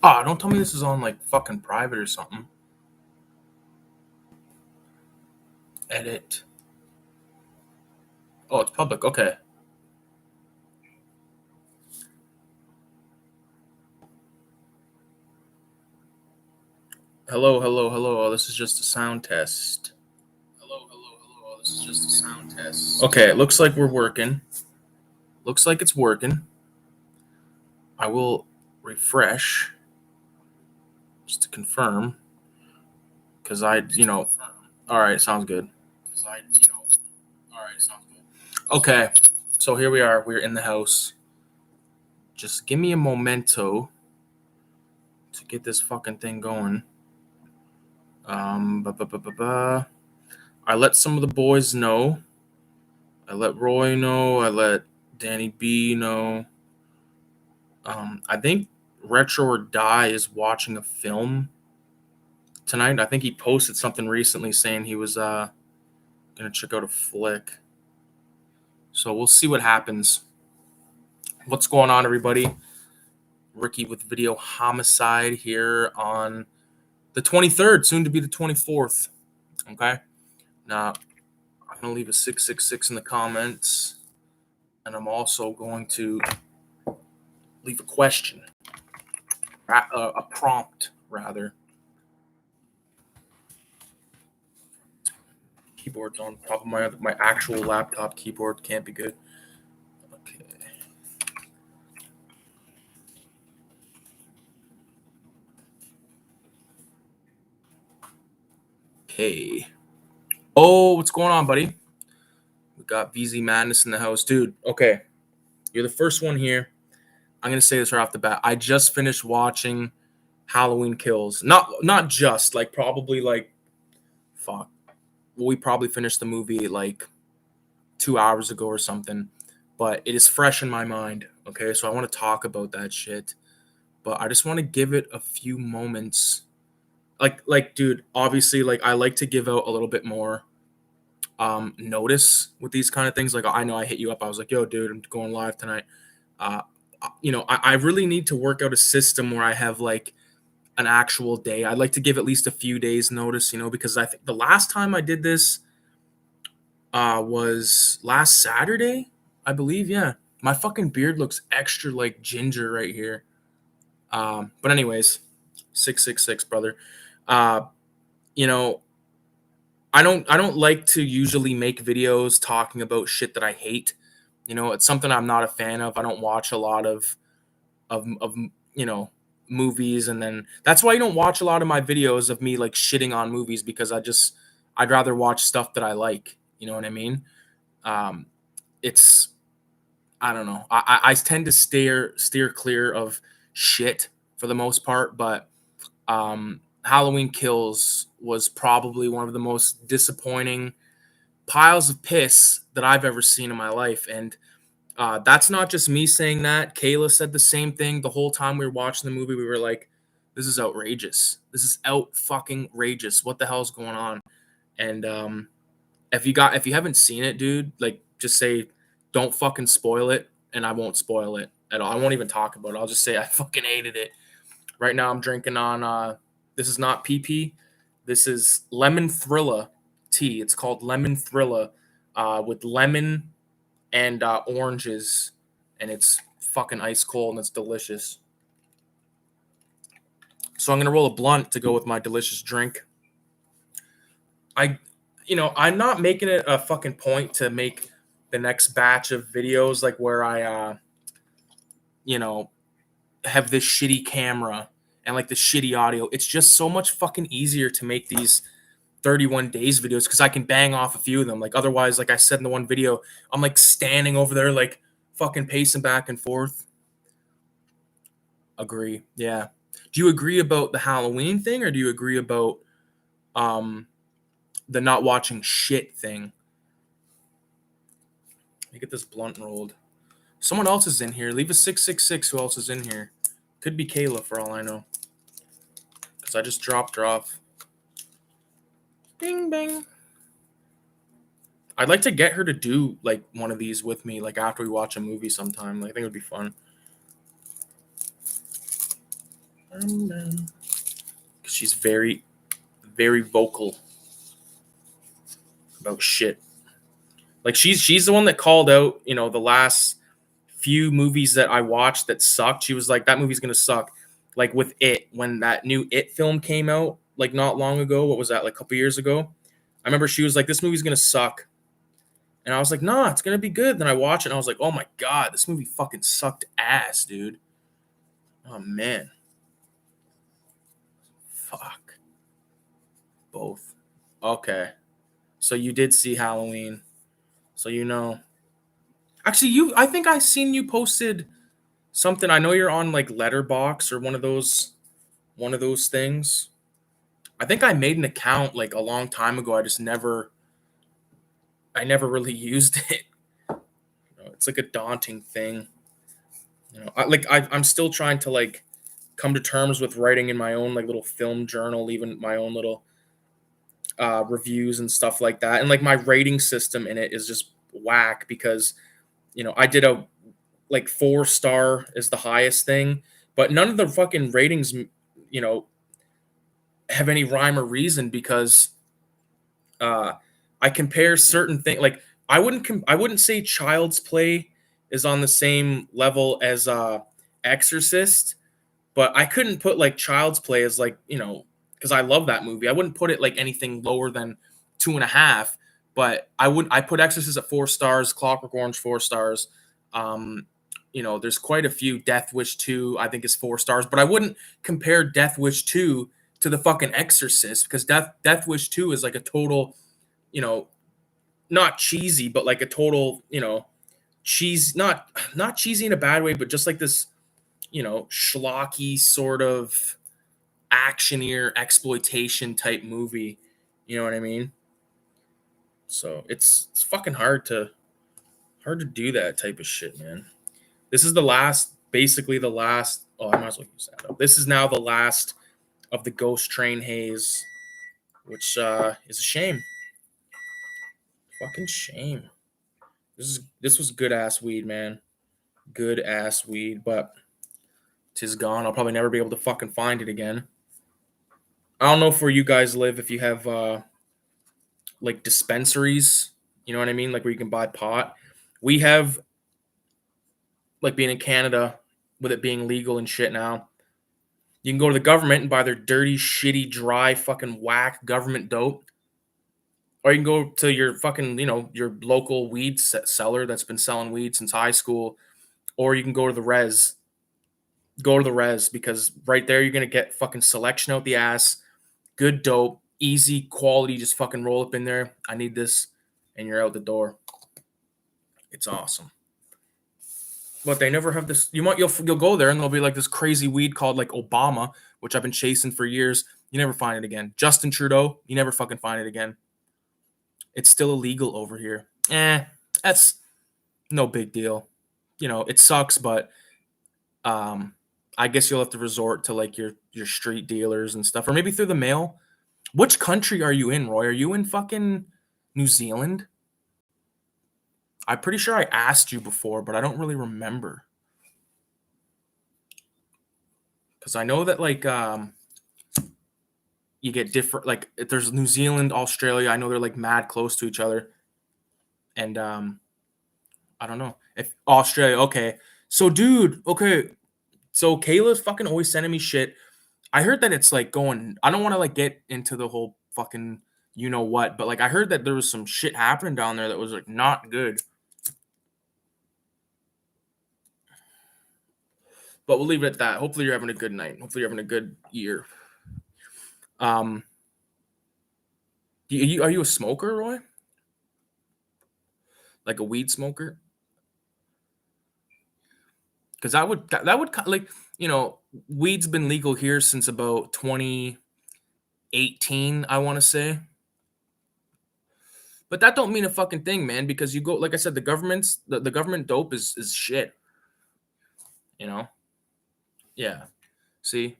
Ah, don't tell me this is on like fucking private or something. Edit. Oh, it's public. Okay. Hello, hello, hello. Oh, this is just a sound test. Hello, hello, hello. Oh, this is just a sound test. Okay, it looks like we're working. Looks like it's working. I will refresh just to confirm. Because all right, sounds good. Okay, so here we are. We're in the house. Just give me a momento to get this fucking thing going. I let some of the boys know. I let Roy know. I let Danny B know. I think Retro or Die is watching a film tonight. I think he posted something recently saying he was gonna check out a flick. So we'll see what happens. What's going on, everybody? Ricky with Video Homicide here on the 23rd, soon to be the 24th. Okay. Now, I'm going to leave a 666 in the comments. And I'm also going to leave a question, a prompt, rather. Keyboard's on top of my actual laptop keyboard. Can't be good. Okay. Okay. Oh, what's going on, buddy? We got VZ Madness in the house. Dude, okay. You're the first one here. I'm going to say this right off the bat. I just finished watching Halloween Kills. Not just, like, probably, like, fuck. We probably finished the movie, like, 2 hours ago or something. But it is fresh in my mind, okay? So I want to talk about that shit. But I just want to give it a few moments. Like, dude, obviously, like, I like to give out a little bit more notice with these kind of things. Like, I know I hit you up. I was like, yo, dude, I'm going live tonight. I really need to work out a system where I have, like, an actual day. I'd like to give at least a few days notice, because I think the last time I did this was last Saturday, I believe. Yeah. My fucking beard looks extra, like, ginger right here. But anyways, 666, brother. Uh, you know, I don't like to usually make videos talking about shit that I hate. It's something I'm not a fan of. I don't watch a lot of movies, and then that's why you don't watch a lot of my videos of me, like, shitting on movies, because I'd rather watch stuff that I like. You know what I mean? It's I don't know. I tend to steer clear of shit for the most part, but Halloween Kills was probably one of the most disappointing piles of piss that I've ever seen in my life. And that's not just me saying that. Kayla said the same thing the whole time we were watching the movie. We were like, this is outrageous. This is out fucking outrageous. What the hell's going on? And if you haven't seen it, dude, like, just say, don't fucking spoil it, and I won't spoil it at all. I won't even talk about it. I'll just say I fucking hated it. Right now I'm drinking on this is not PP. This is lemon thrilla tea. It's called lemon thrilla with lemon and oranges, and it's fucking ice cold and it's delicious. So I'm gonna roll a blunt to go with my delicious drink. I'm not making it a fucking point to make the next batch of videos like where I have this shitty camera and, like, the shitty audio. It's just so much fucking easier to make these 31 days videos because I can bang off a few of them. Like, otherwise, like I said in the one video, I'm, like, standing over there, like, fucking pacing back and forth. Agree. Yeah. Do you agree about the Halloween thing, or do you agree about the not watching shit thing? Let me get this blunt rolled. Someone else is in here. Leave a 666. Who else is in here? Could be Kayla for all I know. Because I just dropped her off. Bing, bing. I'd like to get her to do, like, one of these with me, like, after we watch a movie sometime. Like, I think it would be fun. She's very, very vocal about shit. Like she's the one that called out, you know, the last few movies that I watched that sucked. She was like, that movie's gonna suck. Like with It, when that new It film came out, like not long ago. What was that? Like a couple years ago. I remember she was like, this movie's gonna suck. And I was like, nah, it's gonna be good. Then I watched it and I was like, oh my god, this movie fucking sucked ass, dude. Oh man. Fuck. Both. Okay. So you did see Halloween. So you know. Actually, I think I seen you posted something. I know you're on like Letterbox or one of those things. I think I made an account like a long time ago. I never really used it. It's like a daunting thing. I'm still trying to like come to terms with writing in my own like little film journal, even my own little reviews and stuff like that. And like my rating system in it is just whack because I did a like 4-star is the highest thing, but none of the fucking ratings you know have any rhyme or reason because uh I compare certain things. Like I wouldn't say Child's Play is on the same level as Exorcist, but I couldn't put like Child's Play as like, because I love that movie. I wouldn't put it like anything lower than 2.5. But I put Exorcist at 4 stars, Clockwork Orange 4 stars. There's quite a few. Death Wish 2, I think, is 4 stars, but I wouldn't compare Death Wish 2 to the fucking Exorcist because Death Wish 2 is like a total, you know, not cheesy, but like a total, cheese, not cheesy in a bad way, but just like this, schlocky sort of actioneer exploitation type movie. You know what I mean? So it's fucking hard to do that type of shit, man. This is basically the last. Oh, I might as well use that up. This is now the last of the Ghost Train haze, which is a shame. Fucking shame. This was good ass weed, man. Good ass weed, but tis gone. I'll probably never be able to fucking find it again. I don't know if where you guys live if you have like dispensaries, you know what I mean? Like where you can buy pot. We have, like being in Canada, with it being legal and shit now, you can go to the government and buy their dirty, shitty, dry, fucking whack government dope. Or you can go to your fucking, your local weed seller that's been selling weed since high school. Or you can go to the res. Go to the res because right there you're going to get fucking selection out the ass. Good dope, easy quality, just fucking roll up in there. I need this, and you're out the door. It's awesome. But they never have this. You'll go there and there'll be like this crazy weed called like Obama, which I've been chasing for years. You never find it again. Justin Trudeau, you never fucking find it again. It's still illegal over here. That's no big deal. It sucks, but I guess you'll have to resort to like your street dealers and stuff, or maybe through the mail. Which country are you in, Roy? Are you in fucking New Zealand? I'm pretty sure I asked you before, but I don't really remember. Because I know that like you get different, like if there's New Zealand, Australia. I know they're like mad close to each other, and I don't know if Australia. Okay, so dude, okay, so Kayla's fucking always sending me shit. I heard that it's like going. I don't want to like get into the whole fucking what, but like I heard that there was some shit happening down there that was like not good. But we'll leave it at that. Hopefully you're having a good night. Hopefully you're having a good year. Are you a smoker, Roy? Like a weed smoker? Because that would like weed's been legal here since about 2018, I want to say. But that don't mean a fucking thing, man. Because you go, like I said, the government dope is shit. You know? Yeah. See,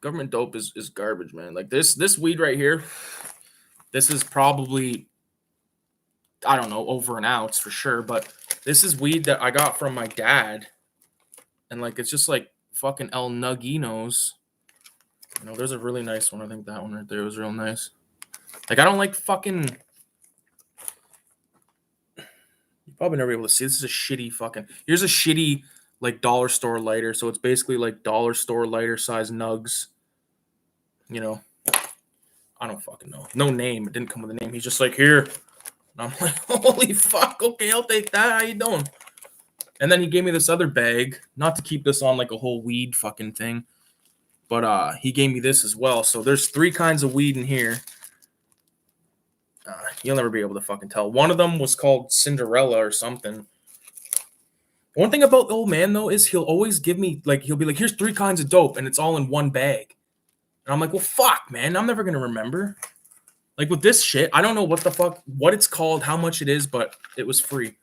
government dope is garbage, man. Like this weed right here. This is probably, I don't know, over an ounce for sure, but this is weed that I got from my dad, and like it's just like fucking El Nugginos. You know, there's a really nice one. I think that one right there was real nice. Like, I don't like fucking... You're probably never able to see. This is a shitty fucking... Here's a shitty, like, dollar store lighter. So it's basically, like, dollar store lighter size nugs. You know. I don't fucking know. No name. It didn't come with a name. He's just like, here. And I'm like, holy fuck. Okay, I'll take that. How you doing? And then he gave me this other bag. Not to keep this on, like, a whole weed fucking thing. But he gave me this as well. So there's 3 kinds of weed in here. You'll never be able to fucking tell. One of them was called Cinderella or something. One thing about the old man, though, is he'll always give me, like, he'll be like, here's 3 kinds of dope, and it's all in one bag. And I'm like, well, fuck, man. I'm never going to remember. Like, with this shit, I don't know what the fuck, what it's called, how much it is, but it was free.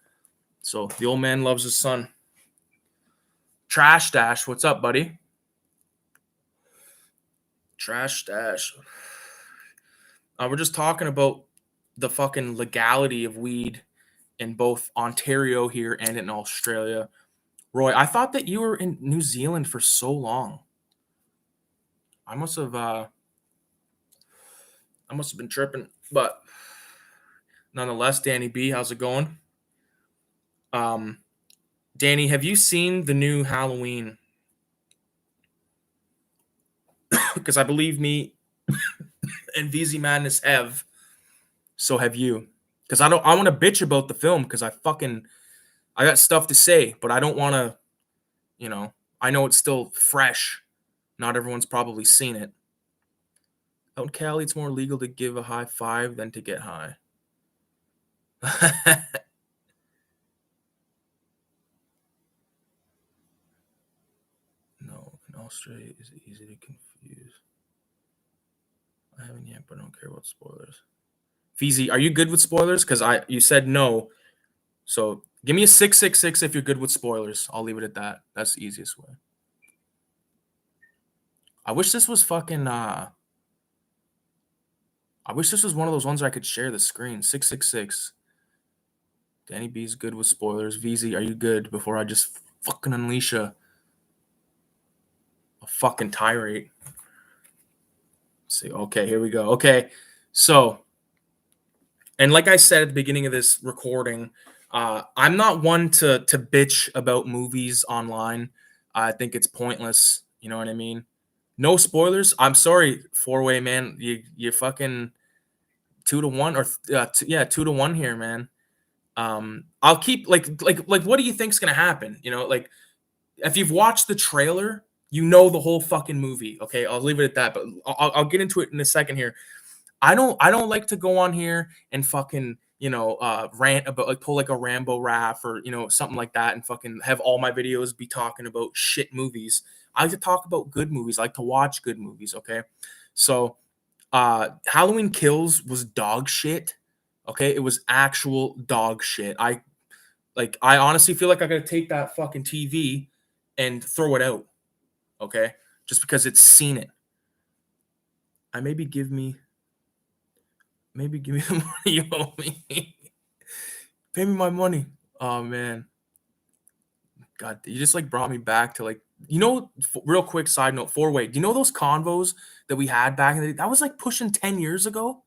So the old man loves his son. Trash Dash, what's up, buddy? Trash Dash. We're just talking about the fucking legality of weed in both Ontario here and in Australia. Roy, I thought that you were in New Zealand for so long. I must have been tripping, but nonetheless, Danny B, how's it going? Danny, have you seen the new Halloween? Because I believe me and VZ Madness have. So have you. Because I want to bitch about the film because I got stuff to say, but I don't want to, you know, I know it's still fresh. Not everyone's probably seen it. Out in Cali, it's more legal to give a high five than to get high. No, in Australia, is it easy to confuse? I haven't yet, but I don't care about spoilers. VZ, are you good with spoilers? Because you said no. So give me a 666 if you're good with spoilers. I'll leave it at that. That's the easiest way. I wish this was fucking I wish this was one of those ones where I could share the screen. 666. Danny B's good with spoilers. VZ, are you good before I just fucking unleash a fucking tirade? Let's see. Okay, here we go. Okay. So, and like I said at the beginning of this recording, I'm not one to bitch about movies online. I think it's pointless. You know what I mean? No spoilers. I'm sorry, 4-way man. You fucking 2-1 or 2-1 here, man. I'll keep like what do you think's gonna happen? You know, like if you've watched the trailer, you know the whole fucking movie. Okay, I'll leave it at that. But I'll get into it in a second here. I don't like to go on here and fucking, you know, rant about, like, pull like a Rambo rap or, you know, something like that and fucking have all my videos be talking about shit movies. I like to talk about good movies. I like to watch good movies, okay? So Halloween Kills was dog shit. Okay, it was actual dog shit. I honestly feel like I gotta take that fucking TV and throw it out. Okay, just because it's seen it. Maybe give me the money you owe me. Pay me my money. Oh man, God, you just like brought me back to, like, you know, real quick side note, 4-way. Do you know those convos that we had back in the day? That was like pushing 10 years ago.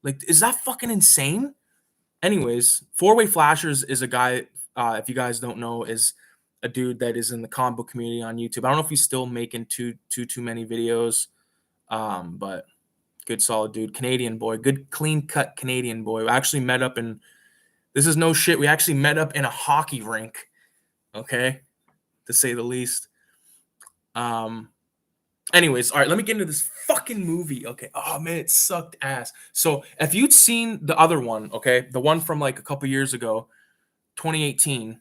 Like, is that fucking insane? Anyways, 4-way flashers is a guy, if you guys don't know, is a dude that is in the comic book community on YouTube. I don't know if he's still making too many videos, but good solid dude, Canadian boy, good clean cut Canadian boy. We actually met up in, this is no shit, we actually met up in a hockey rink, okay, to say the least. Anyways, all right, let me get into this fucking movie. Okay. Oh man, it sucked ass. So if you'd seen the other one, okay, the one from like a couple years ago, 2018,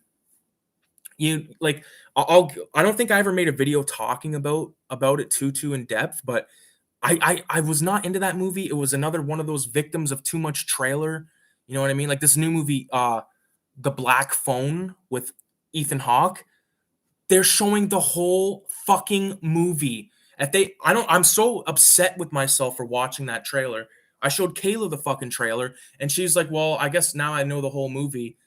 you like, I don't think I ever made a video talking about it too in depth, but I was not into that movie. It was another one of those victims of too much trailer. You know what I mean? Like this new movie, The Black Phone with Ethan Hawke. They're showing the whole fucking movie. I'm so upset with myself for watching that trailer. I showed Kayla the fucking trailer, and she's like, "Well, I guess now I know the whole movie."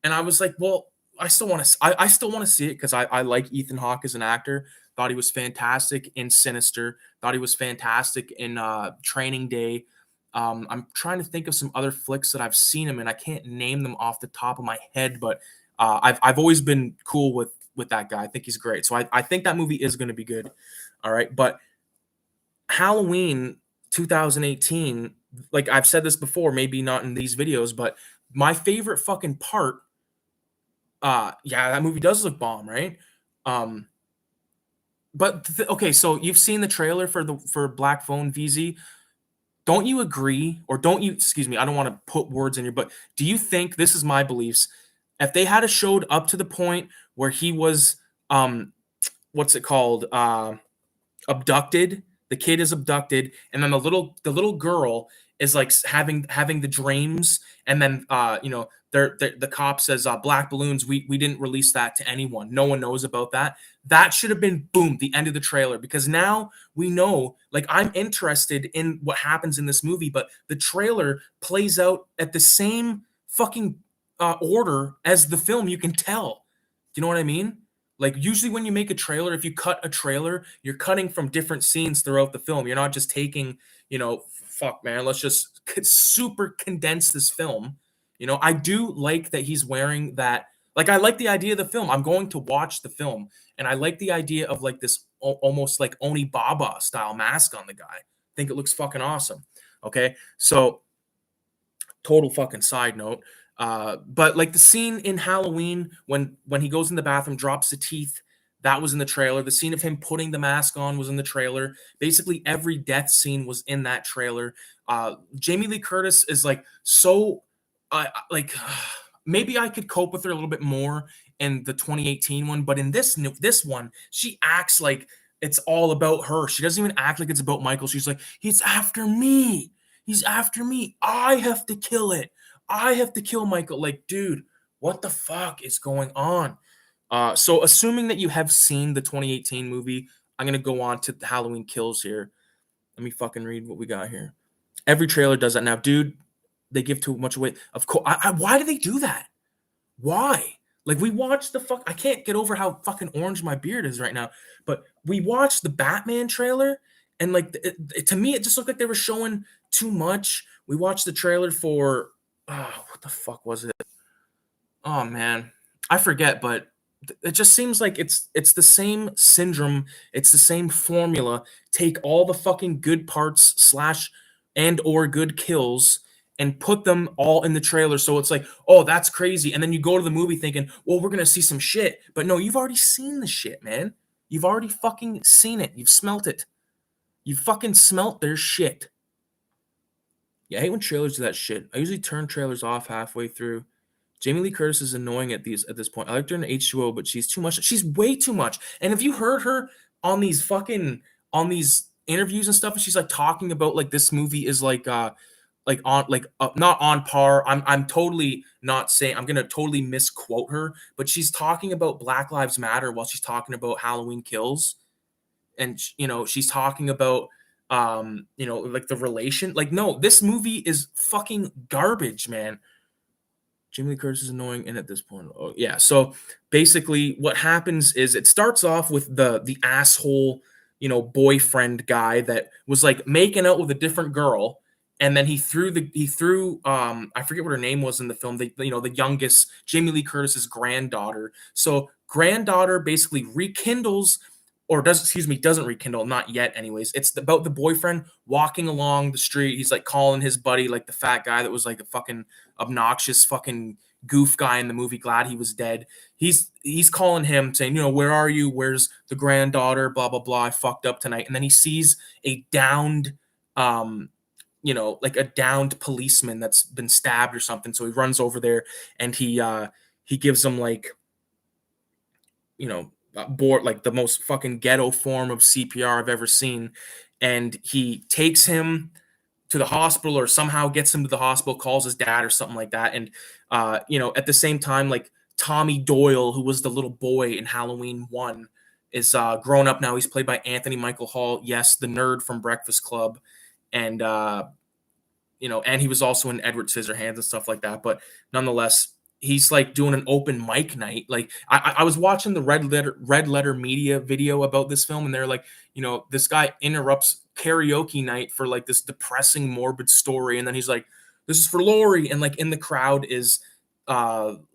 And I was like, "Well, I still want to. I still want to see it because I like Ethan Hawke as an actor. Thought he was fantastic in Sinister. Thought he was fantastic in Training Day. I'm trying to think of some other flicks that I've seen him in. I can't name them off the top of my head, but I've always been cool with that guy. I think he's great. So I think that movie is going to be good. All right, but Halloween 2018, like I've said this before, maybe not in these videos, but my favorite fucking part, yeah, that movie does look bomb, right? Um, but okay, so you've seen the trailer for Black Phone VZ. Don't you agree, or don't you? Excuse me, I don't want to put words in your, but do you think this is my beliefs? If they had a showed up to the point where he was, what's it called? Abducted. The kid is abducted, and then the little girl is like having the dreams, and then the cop says black balloons. We didn't release that to anyone. No one knows about that. That should have been boom the end of the trailer, because now we know. Like, I'm interested in what happens in this movie, but the trailer plays out at the same fucking order as the film. You can tell. Do you know what I mean? Like, usually when you make a trailer, if you cut a trailer, you're cutting from different scenes throughout the film. You're not just taking, fuck, man, let's just super condense this film. I do like that he's wearing that. Like, I like the idea of the film. I'm going to watch the film, and I like the idea of like this almost like Oni Baba style mask on the guy. I think it looks fucking awesome. Okay, so total fucking side note. But like the scene in Halloween when he goes in the bathroom, drops the teeth, that was in the trailer. The scene of him putting the mask on was in the trailer. Basically, every death scene was in that trailer. Jamie Lee Curtis is like so, like maybe I could cope with her a little bit more in the 2018 one, but in this one, she acts like it's all about her. She doesn't even act like it's about Michael. She's like, he's after me. He's after me. I have to kill it. I have to kill Michael. Like, dude, what the fuck is going on? So assuming that you have seen the 2018 movie, I'm gonna go on to the Halloween Kills here. Let me fucking read what we got here. Every trailer does that now, dude. They give too much away. Of course, why do they do that? Why? Like, we watched the fuck. I can't get over how fucking orange my beard is right now. But we watched the Batman trailer, and like to me, it just looked like they were showing too much. We watched the trailer for what the fuck was it? Oh man, I forget. But it just seems like it's the same syndrome. It's the same formula. Take all the fucking good parts slash and or good kills and put them all in the trailer. So it's like, oh, that's crazy. And then you go to the movie thinking, well, we're gonna see some shit. But no, you've already seen the shit, man. You've already fucking seen it. You've smelt it. You fucking smelt their shit. Yeah, I hate when trailers do that shit. I usually turn trailers off halfway through. Jamie Lee Curtis is annoying at this point. I liked her in H2O, but she's too much. She's way too much. And have you heard her on these interviews and stuff? And she's like talking about like this movie is not on par. I'm totally not saying, I'm gonna totally misquote her, but she's talking about Black Lives Matter while she's talking about Halloween Kills, and she's talking about like the relation. Like, no, this movie is fucking garbage, man. Jamie Lee Curtis is annoying, and at this point, oh yeah. So basically, what happens is it starts off with the asshole, boyfriend guy that was like making out with a different girl, and then he threw I forget what her name was in the film. The youngest, Jamie Lee Curtis's granddaughter. So granddaughter basically rekindles, or doesn't rekindle, not yet anyways. It's about the boyfriend walking along the street. He's like calling his buddy, like the fat guy that was like a fucking obnoxious fucking goof guy in the movie, glad he was dead. He's calling him saying, where are you? Where's the granddaughter? Blah blah blah. I fucked up tonight. And then he sees a downed like a downed policeman that's been stabbed or something. So he runs over there, and he gives him like, board, like the most fucking ghetto form of CPR I've ever seen. And he takes him to the hospital, or somehow gets him to the hospital, calls his dad or something like that. And at the same time, like Tommy Doyle, who was the little boy in Halloween 1, is grown up now. He's played by Anthony Michael Hall. Yes, the nerd from Breakfast Club. And and he was also in Edward Scissorhands and stuff like that. But nonetheless, he's like doing an open mic night. Like I was watching the Red Letter Media video about this film, and they're like, this guy interrupts karaoke night for like this depressing, morbid story, and then he's like, "This is for Lori," and like in the crowd is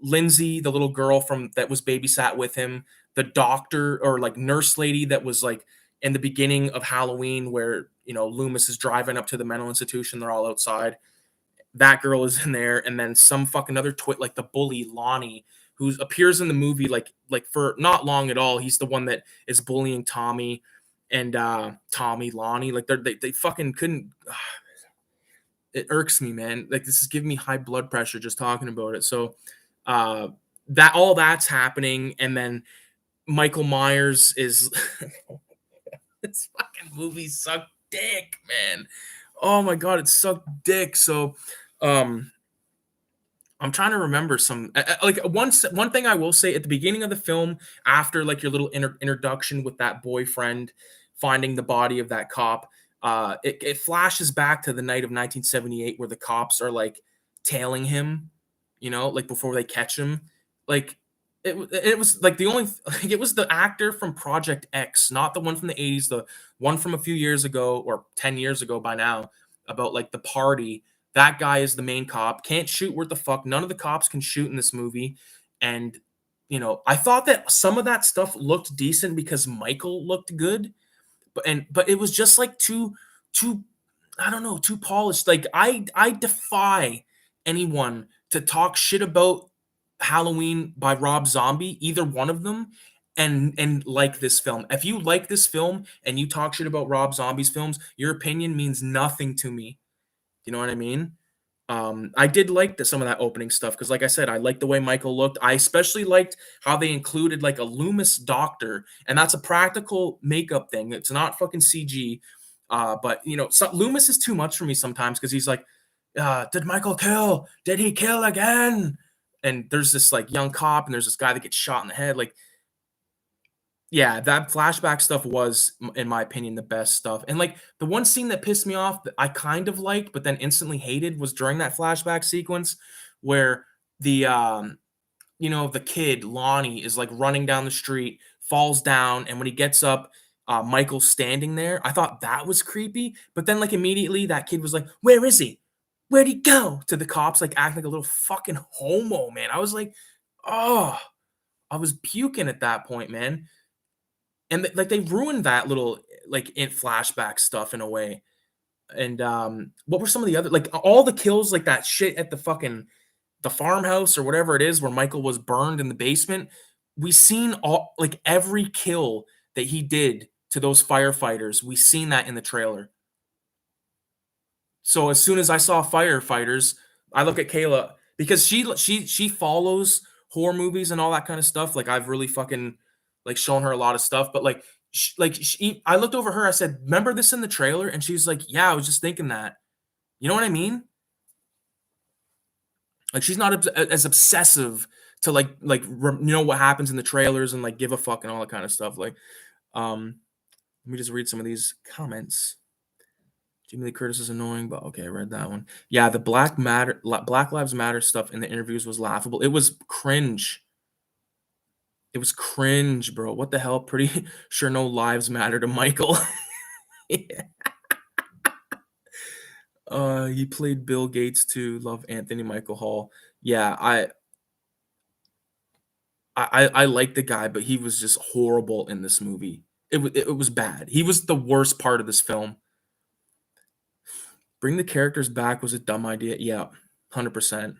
Lindsay, the little girl from that was babysat with him, the doctor or like nurse lady that was like in the beginning of Halloween, where Loomis is driving up to the mental institution. They're all outside, that girl is in there, and then some fucking other twit like the bully Lonnie, who appears in the movie like for not long at all. He's the one that is bullying Tommy and Tommy Lonnie. Like they fucking couldn't. It irks me, man. Like this is giving me high blood pressure just talking about it. So uh that all that's happening, and then Michael Myers is this fucking movie sucked dick, man. Oh my god, it sucked dick. So um I'm trying to remember some like one thing I will say at the beginning of the film, after like your little introduction with that boyfriend finding the body of that cop, it flashes back to the night of 1978 where the cops are like tailing him, like before they catch him. Like it was like the only like it was the actor from Project X, not the one from the 80s, the one from a few years ago or 10 years ago by now, about like the party. That guy is the main cop. Can't shoot worth the fuck. None of the cops can shoot in this movie. And, I thought that some of that stuff looked decent because Michael looked good. But it was just like too I don't know, too polished. Like I defy anyone to talk shit about Halloween by Rob Zombie, either one of them, and like this film. If you like this film and you talk shit about Rob Zombie's films, your opinion means nothing to me. You know what I mean? I did like some of that opening stuff because, like I said, I liked the way Michael looked. I especially liked how they included like a Loomis doctor, and that's a practical makeup thing. It's not fucking CG. But Loomis is too much for me sometimes because he's like, "Did Michael kill? Did he kill again?" And there's this like young cop, and there's this guy that gets shot in the head. Like, yeah, that flashback stuff was, in my opinion, the best stuff. And like the one scene that pissed me off that I kind of liked, but then instantly hated was during that flashback sequence where the kid, Lonnie, is like running down the street, falls down, and when he gets up, Michael's standing there. I thought that was creepy, but then like immediately that kid was like, "Where is he? Where'd he go?" To the cops, like acting like a little fucking homo, man. I was like, oh, I was puking at that point, man. And like they ruined that little like in flashback stuff in a way. And what were some of the other like all the kills like that shit at the farmhouse or whatever it is where Michael was burned in the basement? We seen all like every kill that he did to those firefighters. We seen that in the trailer. So as soon as I saw firefighters, I look at Kayla because she follows horror movies and all that kind of stuff. Like I've really fucking like shown her a lot of stuff, but I looked over her. I said, "Remember this in the trailer?" And she's like, "Yeah, I was just thinking that." You know what I mean? Like she's not as obsessive to what happens in the trailers and like give a fuck and all that kind of stuff. Like, let me just read some of these comments. Jamie Lee Curtis is annoying, but okay, I read that one. Yeah, the Black Lives Matter stuff in the interviews was laughable. It was cringe. It was cringe, bro. What the hell? Pretty sure no lives matter to Michael. Yeah. He played Bill Gates too. Love Anthony Michael Hall. Yeah, I like the guy, but he was just horrible in this movie. It was bad. He was the worst part of this film. Bring the characters back was a dumb idea. Yeah, 100%.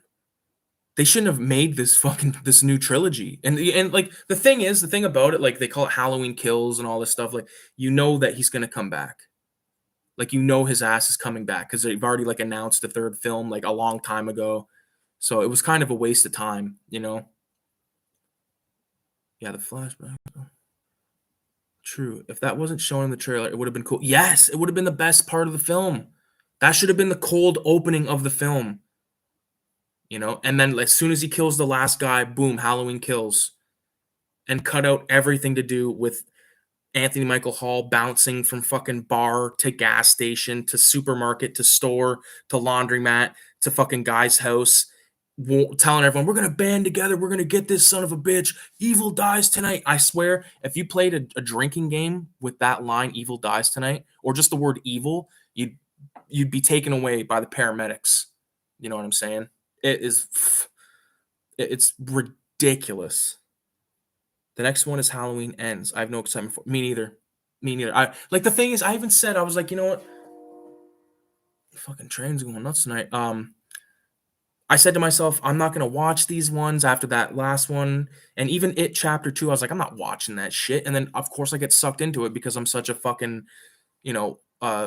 They shouldn't have made this new trilogy. And like the thing about it, like they call it Halloween Kills and all this stuff. Like that he's gonna come back. Like his ass is coming back because they've already like announced the third film like a long time ago. So it was kind of a waste of time. Yeah, the flashback. True. If that wasn't shown in the trailer, it would have been cool. Yes, it would have been the best part of the film. That should have been the cold opening of the film. And then as soon as he kills the last guy, boom, Halloween Kills. And cut out everything to do with Anthony Michael Hall bouncing from fucking bar to gas station to supermarket to store to laundromat to fucking guy's house. telling everyone, we're gonna band together, we're gonna get this son of a bitch, evil dies tonight. I swear, if you played a drinking game with that line, evil dies tonight, or just the word evil, you'd be taken away by the paramedics. You know what I'm saying? It is it's ridiculous. The next one is Halloween Ends. I have no excitement for me neither. Me neither. I like the thing is I even said I was like, you know what? Fucking trains going nuts tonight. I said to myself, I'm not gonna watch these ones after that last one, and even It Chapter 2, I was like, I'm not watching that shit. And then of course I get sucked into it because I'm such a fucking,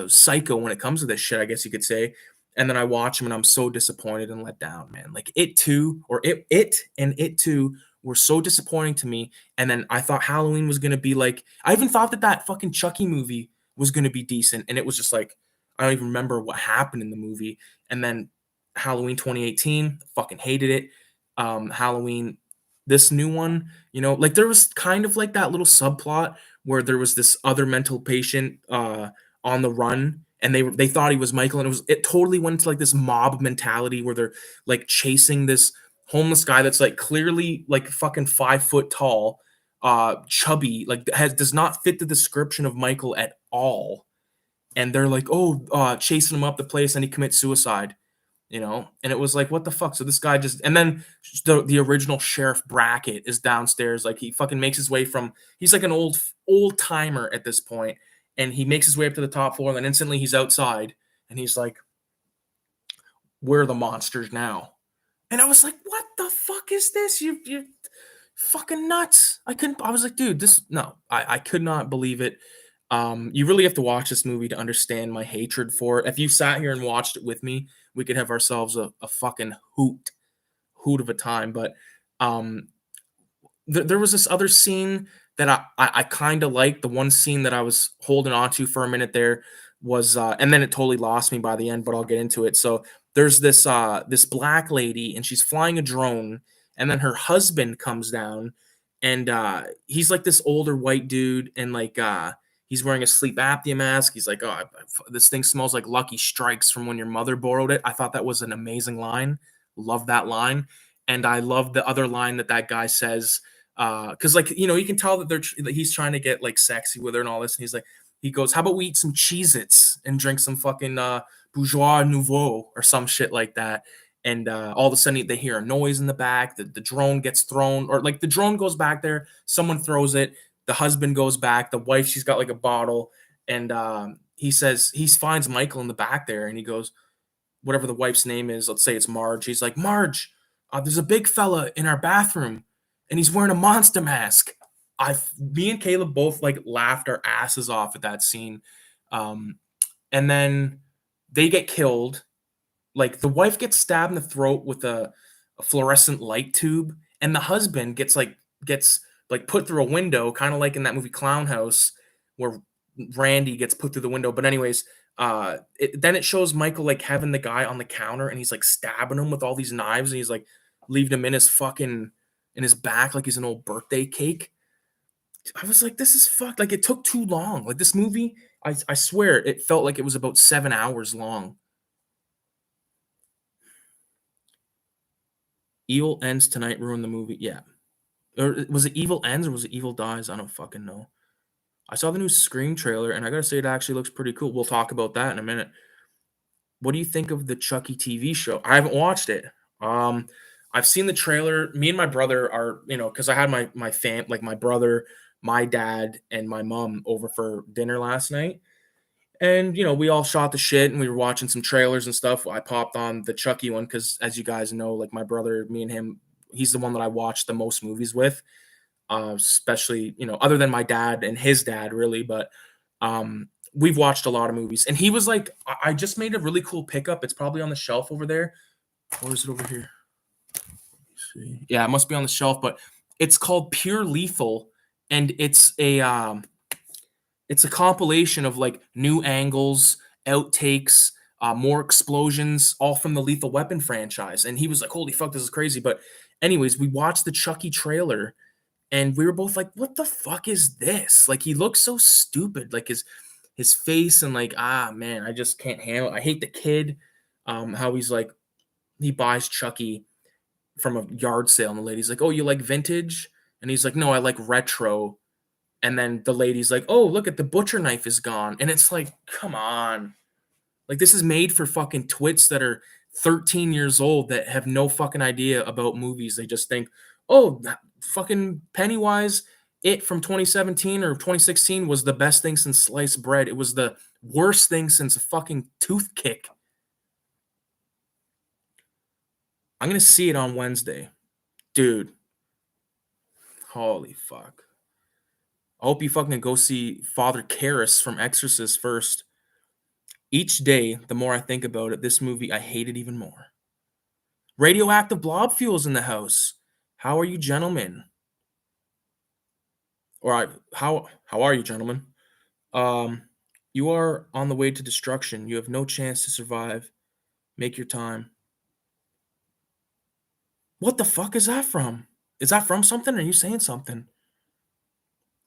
psycho when it comes to this shit, I guess you could say. And then I watch them and I'm so disappointed and let down, man. Like It 2 or It and It 2 were so disappointing to me. And then I thought Halloween was gonna be like, I even thought that that fucking Chucky movie was gonna be decent, and it was just like I don't even remember what happened in the movie. And then Halloween 2018, fucking hated it. Halloween, this new one, like there was kind of like that little subplot where there was this other mental patient on the run, and they thought he was Michael, and it totally went to like this mob mentality where they're like chasing this homeless guy that's like clearly like fucking 5 foot tall, chubby, like does not fit the description of Michael at all. And they're like, oh, chasing him up the place, and he commits suicide. And it was like, what the fuck? So this guy just, and then the original Sheriff Brackett is downstairs, like he fucking makes his way from, he's like an old timer at this point, and he makes his way up to the top floor, and then instantly he's outside, and he's like, where are the monsters now? And I was like, what the fuck is this? You fucking nuts. I was like, dude, this, no, I could not believe it. You really have to watch this movie to understand my hatred for it. If you sat here and watched it with me, we could have ourselves a fucking hoot of a time. But um, there was this other scene that I kind of liked. The one scene that I was holding on to for a minute there was, and then it totally lost me by the end. But I'll get into it. So there's this black lady, and she's flying a drone, and then her husband comes down, and he's like this older white dude, and like he's wearing a sleep apnea mask. He's like, oh, this thing smells like Lucky Strikes from when your mother borrowed it. I thought that was an amazing line. Love that line. And I love the other line that guy says, because like you can tell that he's trying to get like sexy with her and all this, and he goes, how about we eat some Cheez-Its and drink some fucking bourgeois nouveau or some shit like that. And all of a sudden they hear a noise in the back, the drone gets thrown, or like the drone goes back there, someone throws it, the husband goes back, the wife, she's got like a bottle, and he says, he finds Michael in the back there, and he goes, whatever the wife's name is, let's say it's Marge. He's like, Marge, there's a big fella in our bathroom, and he's wearing a monster mask. Me and Caleb both like laughed our asses off at that scene. And then they get killed. Like the wife gets stabbed in the throat with a fluorescent light tube, and the husband gets put through a window, kind of like in that movie Clown House, where Randy gets put through the window. But anyways, then it shows Michael like having the guy on the counter, and he's like stabbing him with all these knives, and he's like leaving him in his back like he's an old birthday cake. I was like, this is fucked. Like it took too long. Like this movie, I swear it felt like it was about 7 hours long. Evil Ends Tonight ruined the movie. Yeah. Or was it Evil Ends or was it Evil Dies? I don't fucking know. I saw the new Scream trailer, and I gotta say it actually looks pretty cool. We'll talk about that in a minute. What do you think of the Chucky TV show? I haven't watched it. Um, I've seen the trailer. Me and my brother are, because I had my brother, my dad, and my mom over for dinner last night. And we all shot the shit, and we were watching some trailers and stuff. I popped on the Chucky one because, as you guys know, like my brother, me and him, he's the one that I watch the most movies with, especially other than my dad and his dad, really. But we've watched a lot of movies, and he was like, I just made a really cool pickup. It's probably on the shelf over there, or is it over here? See. Yeah, it must be on the shelf, but it's called Pure Lethal, and it's a compilation of like new angles, outtakes, more explosions, all from the Lethal Weapon franchise. And he was like, "Holy fuck, this is crazy!" But anyways, we watched the Chucky trailer, and we were both like, "What the fuck is this?" Like he looks so stupid, like his face, and like, man, I just can't handle it. I hate the kid. How he's like, he buys Chucky, from a yard sale, and the lady's like, "Oh, you like vintage?" And he's like, "No, I like retro." And then the lady's like, "Oh, look at the butcher knife is gone." And it's like, come on. Like, this is made for fucking twits that are 13 years old that have no fucking idea about movies. They just think, "Oh, fucking Pennywise, It from 2017 or 2016 was the best thing since sliced bread. It was the worst thing since a fucking tooth kick." I'm gonna see it on Wednesday. Dude, holy fuck. I hope you fucking go see Father Karras from Exorcist first. Each day, the more I think about it, this movie, I hate it even more. Radioactive blob fuels in the house. How are you, gentlemen? How are you, gentlemen? Um, you are on the way to destruction. You have no chance to survive. Make your time. What the fuck is that from? Is that from something? Or are you saying something?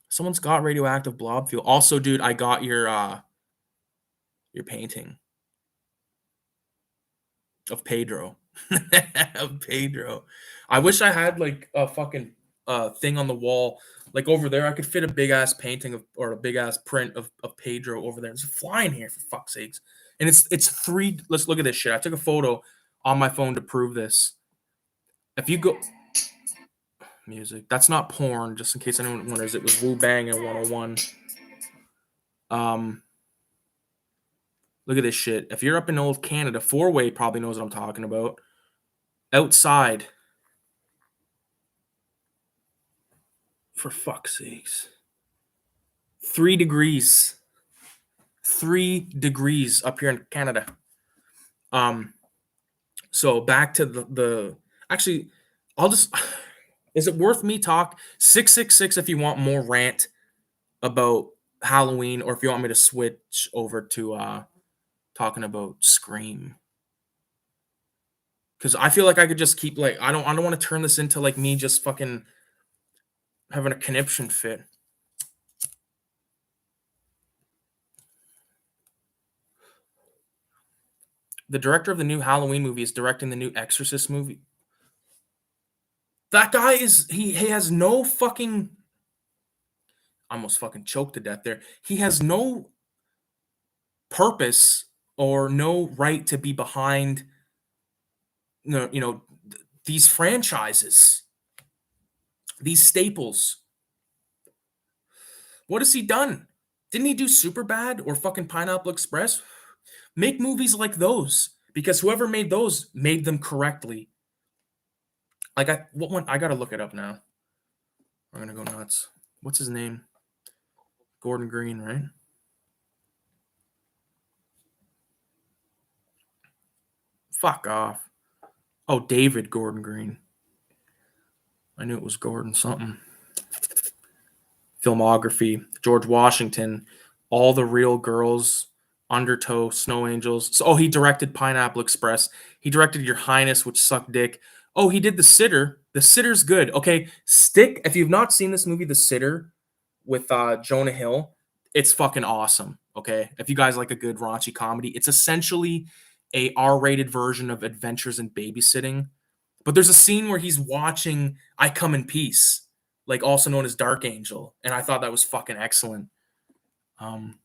Someone's got radioactive blob fuel. Also, dude, I got your painting of Pedro. Of Pedro. I wish I had like a fucking thing on the wall. Like over there, I could fit a big ass painting of or a big ass print of Pedro over there. It's flying here for fuck's sakes. And it's three. Let's look at this shit. I took a photo on my phone to prove this. If you go music, that's not porn, just in case anyone wonders. It was Wu Bang at 101. Um Look at this shit. If you're up in old Canada, four-way probably knows what I'm talking about. Outside. For fuck's sakes. 3 degrees. 3 degrees up here in Canada. Um, so back to the actually, I'll just is it worth me talk 666 if you want more rant about Halloween, or if you want me to switch over to talking about Scream? Because I feel like I could just keep like I don't want to turn this into like me just fucking having a conniption fit. The director of the new Halloween movie is directing the new Exorcist movie. That guy is he has no fucking I almost fucking choked to death there. He has no purpose or no right to be behind these franchises, these staples. What has he done? Didn't he do Superbad or fucking Pineapple Express? Make movies like those, because whoever made those made them correctly. Like what one? I gotta look it up now. I'm gonna go nuts. What's his name? Gordon Green, right? Fuck off. Oh, David Gordon Green. I knew it was Gordon something. Filmography: George Washington, All the Real Girls, Undertow, Snow Angels. So, he directed Pineapple Express. He directed Your Highness, which sucked dick. Oh, he did The Sitter. The Sitter's good. Okay, stick. If you've not seen this movie, The Sitter, with Jonah Hill, it's fucking awesome. Okay, if you guys like a good raunchy comedy, it's essentially a R-rated version of Adventures in Babysitting. But there's a scene where he's watching I Come in Peace, like also known as Dark Angel, and I thought that was fucking excellent. Um,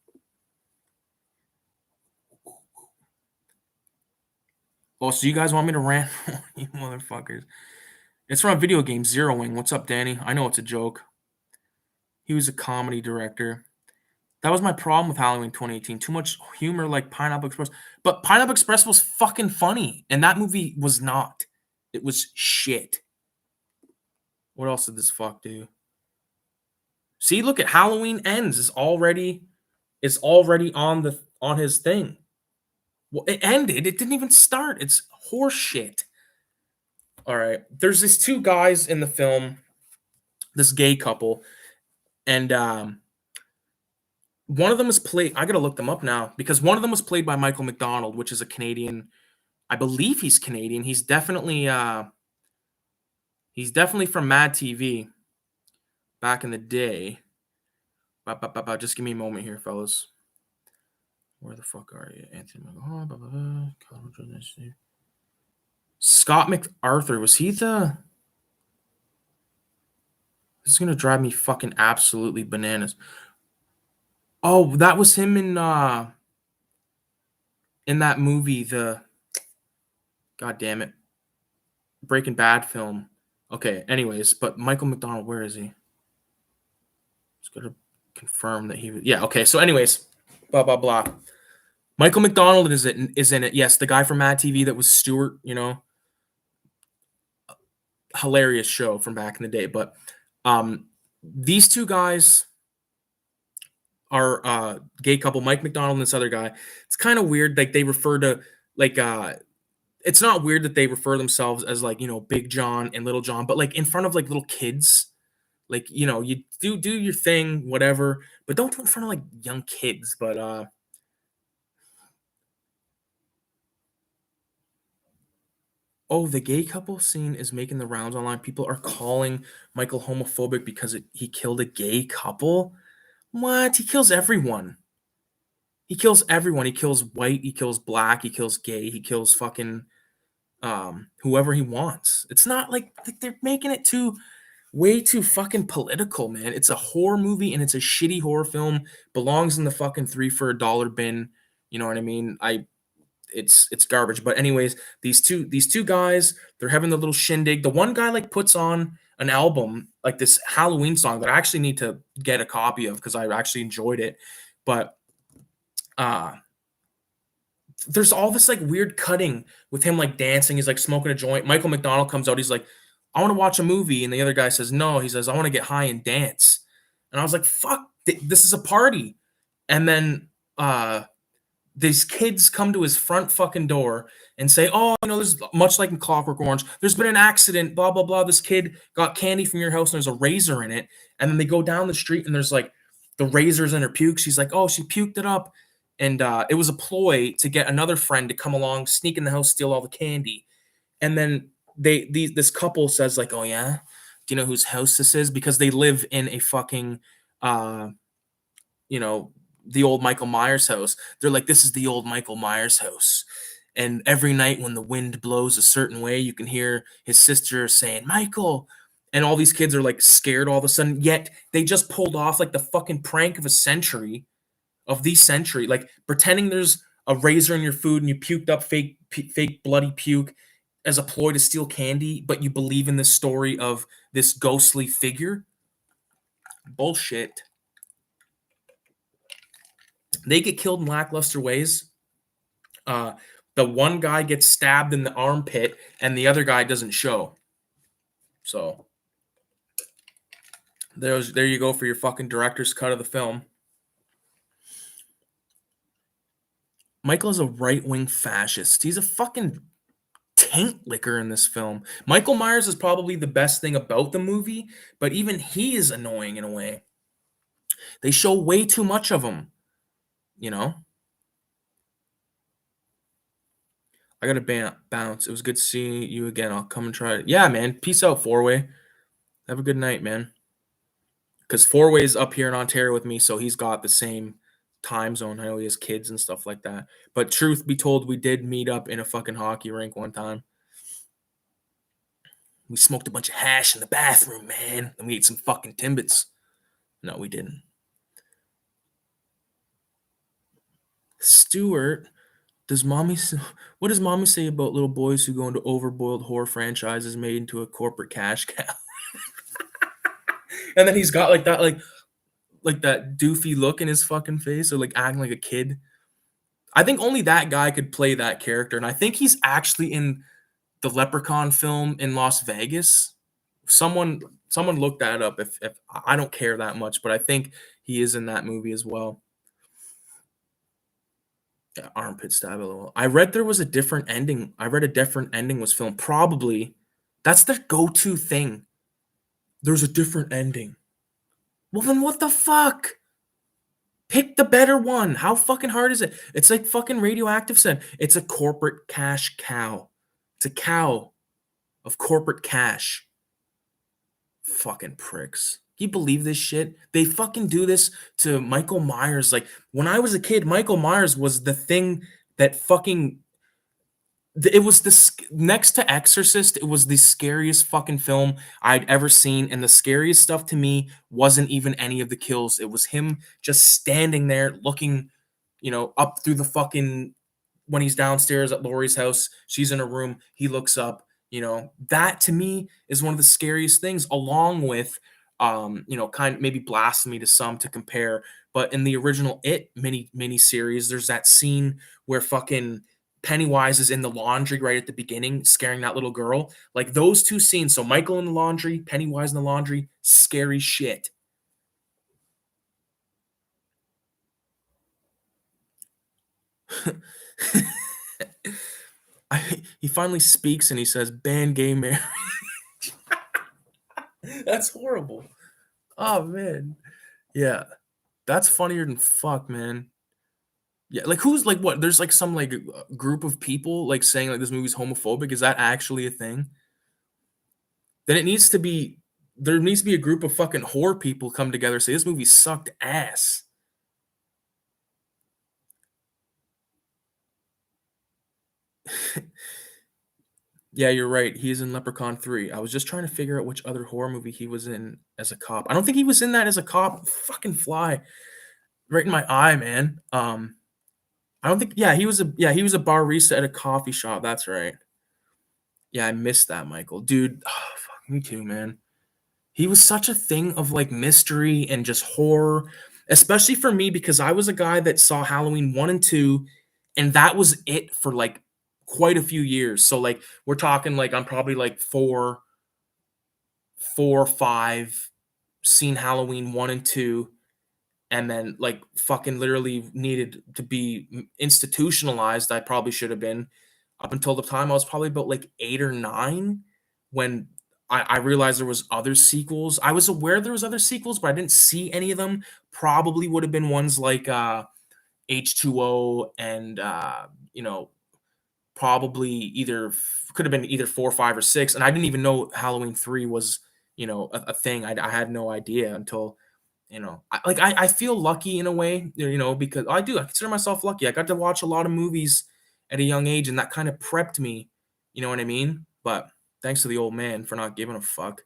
so you guys want me to rant? You motherfuckers. It's from a video game, Zeroing. What's up, Danny? I know it's a joke. He was a comedy director. That was my problem with Halloween 2018. Too much humor like Pineapple Express. But Pineapple Express was fucking funny, and that movie was not. It was shit. What else did this fuck do? See, look at Halloween Ends is already on his thing. Well, it ended. It didn't even start. It's horse shit. All right. There's these two guys in the film, this gay couple, and one of them is played. I gotta look them up now because one of them was played by Michael McDonald, which is a Canadian. I believe he's Canadian. He's definitely from Mad TV back in the day. Just give me a moment here, fellas. Where the fuck are you, Anthony? Scott MacArthur, was he the? This is gonna drive me fucking absolutely bananas. Oh, that was him in that movie, the God damn it, Breaking Bad film. Okay, anyways, but Michael McDonald, where is he? Just gotta confirm that he was. Yeah, okay. So, anyways, blah blah blah. Michael McDonald is in it. Yes, the guy from Mad TV that was Stewart. Hilarious show from back in the day. But these two guys are gay couple, Mike McDonald and this other guy. It's kind of weird. Like they refer to like it's not weird that they refer themselves as like Big John and Little John, but like in front of like little kids. Like you do your thing, whatever, but don't do it in front of like young kids. But oh, the gay couple scene is making the rounds online. People are calling Michael homophobic because he killed a gay couple. What? He kills everyone. He kills everyone. He kills white. He kills black. He kills gay. He kills fucking whoever he wants. It's not like they're making it way too fucking political, man. It's a horror movie and it's a shitty horror film. Belongs in the fucking 3 for a dollar bin. You know what I mean? It's garbage. But anyways, these two guys, they're having the little shindig. The one guy like puts on an album, like this Halloween song that I actually need to get a copy of because I actually enjoyed it. But uh there's all this like weird cutting with him like dancing. He's like smoking a joint. Michael McDonald comes out. He's like, I want to watch a movie. And the other guy says, no. He says, I want to get high and dance. And I was like, fuck, this is a party. And then these kids come to his front fucking door and say, oh, there's much like in Clockwork Orange, there's been an accident, blah, blah, blah. This kid got candy from your house and there's a razor in it. And then they go down the street and there's like the razors in her puke. She's like, oh, she puked it up. And it was a ploy to get another friend to come along, sneak in the house, steal all the candy. And then this couple says like, oh yeah, do you know whose house this is? Because they live in a fucking, you know, the old Michael Myers house. They're like, this is the old Michael Myers house. And every night when the wind blows a certain way, you can hear his sister saying, Michael. And all these kids are like scared all of a sudden. Yet they just pulled off like the fucking prank of a century, like pretending there's a razor in your food and you puked up fake bloody puke as a ploy to steal candy, but you believe in this story of this ghostly figure. Bullshit. They get killed in lackluster ways. The one guy gets stabbed in the armpit and the other guy doesn't show. So there you go for your fucking director's cut of the film. Michael is a right-wing fascist. He's a fucking taint licker in this film. Michael Myers is probably the best thing about the movie, but even he is annoying in a way. They show way too much of him, I gotta bounce. It was good seeing you again. I'll come and try it. Yeah, man. Peace out, Four-Way. Have a good night, man. Because Four-Way's up here in Ontario with me, so he's got the same time zone. I know he has kids and stuff like that. But truth be told, we did meet up in a fucking hockey rink one time. We smoked a bunch of hash in the bathroom, man. And we ate some fucking Timbits. No, we didn't. Stuart, what does mommy say about little boys who go into overboiled horror franchises made into a corporate cash cow? And then he's got like that doofy look in his fucking face, or like acting like a kid. I think only that guy could play that character, and I think he's actually in the Leprechaun film in Las Vegas. Someone look that up if I don't care that much, but I think he is in that movie as well. Yeah, armpit stab. I read there was a different ending. I read a different ending was filmed. Probably that's their go-to thing. There's a different ending. Well, then what the fuck? Pick the better one. How fucking hard is it? It's like fucking Radioactive said. It's a corporate cash cow. It's a cow of corporate cash. Fucking pricks. Can you believe this shit? They fucking do this to Michael Myers. Like, when I was a kid, Michael Myers was the thing that fucking It was this next to Exorcist, it was the scariest fucking film I'd ever seen, and the scariest stuff to me wasn't even any of the kills. It was him just standing there looking, up through the fucking when he's downstairs at Lori's house, she's in a room, he looks up, that to me is one of the scariest things, along with, kind of maybe blasphemy to some to compare. But in the original mini series, there's that scene where fucking Pennywise is in the laundry right at the beginning, scaring that little girl. Like those two scenes. So Michael in the laundry, Pennywise in the laundry, scary shit. He finally speaks and he says, "Ban gay marriage." That's horrible. Oh man. Yeah. That's funnier than fuck, man. Yeah, like who's like what? There's like some like group of people like saying like this movie's homophobic. Is that actually a thing? Then it needs to be there needs to be a group of fucking whore people come together and say this movie sucked ass. Yeah, you're right. He's in Leprechaun 3. I was just trying to figure out which other horror movie he was in as a cop. I don't think he was in that as a cop. Fucking fly right in my eye, man. I don't think he was a barista at a coffee shop. That's right. Yeah, I missed that, Michael. Dude, fuck me too, man. He was such a thing of like mystery and just horror, especially for me because I was a guy that saw Halloween 1 and 2 and that was it for like quite a few years. So like we're talking like I'm probably like 4, 5 seen Halloween 1 and 2 and then like fucking literally needed to be institutionalized. I probably should have been up until the time I was probably about like 8 or 9 when I realized there was other sequels. I was aware there was other sequels, but I didn't see any of them. Probably would have been ones like H2O and probably could have been either 4, 5, or 6. And I didn't even know Halloween 3 was a thing. I had no idea until I feel lucky in a way, because I consider myself lucky. I got to watch a lot of movies at a young age, and that kind of prepped me. You know what I mean? But thanks to the old man for not giving a fuck.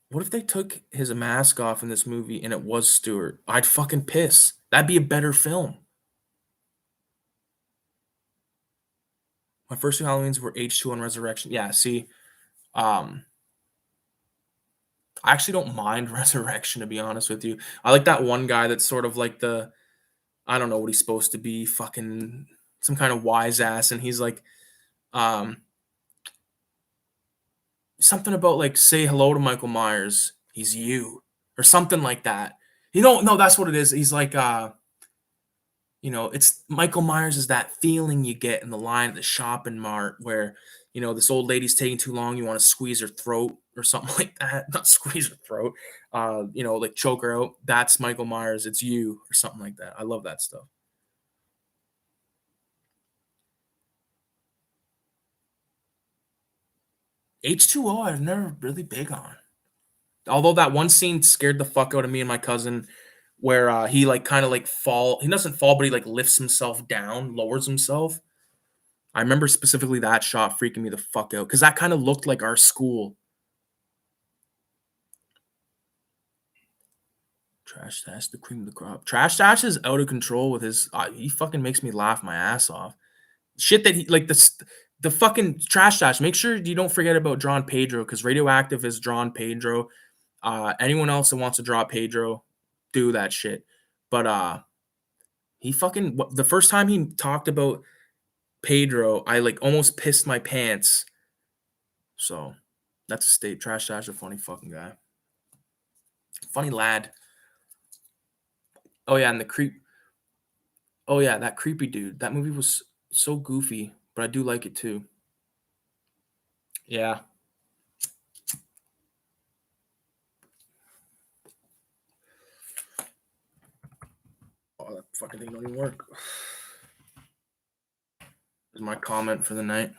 What if they took his mask off in this movie and it was Stewart? I'd fucking piss. That'd be a better film. My first two Halloweens were H2 and Resurrection. Yeah, see, um, I actually don't mind Resurrection to be honest with you. I like that one guy that's sort of like I don't know what he's supposed to be, fucking some kind of wise ass, and he's like, um, something about like say hello to Michael Myers, he's you, or something like that. You don't know that's what it is. He's like, it's Michael Myers is that feeling you get in the line at the shopping mart where this old lady's taking too long, you want to squeeze her throat or something like that. Not squeeze her throat, like choke her out. That's Michael Myers. It's you or something like that. I love that stuff. H2O, I've never really big on. Although that one scene scared the fuck out of me and my cousin, where he like kind of like fall. He doesn't fall, but he like lifts himself down, lowers himself. I remember specifically that shot freaking me the fuck out because that kind of looked like our school. Trash Stash, the cream of the crop. Trash Stash is out of control with his. He fucking makes me laugh my ass off. Shit that he like the fucking Trash Stash. Make sure you don't forget about Drawn Pedro because Radioactive is Drawn Pedro. Anyone else that wants to draw Pedro, do that shit. But he fucking the first time he talked about Pedro, I like almost pissed my pants. So that's a state. Trash Stash, a funny fucking guy, funny lad. Oh yeah, and the creep. Oh yeah, that creepy dude. That movie was so goofy, but I do like it too. Yeah. Oh, that fucking thing don't even work. Is my comment for the night.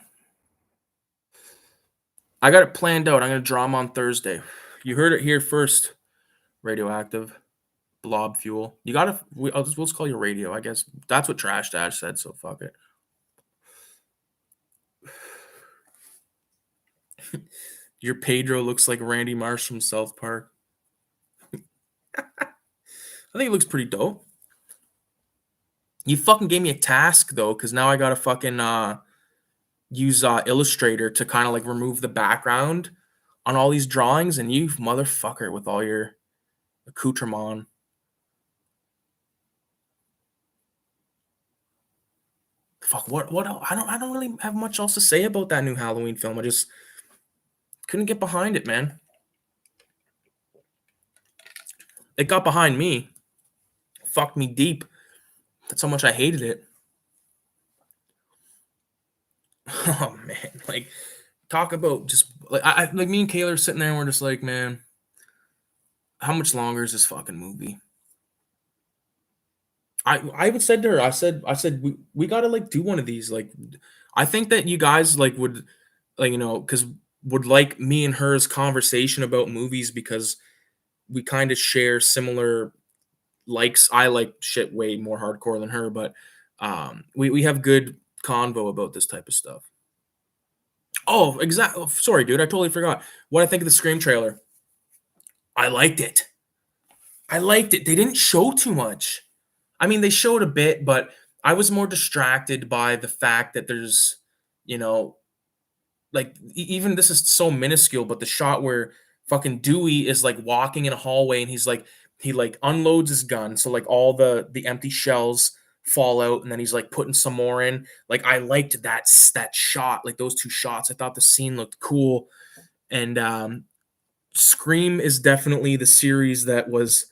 I got it planned out. I'm gonna draw them on Thursday. You heard it here first. Radioactive. Blob fuel. You gotta. We'll just call you radio. I guess that's what Trash Dash said. So fuck it. Your Pedro looks like Randy Marsh from South Park. I think it looks pretty dope. You fucking gave me a task though, because now I gotta fucking use Illustrator to kind of like remove the background on all these drawings, and you motherfucker with all your accoutrement. Fuck, what I don't really have much else to say about that new Halloween film. I just couldn't get behind it, man. It got behind me. Fucked me deep. That's how much I hated it. Oh man, like talk about just like like me and Kayla are sitting there and we're just like, man, how much longer is this fucking movie? I even said to her, I said we gotta like do one of these. Like I think that you guys like would like because would like me and her's conversation about movies because we kind of share similar likes. I like shit way more hardcore than her, but we have good convo about this type of stuff. Oh, exactly. Oh, sorry, dude. I totally forgot. What I think of the Scream trailer. I liked it. I liked it. They didn't show too much. I mean, they showed a bit, but I was more distracted by the fact that there's, you know, like even this is so minuscule, but the shot where fucking Dewey is like walking in a hallway and he's like he like unloads his gun, so like all the empty shells fall out, and then he's like putting some more in. Like I liked that shot, like those two shots. I thought the scene looked cool, and Scream is definitely the series that was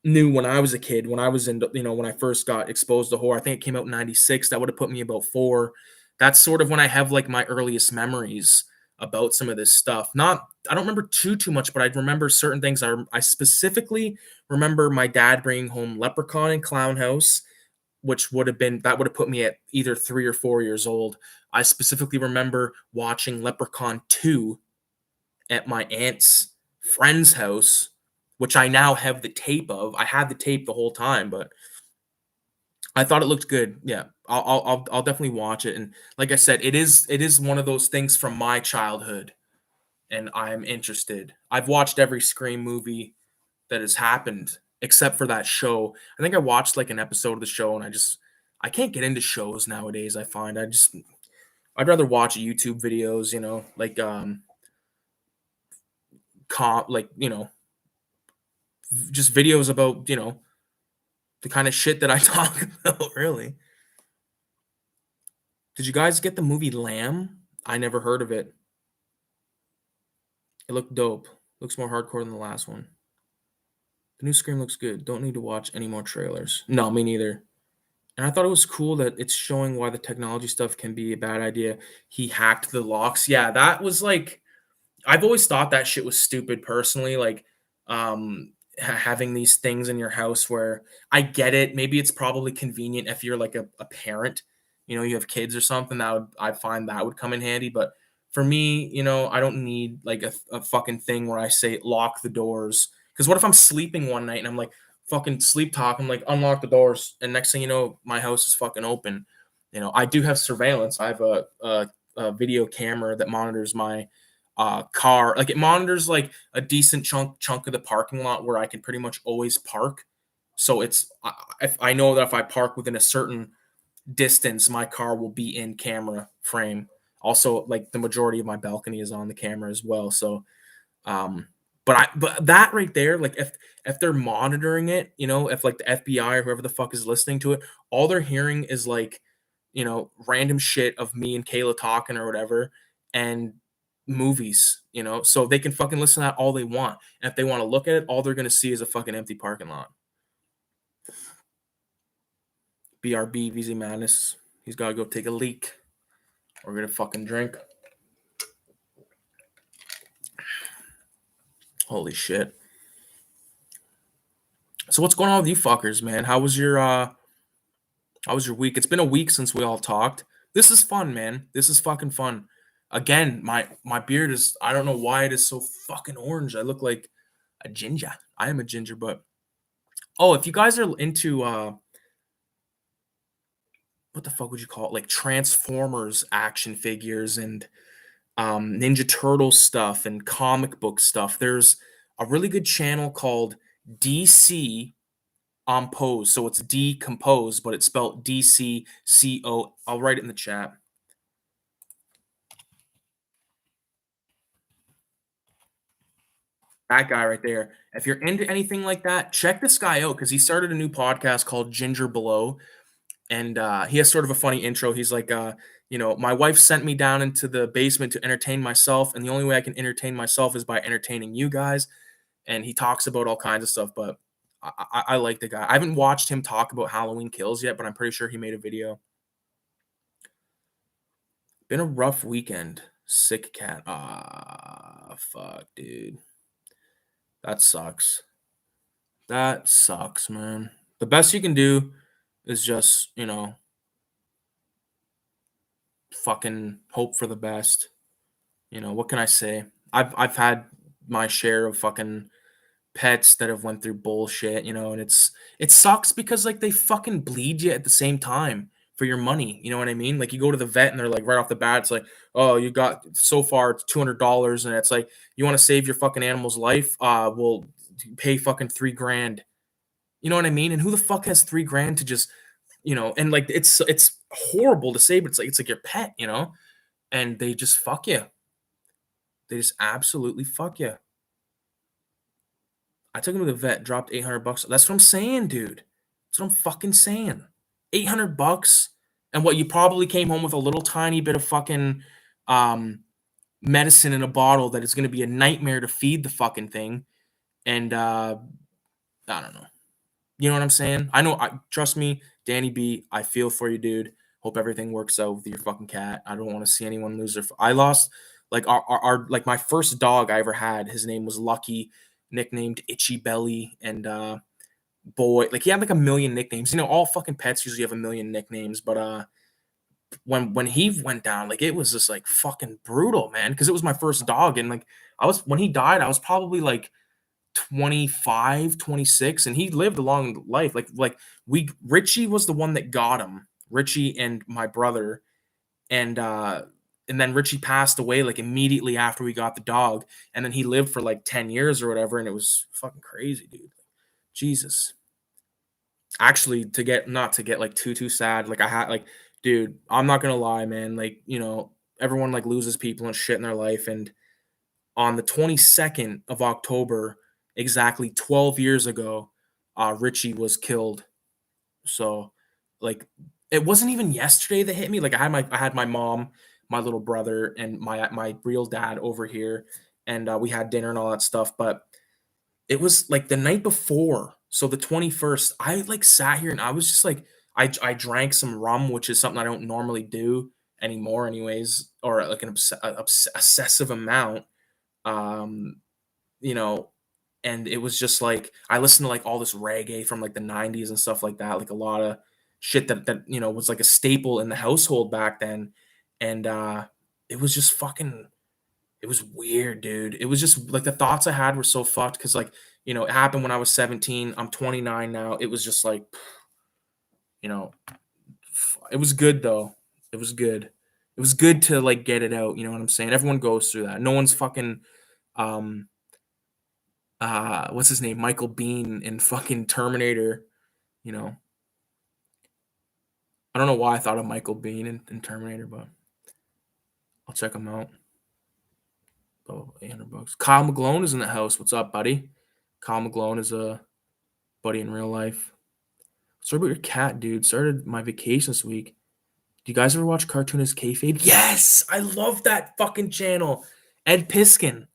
new when I was a kid, when I was in, when I first got exposed to horror. I think it came out in 96. That would have put me about 4. That's sort of when I have like my earliest memories about some of this stuff. Not, I don't remember too much, but I remember certain things. I specifically remember my dad bringing home Leprechaun and Clown House, which that would have put me at either 3 or 4 years old. I specifically remember watching Leprechaun 2 at my aunt's friend's house, which I now have the tape of. I had the tape the whole time, but I thought it looked good. Yeah, I'll definitely watch it. And like I said, it is one of those things from my childhood, and I'm interested. I've watched every Scream movie that has happened except for that show. I think I watched like an episode of the show, and I can't get into shows nowadays. I find I'd rather watch YouTube videos. Like like just videos about the kind of shit that I talk about. Really, did you guys get the movie Lamb? I never heard of it. It looked dope. Looks more hardcore than the last one. The new Scream looks good. Don't need to watch any more trailers. No, me neither. And I thought it was cool that it's showing why the technology stuff can be a bad idea. He hacked the locks. Yeah, that was like I've always thought that shit was stupid personally, like having these things in your house where I get it. Maybe it's probably convenient if you're like a parent, you have kids or something I find that would come in handy. But for me, I don't need like a fucking thing where I say lock the doors. Because what if I'm sleeping one night and I'm like fucking sleep talk? I'm like unlock the doors, and next thing you know, my house is fucking open. I do have surveillance. I have a video camera that monitors my car. Like it monitors like a decent chunk of the parking lot where I can pretty much always park. So if I know that if I park within a certain distance, my car will be in camera frame. Also, like the majority of my balcony is on the camera as well. So um but that right there, like if they're monitoring it, if like the FBI or whoever the fuck is listening to it, all they're hearing is like random shit of me and Kayla talking or whatever, and movies, so they can fucking listen to that all they want. And if they want to look at it, all they're gonna see is a fucking empty parking lot. BRB, VZ Madness. He's gotta go take a leak. We're gonna fucking drink. Holy shit. So what's going on with you fuckers, man? How was your week? It's been a week since we all talked. This is fun, man. This is fucking fun. Again, my beard is, I don't know why it is so fucking orange. I look like a ginger. I am a ginger, but Oh, if you guys are into what the fuck would you call it? Like Transformers action figures and Ninja Turtle stuff and comic book stuff. There's a really good channel called DC Compose. So it's decompose, but it's spelled DCCO. I'll write it in the chat. That guy right there. If you're into anything like that, check this guy out because he started a new podcast called Ginger Below, and he has sort of a funny intro. He's like, my wife sent me down into the basement to entertain myself, and the only way I can entertain myself is by entertaining you guys. And he talks about all kinds of stuff, but I like the guy. I haven't watched him talk about Halloween Kills yet, but I'm pretty sure he made a video. Been a rough weekend. Sick cat. Ah, fuck, dude. That sucks. That sucks, man. The best you can do is just, fucking hope for the best. What can I say? I've had my share of fucking pets that have went through bullshit, and it sucks because like they fucking bleed you at the same time for your money. You know what I mean? Like you go to the vet and they're like right off the bat, it's like, oh, you got so far it's $200, and it's like you want to save your fucking animal's life. Well, pay fucking $3,000. You know what I mean? And who the fuck has $3,000 to just, and like it's horrible to say, but it's like your pet, and they just fuck you. They just absolutely fuck you. I took him to the vet, dropped $800. That's what I'm saying, dude. That's what I'm fucking saying. $800, and what you probably came home with a little tiny bit of fucking medicine in a bottle that is going to be a nightmare to feed the fucking thing. And I don't know. You know what I'm saying? I know. Trust me, Danny B. I feel for you, dude. Hope everything works out with your fucking cat. I don't want to see anyone lose their. I lost like our like my first dog I ever had. His name was Lucky, nicknamed Itchy Belly, and boy, like he had like a million nicknames. All fucking pets usually have a million nicknames, but when he went down, like it was just like fucking brutal, man. Because it was my first dog, and like when he died, I was probably like 25, 26, and he lived a long life. Richie was the one that got him. Richie and my brother, and then Richie passed away like immediately after we got the dog, and then he lived for like 10 years or whatever, and it was fucking crazy, dude. Jesus. Actually, not to get like too sad, like I had like, dude, I'm not gonna lie, man. Like, everyone like loses people and shit in their life, and on the 22nd of October, exactly 12 years ago, Richie was killed. So, like, it wasn't even yesterday that hit me. Like, I had my mom, my little brother, and my real dad over here, and we had dinner and all that stuff. But it was like the night before, so the 21st. I like sat here and I was just like, I drank some rum, which is something I don't normally do anymore, anyways, or like an obsessive amount. Um, you know, and it was just like I listened to like all this reggae from like the 90s and stuff like that, like a lot of shit that was like a staple in the household back then. And it was just fucking it was weird, dude. It was just like the thoughts I had were so fucked because like, it happened when I was 17. I'm 29 now. It was just like, you know, it was good though. It was good. It was good to like get it out, you know what I'm saying? Everyone goes through that. No one's fucking um what's his name? Michael Bean in fucking Terminator, you know. I don't know why I thought of Michael Bean in Terminator, but I'll check him out. Oh, $800. Kyle McGlone is in the house. What's up, buddy? Kyle McGlone is a buddy in real life. Sorry about your cat, dude. Started my vacation this week. Do you guys ever watch Cartoonist Kayfabe? Yes, I love that fucking channel. Ed Piskin.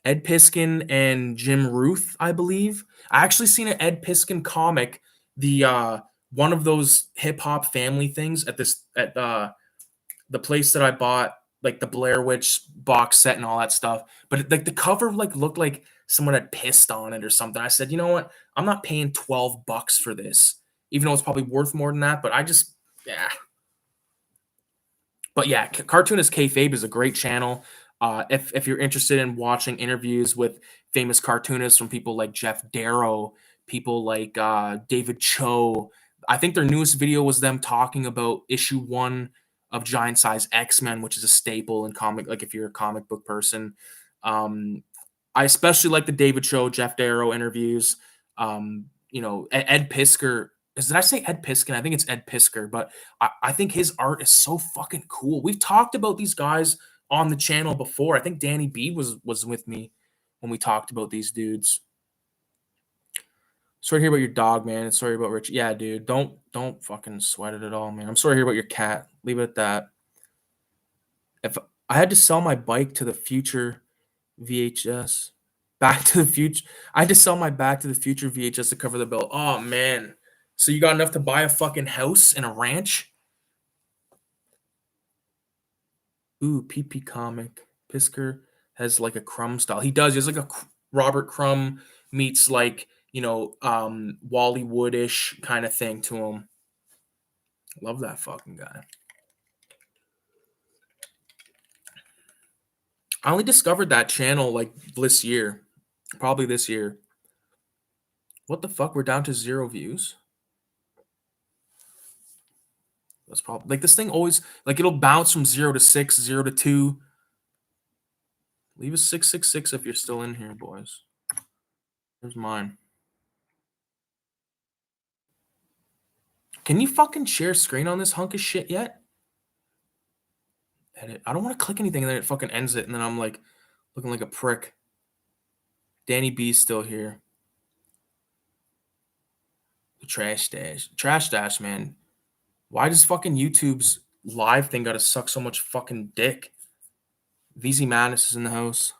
Ed Piskin and Jim Ruth, I believe. I actually seen an Ed Piskin comic, the one of those hip hop family things at the place that I bought like the Blair Witch box set and all that stuff. But like the cover like looked like someone had pissed on it or something. I said, you know what? I'm not paying $12 for this, even though it's probably worth more than that. But yeah. But yeah, Cartoonist Kayfabe is a great channel. If you're interested in watching interviews with famous cartoonists from people like Jeff Darrow, people like David Cho. I think their newest video was them talking about issue 1 of Giant Size X-Men, which is a staple in comic, like if you're a comic book person. I especially like the David Cho, Jeff Darrow interviews. Ed Piskor. Did I say Ed Piskin? I think it's Ed Piskor, but I think his art is so fucking cool. We've talked about these guys on the channel before. I think Danny B was with me when we talked about these dudes. Sorry to hear about your dog, man. Sorry about Rich. Yeah, dude. Don't fucking sweat it at all, man. I'm sorry to hear about your cat. Leave it at that. If I had to sell my bike to the future VHS, Back to the Future, I had to sell my Back to the Future VHS to cover the bill. Oh man. So you got enough to buy a fucking house and a ranch? Ooh, PP comic. Pisker has like a Crumb style. He does. He has like a Robert Crumb meets like, Wally Woodish kind of thing to him. Love that fucking guy. I only discovered that channel like this year. Probably this year. What the fuck? We're down to 0 views. That's probably like this thing always like it'll bounce from 0 to 6, 0 to 2. Leave a 666 if you're still in here, boys. Here's mine. Can you fucking share screen on this hunk of shit yet? Edit. I don't want to click anything and then it fucking ends it and then I'm like looking like a prick. Danny B's still here. The Trash Dash, man. Why does fucking YouTube's live thing gotta suck so much fucking dick? VZ Madness is in the house.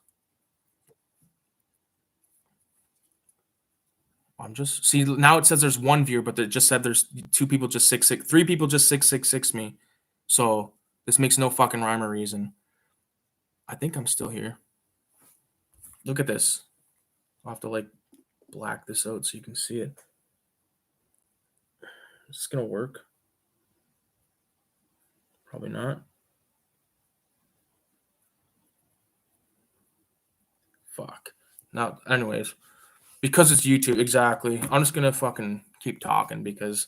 I'm just see now it says there's 1 viewer, but it just said there's 2 people just 3 people just 666 me. So this makes no fucking rhyme or reason. I think I'm still here. Look at this. I'll have to like black this out so you can see it. Is this gonna work? Probably not. Fuck. Now, anyways, because it's YouTube, exactly. I'm just gonna fucking keep talking because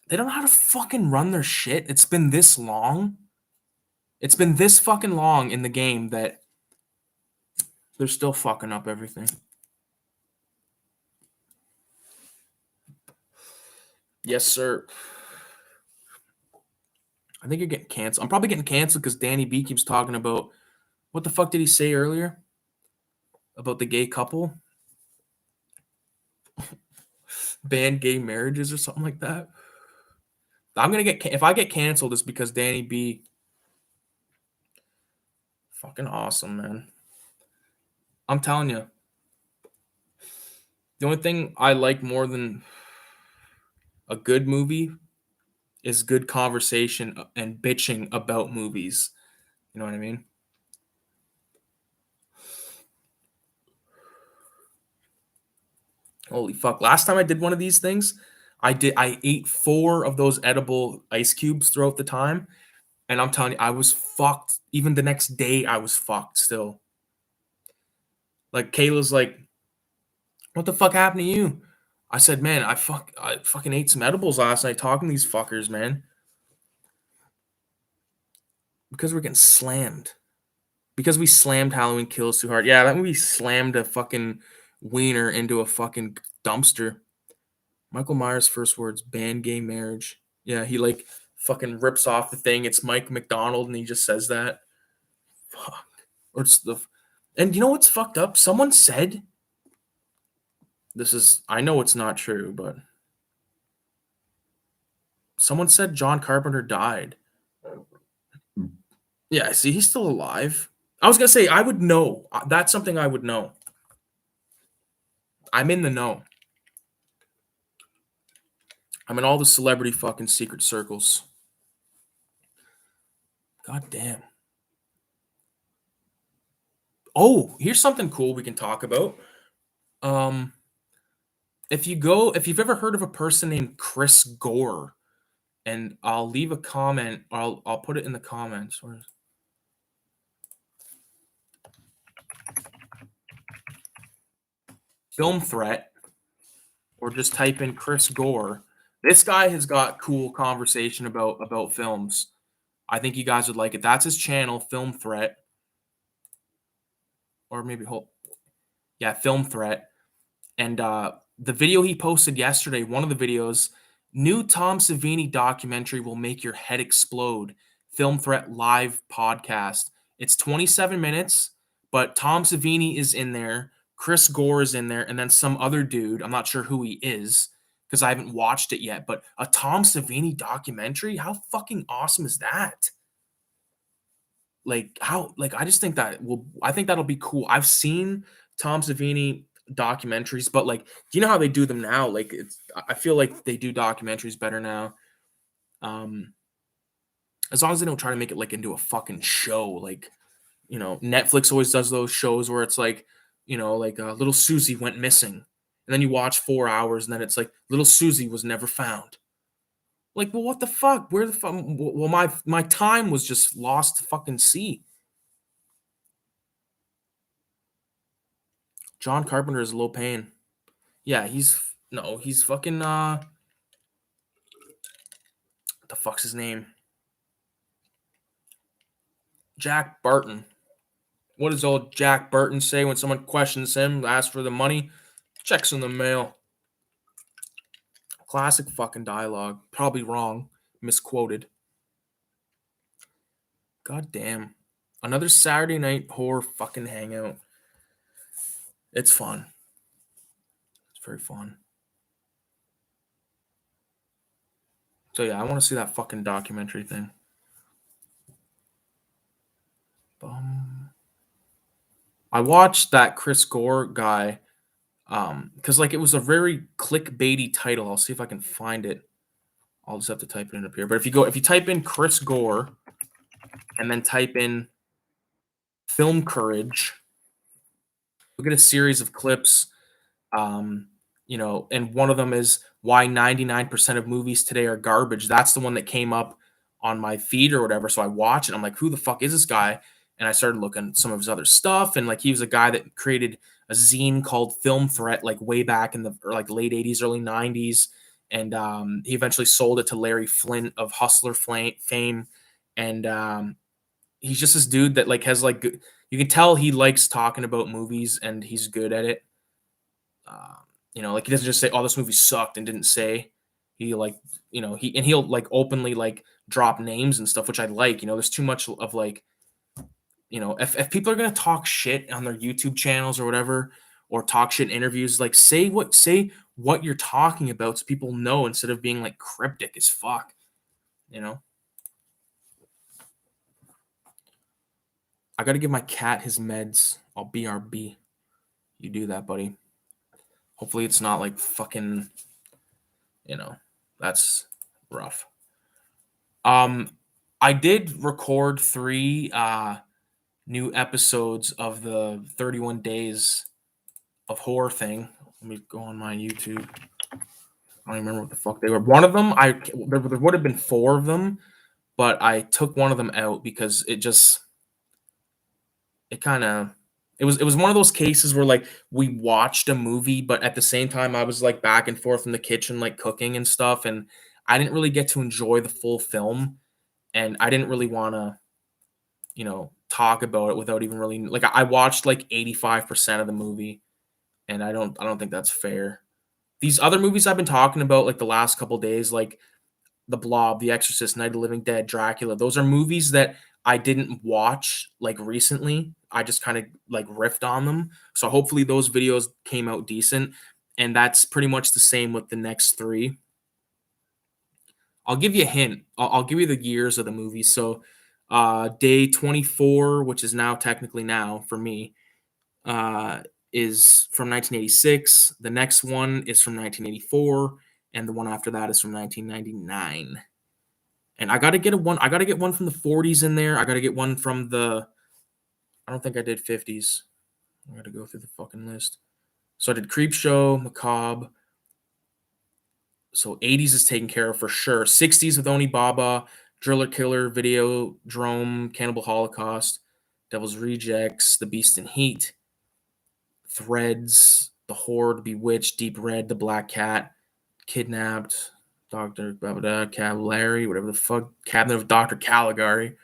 they don't know how to fucking run their shit. It's been this long. It's been this fucking long in the game that they're still fucking up everything. Yes, sir. I think you're getting canceled. I'm probably getting canceled because Danny B keeps talking about what the fuck did he say earlier about the gay couple? Ban gay marriages or something like that. I'm gonna get if I get canceled, it's because Danny B. Fucking awesome, man. I'm telling you. The only thing I like more than a good movie is good conversation and bitching about movies. You know what I mean? Holy fuck. Last time I did one of these things, I ate 4 of those edible ice cubes throughout the time. And I'm telling you, I was fucked. Even the next day, I was fucked still. Like Kayla's like, what the fuck happened to you? I said, man, I fucking ate some edibles last night talking to these fuckers, man. Because we're getting slammed. Because we slammed Halloween Kills too hard. Yeah, that movie slammed a fucking wiener into a fucking dumpster. Michael Myers' first words, ban gay marriage. Yeah, he like fucking rips off the thing. It's Mike McDonald and he just says that. Fuck. Or it's the and you know what's fucked up? Someone said I know it's not true, but someone said John Carpenter died. Yeah, see, he's still alive. I was gonna say I would know. That's something I would know. I'm in the know. I'm in all the celebrity fucking secret circles. God damn. Oh, here's something cool we can talk about. If you've ever heard of a person named Chris Gore, and I'll leave a comment, I'll put it in the comments. Film Threat. or just type in Chris Gore. This guy has got cool conversation about films. I think you guys would like it. That's his channel, Film Threat, or maybe yeah, Film Threat. And the video he posted yesterday, one of the videos, new Tom Savini documentary will make your head explode. Film Threat live podcast. It's 27 minutes, but Tom Savini is in there, Chris Gore is in there, and then some other dude. I'm not sure who he is because I haven't watched it yet. But a Tom Savini documentary, how fucking awesome is that? Like how like I just think that will I think that'll be cool. I've seen Tom Savini documentaries, but like, do you know how they do them now? Like I feel like they do documentaries better now. Um, as long as they don't try to make it like into a fucking show. Like, Netflix always does those shows where it's like, like little Susie went missing. And then you watch 4 hours and then it's like little Susie was never found. Like, well, what the fuck? Where the fuck? Well, my time was just lost to fucking sea. John Carpenter is low pain. Yeah, he's fucking what the fuck's his name? Jack Barton. What does old Jack Burton say when someone questions him, asks for the money? Checks in the mail. Classic fucking dialogue. Probably wrong. Misquoted. God damn. Another Saturday night horror fucking hangout. It's fun. It's very fun. So yeah, I want to see that fucking documentary thing. I watched that Chris Gore guy because like it was a very clickbaity title. I'll see if I can find it. I'll just have to type it in up here. But if you type in Chris Gore and then type in film courage, you'll get a series of clips. Um, and one of them is why 99% of movies today are garbage. That's the one that came up on my feed or whatever. So I watch it. I'm like, who the fuck is this guy? And I started looking at some of his other stuff. And like, he was a guy that created a zine called Film Threat, like way back in the like late 80s, early 90s. And he eventually sold it to Larry Flint of Hustler fame. And he's just this dude that like has like, you can tell he likes talking about movies and he's good at it. Like he doesn't just say, "Oh, this movie sucked," and didn't say. He like, he'll like openly like drop names and stuff, which I like. There's too much of like, if people are gonna talk shit on their YouTube channels or whatever, or talk shit in interviews, like say what you're talking about so people know instead of being like cryptic as fuck. I gotta give my cat his meds. I'll BRB. You do that, buddy. Hopefully it's not like fucking, that's rough. I did record 3 new episodes of the 31 days of horror thing. Let me go on my YouTube. I don't even remember what the fuck they were. One of them, there would have been 4 of them, but I took one of them out because it kind of it was one of those cases where like we watched a movie, but at the same time I was like back and forth in the kitchen like cooking and stuff, and I didn't really get to enjoy the full film, and I didn't really want to talk about it without even really like I watched like 85% of the movie, and I don't think that's fair. These other movies I've been talking about like the last couple days, like The Blob, The Exorcist, Night of the Living Dead, Dracula, those are movies that I didn't watch like recently. I just kind of like riffed on them. So hopefully those videos came out decent. And that's pretty much the same with the next 3. I'll give you a hint. I'll give you the years of the movie. So day 24, which is now technically now for me, uh, is from 1986. The next one is from 1984. And the one after that is from 1999. And I gotta get one from the 40s in there. I gotta get one from I don't think I did 50s. I gotta go through the fucking list. So I did Creepshow, Macabre. So 80s is taken care of for sure. 60s with Oni Baba, Driller Killer, Video, Drome, Cannibal Holocaust, Devil's Rejects, The Beast in Heat, Threads, The Horde, Bewitched, Deep Red, The Black Cat, Kidnapped, Dr. Cavallari, whatever the fuck, Cabinet of Dr. Caligari.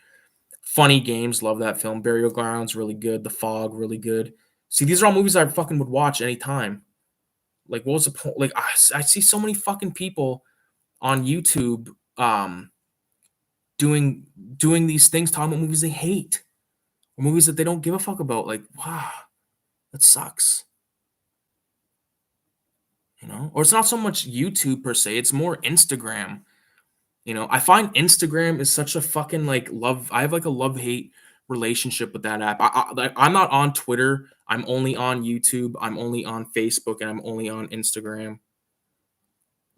Funny Games, love that film. Burial Grounds, really good. The Fog, really good. See, these are all movies I fucking would watch anytime. Like, what was the point? Like, I see so many fucking people on YouTube doing these things, talking about movies they hate, or movies that they don't give a fuck about. Like, wow, that sucks. You know? Or it's not so much YouTube per se, it's more Instagram. You know, I find Instagram is such a fucking like love. I have like a love hate relationship with that app. I'm not on Twitter. I'm only on YouTube. I'm only on Facebook, and I'm only on Instagram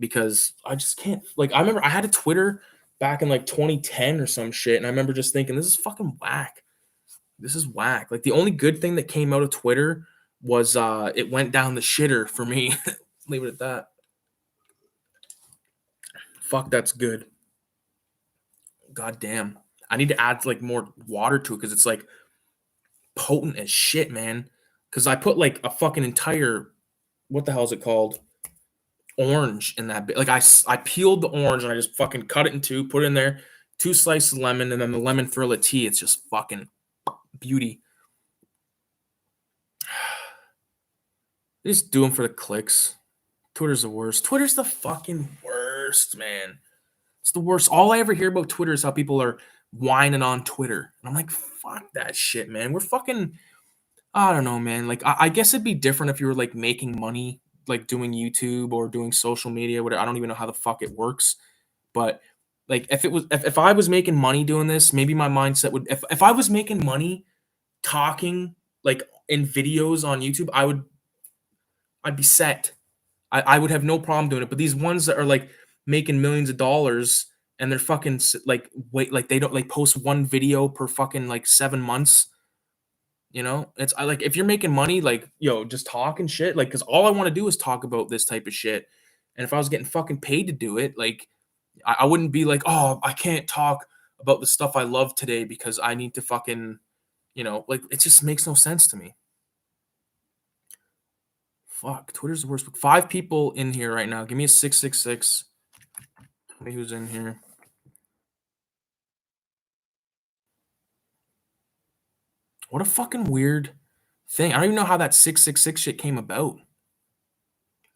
because I just can't. Like, I remember I had a Twitter back in like 2010 or some shit, and I remember just thinking, this is fucking whack. This is whack. Like, the only good thing that came out of Twitter was it went down the shitter for me. Leave it at that. Fuck, that's good. God damn. I need to add like more water to it because it's like potent as shit, man. Because I put like a fucking entire, what the hell is it called? Orange in that bit. Like, I peeled the orange and I just fucking cut it in two, put it in there, 2 slices of lemon, and then the lemon Thrilla tea. It's just fucking beauty. They just do them for the clicks. Twitter's the worst. Twitter's the fucking worst, man. It's the worst. All I ever hear about Twitter is how people are whining on Twitter. And I'm like, fuck that shit, man. We're fucking, I don't know, man. Like, I guess it'd be different if you were like making money, like doing YouTube or doing social media, whatever. I don't even know how the fuck it works. But like, if I was making money doing this, maybe my mindset would, if I was making money talking like in videos on YouTube, I'd be set. I would have no problem doing it. But these ones that are like making millions of dollars and they're fucking like, wait, like they don't like post one video per fucking like 7 months. You know, it's I like, if you're making money, like, yo, just talk and shit. Like, cause all I want to do is talk about this type of shit. And if I was getting fucking paid to do it, like, I wouldn't be like, oh, I can't talk about the stuff I love today because I need to fucking, like, it just makes no sense to me. Fuck, Twitter's the worst. 5 people in here right now. Give me a 666. Tell me who's in here. What a fucking weird thing. I don't even know how that 666 shit came about.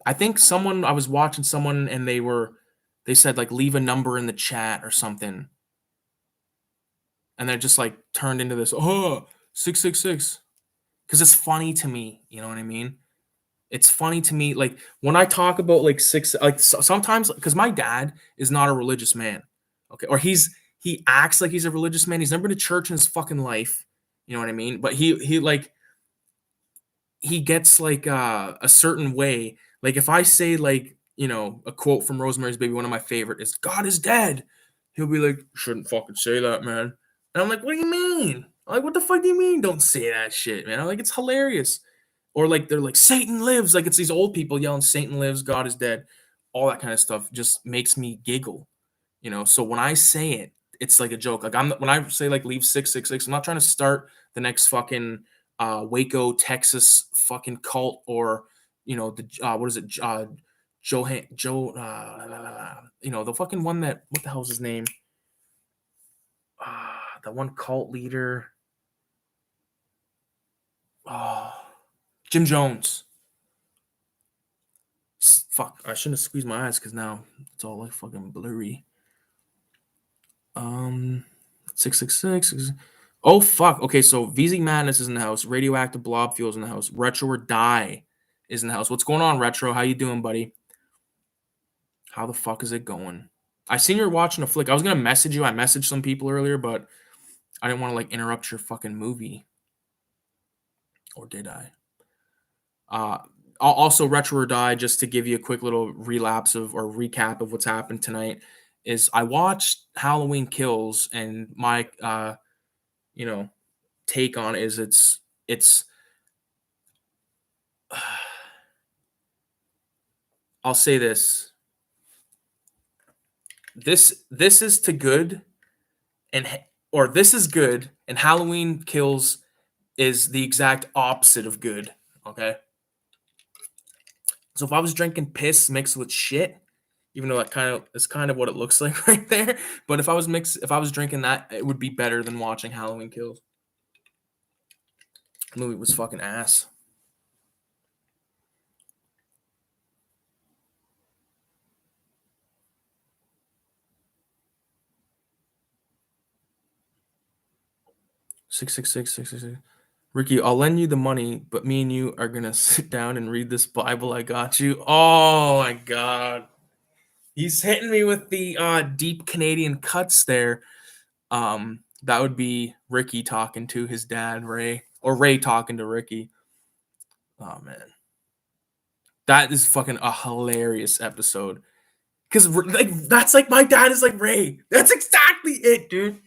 I think I was watching someone and they said like leave a number in the chat or something. And then it just like turned into this, 666. Because it's funny to me. You know what I mean? It's funny to me. Like, when I talk about like sometimes, because my dad is not a religious man. Okay. Or he acts like he's a religious man. He's never been to church in his fucking life. You know what I mean? But he gets like a certain way. Like, if I say like, a quote from Rosemary's Baby, one of my favorite is God is dead. He'll be like, shouldn't fucking say that, man. And I'm like, what do you mean? I'm like, what the fuck do you mean? Don't say that shit, man. I'm like, it's hilarious. Or like, they're like, Satan lives. Like, it's these old people yelling, Satan lives, God is dead. All that kind of stuff just makes me giggle. So when I say it, it's like a joke. Like, when I say like leave 666, I'm not trying to start the next fucking Waco, Texas fucking cult, or the what is it, Joe, the fucking one that, what the hell's his name? The one cult leader. Jim Jones. Fuck, I shouldn't have squeezed my eyes because now it's all like fucking blurry. 666. Oh fuck. Okay, so VZ Madness is in the house. Radioactive Blob Fuel's in the house. Retro or Die is in the house. What's going on, Retro? How you doing, buddy? How the fuck is it going? I seen you were watching a flick. I was gonna message you. I messaged some people earlier, but I didn't want to like interrupt your fucking movie. Or did I? Also, Retro or Die, just to give you a quick little relapse of or recap of what's happened tonight, is I watched Halloween Kills, and my take on it is it's I'll say this. This is to good, or this is good, and Halloween Kills is the exact opposite of good. Okay. So if I was drinking piss mixed with shit, even though that kind of is kind of what it looks like right there, but if I was drinking that, it would be better than watching Halloween Kills. The movie was fucking ass. Six six six six six six. Ricky, I'll lend you the money, but me and you are gonna sit down and read this Bible I got you. Oh my god. He's hitting me with the deep Canadian cuts there. That would be Ricky talking to his dad, Ray, or Ray talking to Ricky. Oh man, that is fucking a hilarious episode. Cause like that's like my dad is like Ray. That's exactly it, dude.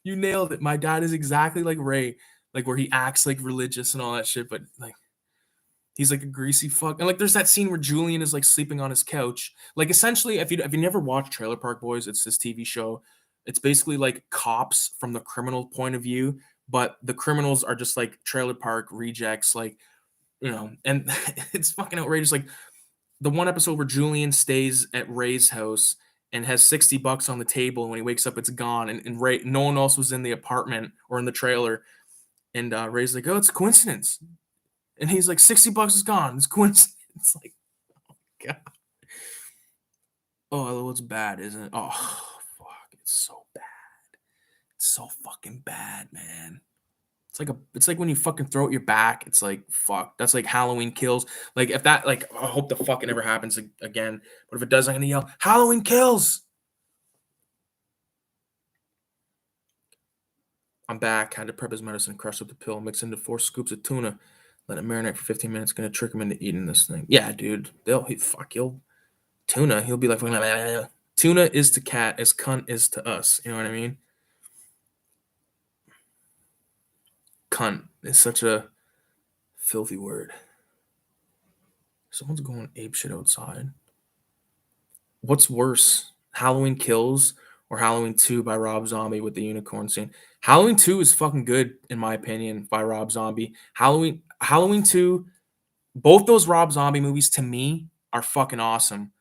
You nailed it. My dad is exactly like Ray, like where he acts like religious and all that shit, but like he's like a greasy fuck. And like there's that scene where Julian is like sleeping on his couch. Like essentially, if you never watched Trailer Park Boys, it's this TV show. It's basically like cops from the criminal point of view, but the criminals are just like trailer park rejects, like and it's fucking outrageous. Like the one episode where Julian stays at Ray's house and has $60 on the table, and when he wakes up, it's gone. And Ray, no one else was in the apartment or in the trailer. And Ray's like, "Oh, it's a coincidence." And he's like, $60 is gone. It's coincidence. It's like, God. Oh, it's bad, isn't it? Oh, fuck. It's so bad. It's so fucking bad, man. It's like when you fucking throw out your back. It's like, fuck. That's like Halloween Kills. Like, if that, like, I hope the fucking never happens again. But if it does, I'm gonna yell, Halloween Kills! I'm back. Had to prep his medicine, crush up the pill, mix into 4 scoops of tuna, let it marinate for 15 minutes. Gonna trick him into eating this thing. Yeah, dude. He'll tuna. He'll be like, tuna is to cat as cunt is to us. You know what I mean? Cunt is such a filthy word. Someone's going ape shit outside. What's worse, Halloween Kills or Halloween 2 by Rob Zombie with the unicorn scene? Halloween 2 is fucking good, in my opinion, by Rob Zombie. Halloween 2, both those Rob Zombie movies to me are fucking awesome.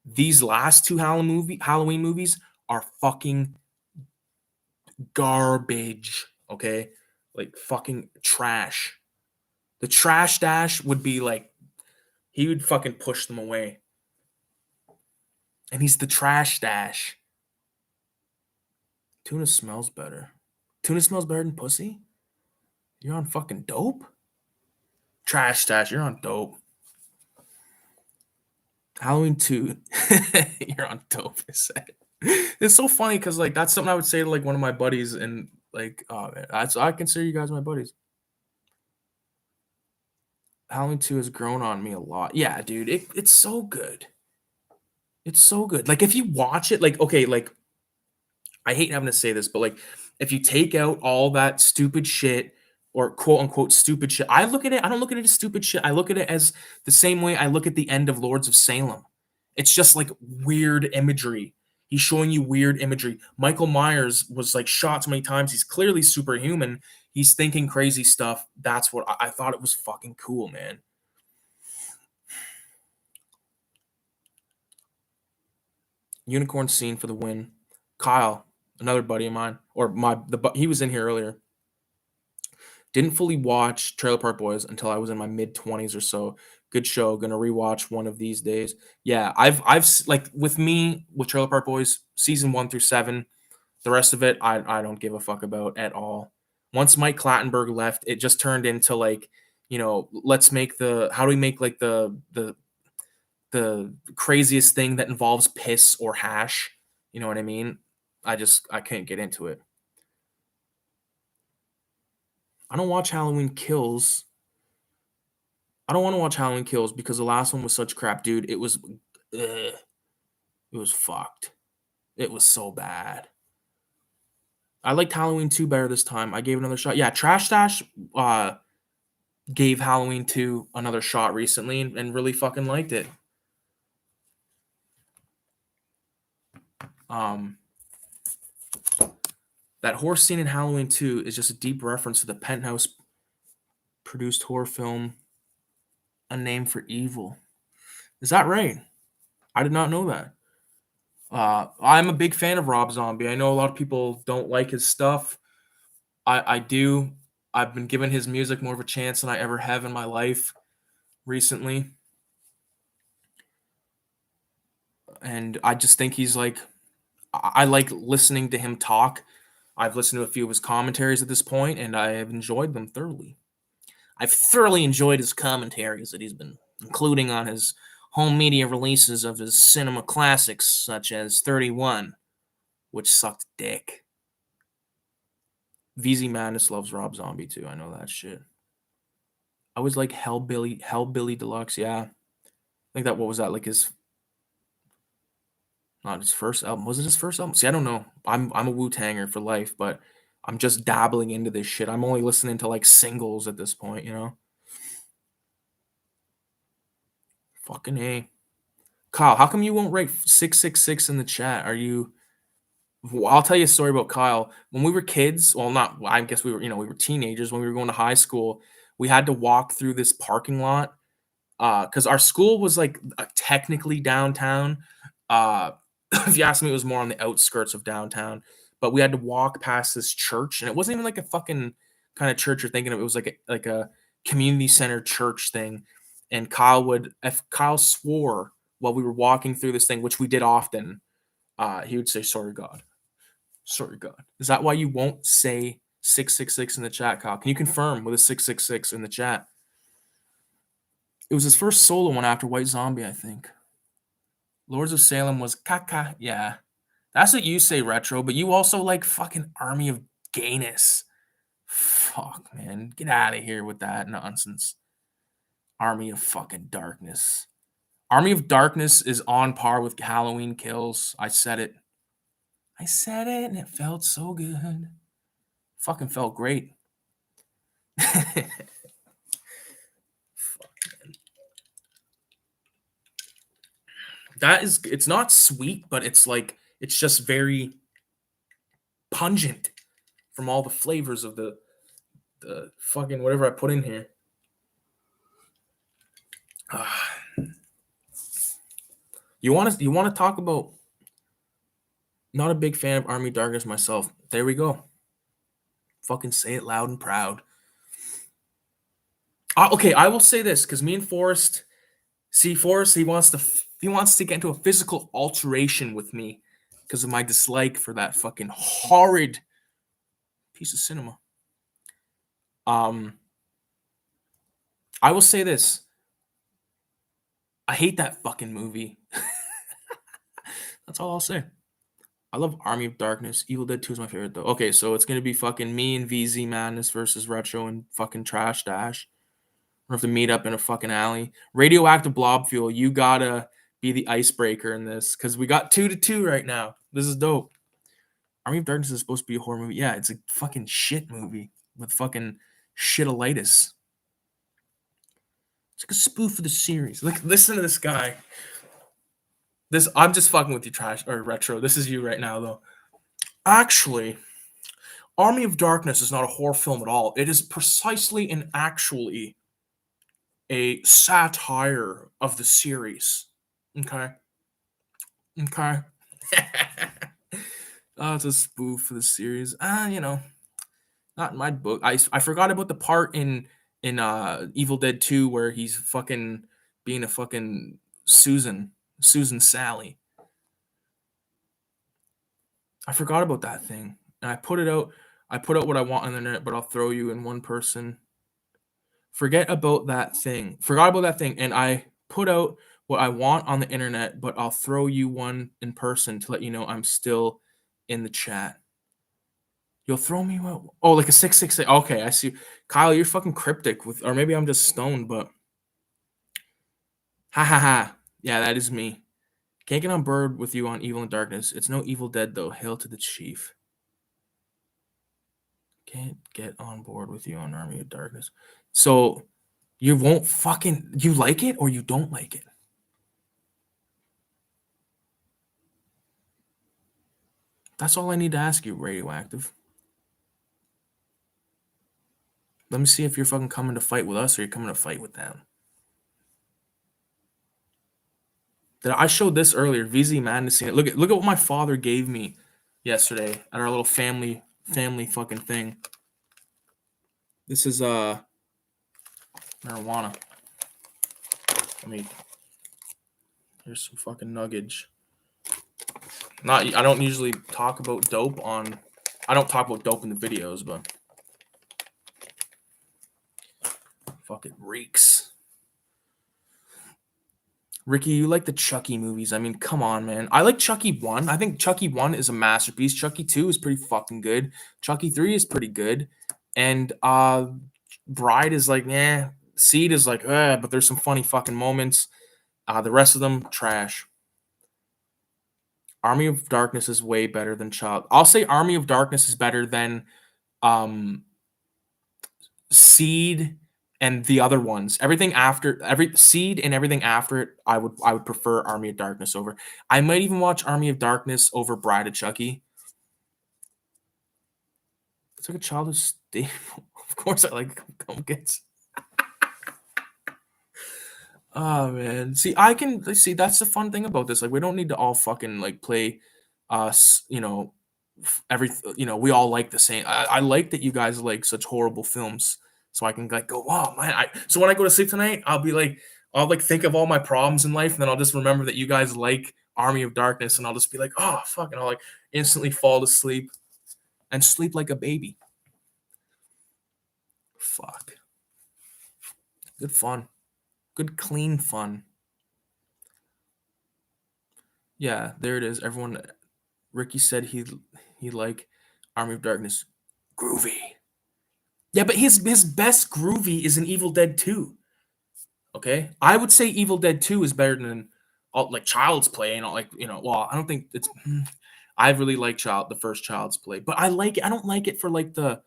These last two Halloween movies are fucking garbage. Okay, like fucking trash. The trash dash would be like he would fucking push them away, and he's the trash dash. Tuna smells better. Tuna smells better than pussy. You're on fucking dope. Trash dash. You're on dope. Halloween 2. You're on dope. It's so funny because like that's something I would say to like one of my buddies, and like oh man, I consider you guys my buddies. Halloween 2 has grown on me a lot. Yeah, dude, it's so good. It's so good. Like if you watch it, like okay, like I hate having to say this, but like if you take out all that stupid shit or quote unquote stupid shit, I look at it, I don't look at it as stupid shit. I look at it as the same way I look at the end of Lords of Salem. It's just like weird imagery. He's showing you weird imagery. Michael Myers was like shot so many times. He's clearly superhuman. He's thinking crazy stuff. That's what I thought it was fucking cool, man. Unicorn scene for the win. Kyle, another buddy of mine, or he was in here earlier. Didn't fully watch Trailer Park Boys until I was in my mid-20s or so. Good show. Gonna rewatch one of these days. Yeah, like with me with Trailer Park Boys season 1 through 7. The rest of it, I don't give a fuck about at all. Once Mike Clattenburg left, it just turned into like, let's make how do we make like the craziest thing that involves piss or hash? You know what I mean? I can't get into it. I don't watch Halloween Kills. I don't want to watch Halloween Kills because the last one was such crap, dude. It was fucked. It was so bad. I liked Halloween 2 better this time. I gave it another shot. Yeah, Trash Dash gave Halloween 2 another shot recently and really fucking liked it. That horse scene in Halloween 2 is just a deep reference to the Penthouse produced horror film A Name for Evil. Is that right? I did not know that. I'm a big fan of Rob Zombie. I know a lot of people don't like his stuff. I do. I've been giving his music more of a chance than I ever have in my life recently. And I just think he's like, I like listening to him talk. I've listened to a few of his commentaries at this point, and I have enjoyed them thoroughly. I've thoroughly enjoyed his commentaries that he's been including on his home media releases of his cinema classics, such as 31, which sucked dick. VZ Madness loves Rob Zombie too. I know that shit. I was like Hellbilly Deluxe. Yeah, I think that what was that like his not his first album? Was it his first album? See, I don't know. I'm a Wu Tanger for life, but I'm just dabbling into this shit. I'm only listening to like singles at this point, you know. Fucking a. Kyle, how come you won't write 666 in the chat? Are you? Well, I'll tell you a story about Kyle. When we were kids, well, not I guess we were, we were teenagers when we were going to high school. We had to walk through this parking lot because our school was like technically downtown. Uh, if you ask me, it was more on the outskirts of downtown. But we had to walk past this church, and it wasn't even like a fucking kind of church you're thinking of. It was like a community center church thing. And if Kyle swore while we were walking through this thing, which we did often, he would say, "Sorry, God." Sorry, God. Is that why you won't say 666 in the chat, Kyle? Can you confirm with a 666 in the chat? It was his first solo one after White Zombie, I think. Lords of Salem was caca. Yeah. That's what you say, Retro, but you also like fucking Army of Gayness. Fuck, man. Get out of here with that nonsense. Army of fucking Darkness. Army of Darkness is on par with Halloween Kills. I said it. I said it and it felt so good. Fucking felt great. It's not sweet, but it's just very pungent from all the flavors of the fucking whatever I put in here. You want to talk about not a big fan of Army Darkness myself. There we go. Fucking say it loud and proud. Okay, I will say this because me and Forrest, Forrest, he wants to get into a physical alteration with me because of my dislike for that fucking horrid piece of cinema. I will say this. I hate that fucking movie. That's all I'll say. I love Army of Darkness. Evil Dead 2 is my favorite though. Okay, so it's gonna be fucking me and VZ Madness versus Retro and fucking Trash Dash. We have to meet up in a fucking alley. Radioactive Blob Fuel, you gotta be the icebreaker in this because we got 2-2 right now. This is dope. Army of Darkness is supposed to be a horror movie. Yeah, it's a fucking shit movie with fucking shitolitis. It's like a spoof of the series. Like, listen to this guy. I'm just fucking with you, Trash or Retro. This is you right now, though. Actually, Army of Darkness is not a horror film at all. It is precisely and actually a satire of the series. Okay. Okay. Oh, it's a spoof for the series. Not in my book. I forgot about the part in Evil Dead 2 where he's fucking being a fucking Susan Sally. I forgot about that thing. And I put it out. I put out what I want on the internet, but I'll throw you in one person. Forget about that thing. Forgot about that thing. And I put out what I want on the internet, but I'll throw you one in person to let you know I'm still in the chat. You'll throw me what? Oh, like a 666. Okay, I see. Kyle, you're fucking cryptic with, or maybe I'm just stoned, but ha ha ha. Yeah, that is me. Can't get on board with you on Evil and Darkness. It's no Evil Dead though. Hail to the chief. Can't get on board with you on Army of Darkness. So you won't fucking you like it or you don't like it. That's all I need to ask you, Radioactive. Let me see if you're fucking coming to fight with us or you're coming to fight with them. That I showed this earlier. VZ Madness. Look at what my father gave me yesterday at our little family fucking thing. This is marijuana. Here's some fucking nuggage. I don't usually talk about dope on. I don't talk about dope in the videos, but fuck it reeks. Ricky, you like the Chucky movies? I mean, come on, man. I like Chucky 1. I think Chucky 1 is a masterpiece. Chucky 2 is pretty fucking good. Chucky 3 is pretty good. And Bride is like, yeah. Seed is like, but there's some funny fucking moments. The rest of them, trash. Army of Darkness is way better than Child. I'll say Army of Darkness is better than Seed and the other ones. Everything Seed and everything after it, I would prefer Army of Darkness over. I might even watch Army of Darkness over Bride of Chucky. It's like a childhood staple. Of course, I like pumpkins. Oh man, see, that's the fun thing about this. Like, we don't need to all fucking like play, you know, we all like the same. I like that you guys like such horrible films, so I can like go, wow, man. So when I go to sleep tonight, I'll like think of all my problems in life, and then I'll just remember that you guys like Army of Darkness, and I'll just be like, oh fuck, and I'll like instantly fall to sleep and sleep like a baby. Fuck, good fun, good clean fun. Yeah, there it is. Everyone, Ricky said he like Army of Darkness, groovy. Yeah, but his best groovy is in Evil Dead 2. Okay, I would say Evil Dead 2 is better than all like Child's Play and all, like, well, I don't think it's. I really like the first Child's Play, but I like it. I don't like it for like the.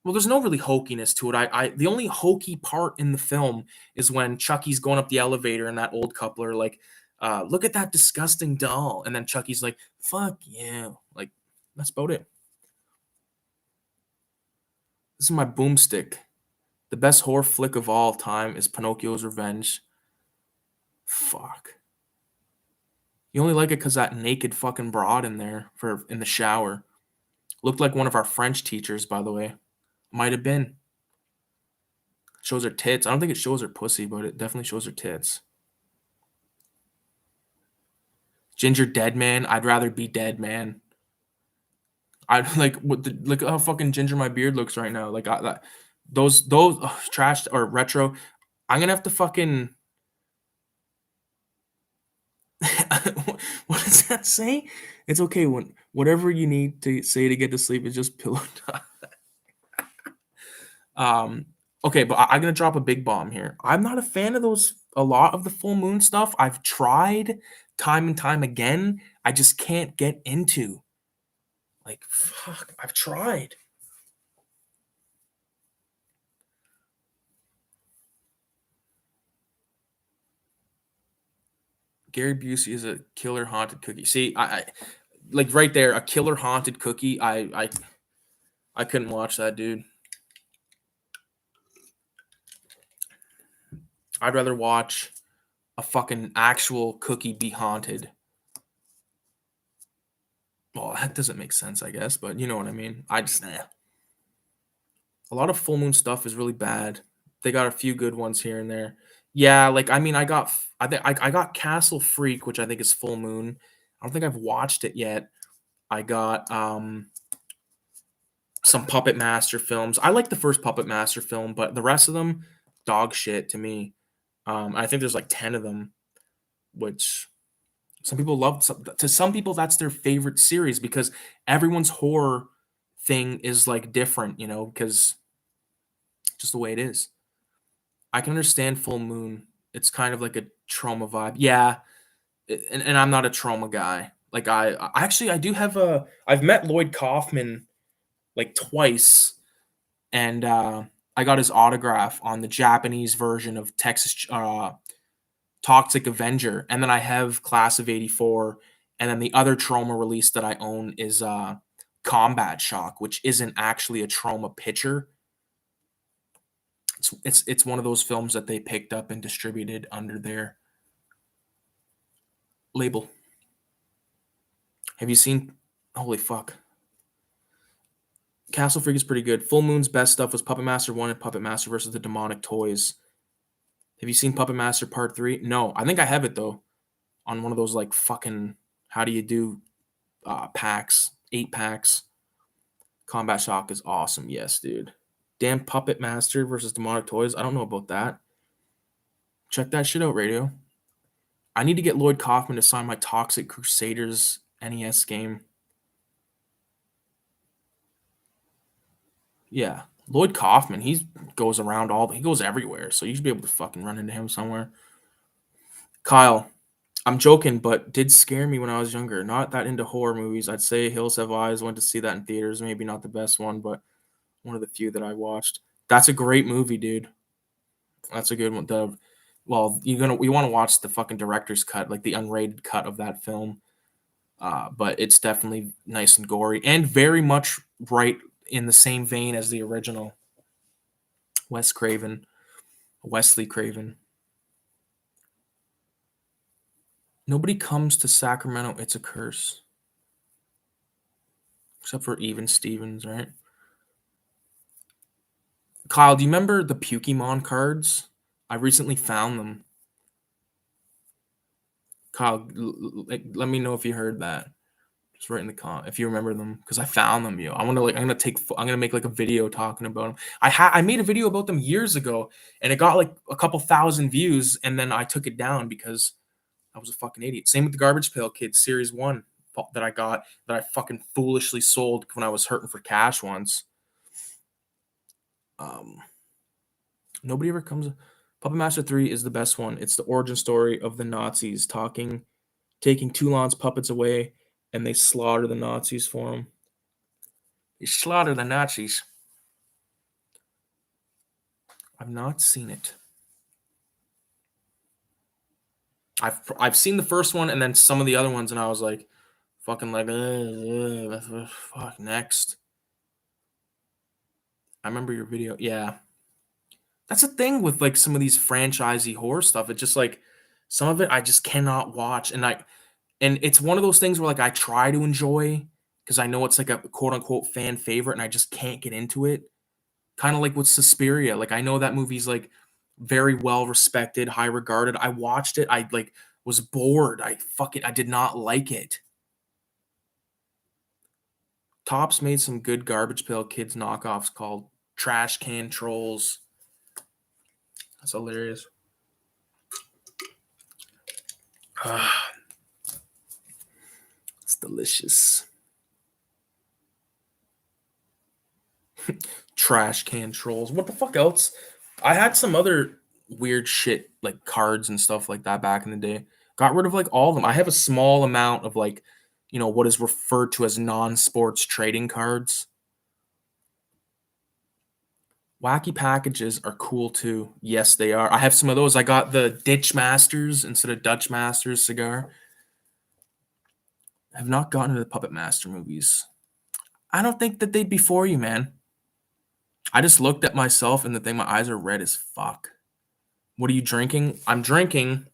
Well, there's no really hokiness to it. The only hokey part in the film is when Chucky's going up the elevator and that old couple are like, look at that disgusting doll, and then Chucky's like, fuck you, like that's about it. This is my boomstick. The best horror flick of all time is Pinocchio's Revenge. Fuck. You only like it because that naked fucking broad in there in the shower looked like one of our French teachers, by the way. Might have been. Shows her tits. I don't think it shows her pussy, but it definitely shows her tits. Ginger dead man. I'd rather be dead man. I like look how fucking ginger my beard looks right now. Like those trash or retro. I'm gonna have to fucking. What does that say? It's okay when whatever you need to say to get to sleep is just pillow talk. Okay, but I'm gonna drop a big bomb here. I'm not a fan of a lot of the full moon stuff. I've tried time and time again. I just can't get into. Like, fuck, I've tried. Gary Busey is a killer haunted cookie. See, I like right there, a killer haunted cookie. I couldn't watch that, dude. I'd rather watch a fucking actual cookie be haunted. Well, that doesn't make sense, I guess, but you know what I mean. A lot of full moon stuff is really bad. They got a few good ones here and there. Yeah, like I mean, I got Castle Freak, which I think is full moon. I don't think I've watched it yet. I got some Puppet Master films. I like the first Puppet Master film, but the rest of them, dog shit to me. I think there's like 10 of them, which some people love. To some people, that's their favorite series because everyone's horror thing is like different, because just the way it is. I can understand Full Moon. It's kind of like a trauma vibe. Yeah, and I'm not a trauma guy. Like I do have I've met Lloyd Kaufman like twice, and I got his autograph on the Japanese version of Texas Toxic Avenger, and then I have Class of '84, and then the other trauma release that I own is Combat Shock, which isn't actually a trauma picture. It's one of those films that they picked up and distributed under their. Label. Have you seen? Holy fuck. Castle Freak is pretty good. Full Moon's best stuff was Puppet Master 1 and Puppet Master versus the Demonic Toys. Have you seen Puppet Master Part 3? No, I think I have it though. On one of those like fucking how do you do packs, 8 packs. Combat Shock is awesome. Yes, dude. Damn Puppet Master versus Demonic Toys. I don't know about that. Check that shit out, Radio. I need to get Lloyd Kaufman to sign my Toxic Crusaders NES game. Yeah. Lloyd Kaufman, he goes around he goes everywhere, so you should be able to fucking run into him somewhere. Kyle, I'm joking, but did scare me when I was younger. Not that into horror movies. I'd say Hills Have Eyes. Went to see that in theaters. Maybe not the best one, but one of the few that I watched. That's a great movie, dude. That's a good one. You want to watch the fucking director's cut, like the unrated cut of that film. But it's definitely nice and gory and very much right in the same vein as the original. Wesley Craven. Nobody comes to Sacramento. It's a curse. Except for Even Stevens, right? Kyle, do you remember the Pokemon cards? I recently found them. Kyle, let me know if you heard that. Just write in the comment if you remember them, because I found them. I'm gonna make like a video talking about them. I made a video about them years ago, and it got like a couple thousand views, and then I took it down because I was a fucking idiot. Same with the Garbage Pail Kids Series 1 that I got that I fucking foolishly sold when I was hurting for cash once. Nobody ever comes. Puppet Master 3 is the best one. It's the origin story of the Nazis taking Toulon's puppets away, and they slaughter the Nazis for them. They slaughter the Nazis. I've not seen it. I've seen the first one and then some of the other ones, and I was like, fucking like, fuck, next. I remember your video. Yeah. That's a thing with like some of these franchisey horror stuff. It's just like some of it I just cannot watch. And it's one of those things where like I try to enjoy because I know it's like a quote unquote fan favorite and I just can't get into it. Kind of like with Suspiria. Like I know that movie's like very well respected, high regarded. I watched it. I like was bored. I did not like it. Tops made some good Garbage Pail Kids knockoffs called Trash Can Trolls. That's hilarious. It's delicious. Trash Can Trolls. What the fuck else? I had some other weird shit like cards and stuff like that back in the day. Got rid of like all of them. I have a small amount of like, what is referred to as non-sports trading cards. Wacky packages are cool too. Yes, they are. I have some of those. I got the Ditch Masters instead of Dutch Masters cigar. I have not gotten into the Puppet Master movies. I don't think that they'd be for you, man. I just looked at myself and the thing, my eyes are red as fuck. What are you drinking? I'm drinking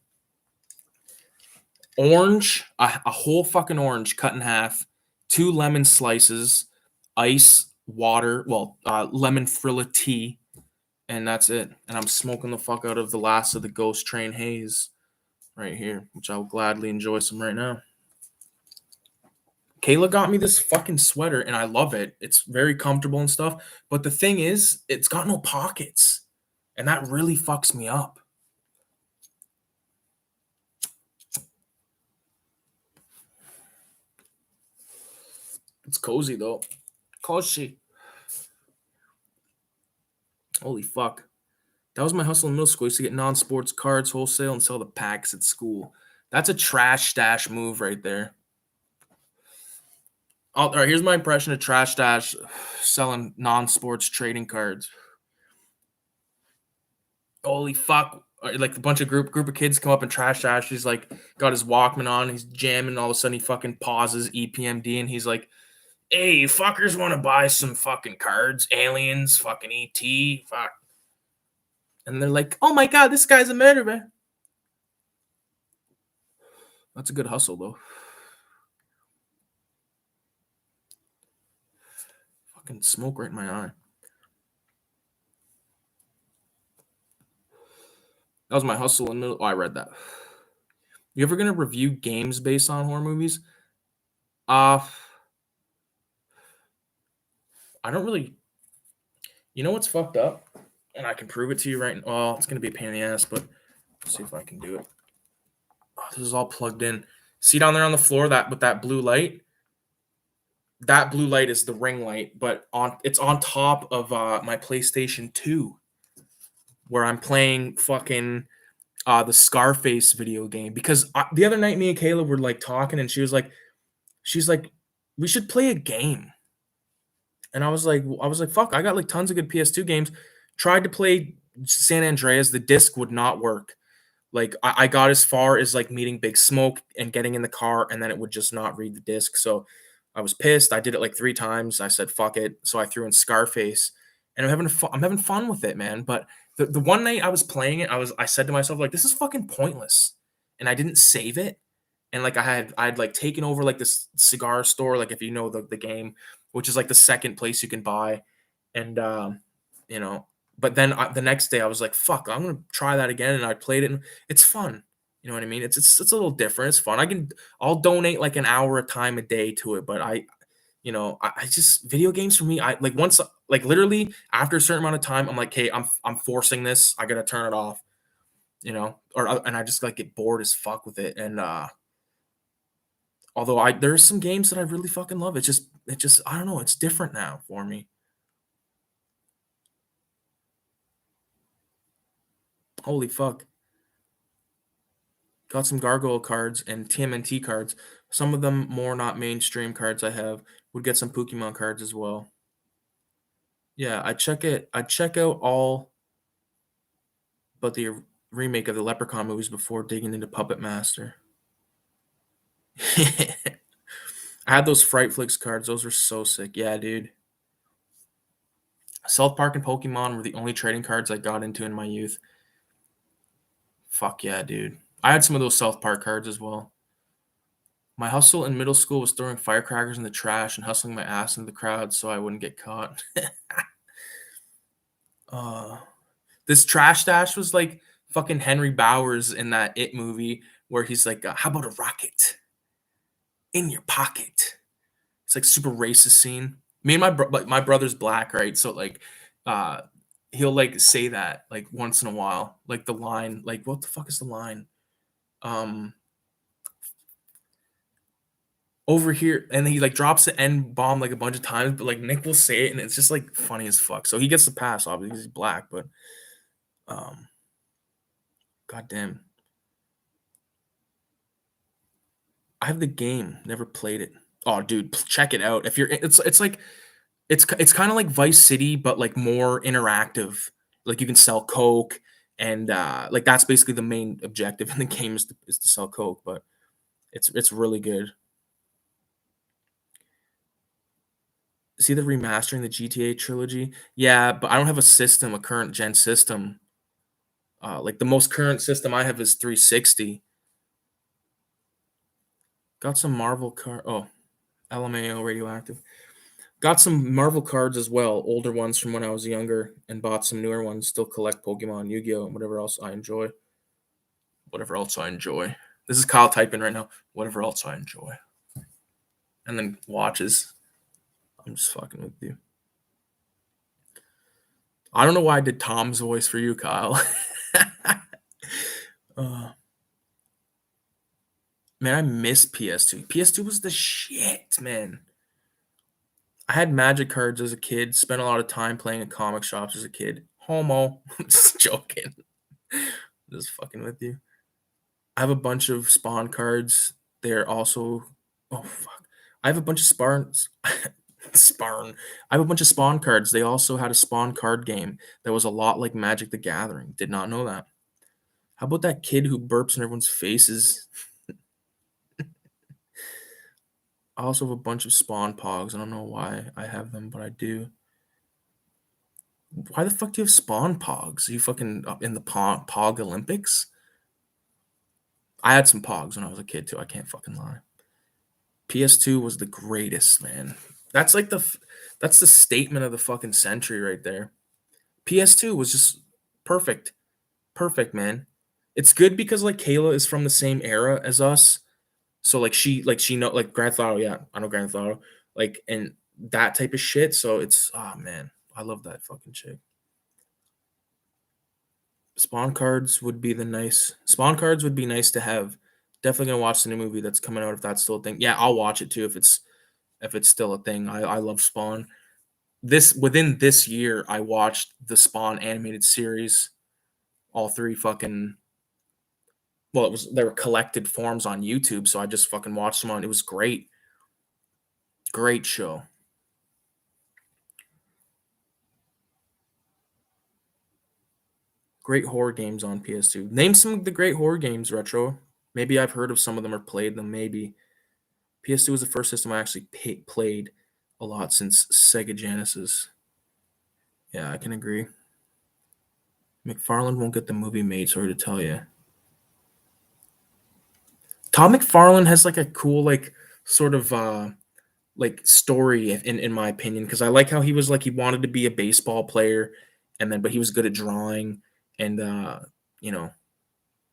orange, a whole fucking orange cut in half, 2 lemon slices, ice, water, lemon frilla tea, and that's it. And I'm smoking the fuck out of the last of the Ghost Train Haze right here, which I'll gladly enjoy some right now. Kayla got me this fucking sweater, and I love it. It's very comfortable and stuff, but the thing is, it's got no pockets, and that really fucks me up. It's cozy, though. Cozy. Holy fuck. That was my hustle in middle school. I used to get non-sports cards wholesale and sell the packs at school. That's a trash stash move right there. All right, here's my impression of trash stash selling non-sports trading cards. Holy fuck. Like a bunch of group of kids come up and trash stash. He's like got his Walkman on, he's jamming, and all of a sudden he fucking pauses EPMD and he's like, hey, you fuckers want to buy some fucking cards? Aliens, fucking ET, fuck. And they're like, oh my god, this guy's a murderer. That's a good hustle, though. Fucking smoke right in my eye. That was my hustle in middle. Oh, I read that. You ever gonna review games based on horror movies? Uh, I don't really. You know what's fucked up? And I can prove it to you right now. Well, it's gonna be a pain in the ass, but let's see if I can do it. Oh, this is all plugged in. See down there on the floor that with that blue light? That blue light is the ring light, but it's on top of my PlayStation 2, where I'm playing fucking the Scarface video game. Because the other night, me and Kayla were like talking, and she's like, we should play a game. And I was like, fuck, I got like tons of good PS2 games. Tried to play San Andreas, the disc would not work. Like I got as far as like meeting Big Smoke and getting in the car, and then it would just not read the disc. So I was pissed. I did it like 3 times. I said fuck it. So I threw in Scarface, and I'm having fun with it, man. But the one night I was playing it, I said to myself like, this is fucking pointless, and I didn't save it. And like I'd like taken over like this cigar store, like if you know the game, which is like the second place you can buy, and you know but then the next day I was like, "Fuck, I'm gonna try that again." And I played it, and it's fun. You know what I mean? It's a little different. It's fun. I'll donate like an hour of time a day to it, but I just video games for me. I like once like literally after a certain amount of time, I'm like, "Hey, I'm forcing this. I gotta turn it off." And I just like get bored as fuck with it. And although there's some games that I really fucking love. It just I don't know. It's different now for me. Holy fuck. Got some gargoyle cards and TMNT cards. Some of them more not mainstream cards I have. Would get some Pokemon cards as well. Yeah, I check out all but the remake of the Leprechaun movies before digging into Puppet Master. I had those Fright Flicks cards. Those were so sick. Yeah, dude. South Park and Pokemon were the only trading cards I got into in my youth. Fuck yeah, dude. I had some of those South Park cards as well. My hustle in middle school was throwing firecrackers in the trash and hustling my ass into the crowd so I wouldn't get caught. uh, this trash stash was like fucking Henry Bowers in that It movie where he's like, "How about a rocket in your pocket?" It's like super racist scene. Me and like my brother's black, right? So like, uh, he'll like say that like once in a while, like the line, like what the fuck is the line? Um, over here, and he like drops the N bomb like a bunch of times, but like Nick will say it, and it's just like funny as fuck. So he gets the pass, obviously, because he's black, but um, goddamn, I have the game, never played it. Oh, dude, check it out. If you're, it's like it's kind of like Vice City, but like more interactive. Like you can sell coke, and like that's basically the main objective in the game is to sell coke. But it's really good. See the remastering the GTA trilogy? Yeah, but I don't have a system, a current gen system. Like the most current system I have is 360. Got some Marvel card. Oh, LMAO radioactive. Got some Marvel cards as well, older ones from when I was younger, and bought some newer ones. Still collect Pokemon, Yu-Gi-Oh, and whatever else I enjoy. Whatever else I enjoy. This is Kyle typing right now. Whatever else I enjoy. And then watches. I'm just fucking with you. I don't know why I did Tom's voice for you, Kyle. uh, man, I miss PS2. PS2 was the shit, man. I had Magic cards as a kid. Spent a lot of time playing in comic shops as a kid. Homo. I'm just joking. Just fucking with you. I have a bunch of Spawn cards. They're also oh fuck. I have a bunch of Sparn. I have a bunch of Spawn cards. They also had a Spawn card game that was a lot like Magic the Gathering. Did not know that. How about that kid who burps in everyone's faces? I also have a bunch of Spawn Pogs. I don't know why I have them, but I do. Why the fuck do you have Spawn Pogs? Are you fucking up in the Pog Olympics? I had some Pogs when I was a kid too. I can't fucking lie. PS2 was the greatest, man. That's like that's the statement of the fucking century right there. PS2 was just perfect. Perfect, man. It's good because like Kayla is from the same era as us. So she know like Grand Theft Auto, yeah. I know Grand Theft Auto. Like and that type of shit. So it's oh man. I love that fucking chick. Spawn cards would be nice to have. Definitely gonna watch the new movie that's coming out if that's still a thing. Yeah, I'll watch it too if it's still a thing. I love Spawn. This within this year, I watched the Spawn animated series, all three fucking. Well, it was they were collected forms on YouTube, so I just fucking watched them on. It was great, great show. Great horror games on PS2. Name some of the great horror games, Retro. Maybe I've heard of some of them or played them. Maybe PS2 was the first system I actually played a lot since Sega Genesis. Yeah, I can agree. McFarlane won't get the movie made, sorry to tell you. Todd McFarlane has like a cool like sort of like story in my opinion because I like how he was like he wanted to be a baseball player and then but he was good at drawing and you know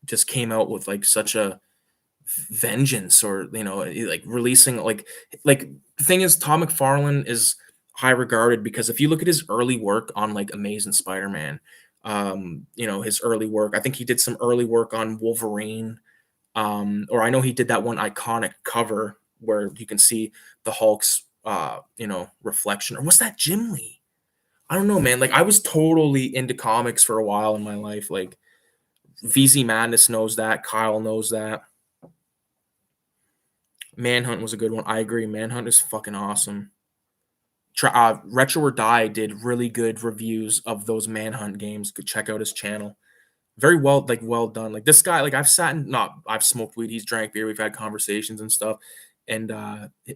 just came out with like such a vengeance or like releasing like the thing is Tom McFarlane is high regarded because if you look at his early work on like Amazing Spider-Man, his early work, I think he did some early work on Wolverine, or I know he did that one iconic cover where you can see the Hulk's reflection, or was that Jim Lee? I don't know, man. Like I was totally into comics for a while in my life. Like VZ Madness knows that. Kyle knows that. Manhunt was a good one. I agree. Manhunt is fucking awesome. Retro or Die did really good reviews of those Manhunt games. Could check out his channel. Very well, like well done. Like this guy, like I've sat and not I've smoked weed, he's drank beer, we've had conversations and stuff. And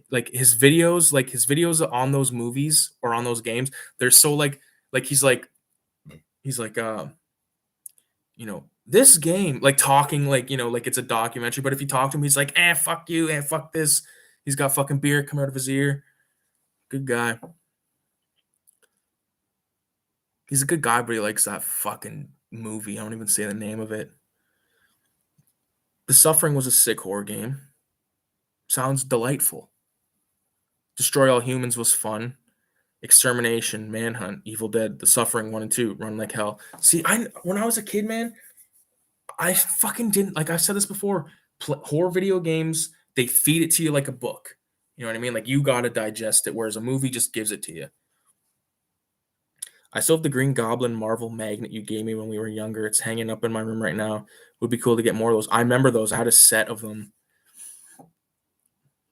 like his videos on those movies or on those games, they're so like he's like this game, like talking like like it's a documentary, but if you talk to him, he's like, fuck you, fuck this. He's got fucking beer coming out of his ear. Good guy. He's a good guy, but he likes that fucking movie. I don't even say the name of it. The Suffering was a sick horror game. Sounds delightful. Destroy All Humans was fun. Extermination, Manhunt, Evil Dead, The Suffering 1 and 2, Run Like Hell. See, when I was a kid, man, I fucking didn't like. I've said this before. Horror video games, they feed it to you like a book. You know what I mean? Like you gotta digest it, whereas a movie just gives it to you. I still have the Green Goblin Marvel magnet you gave me when we were younger. It's hanging up in my room right now. Would be cool to get more of those. I remember those. I had a set of them.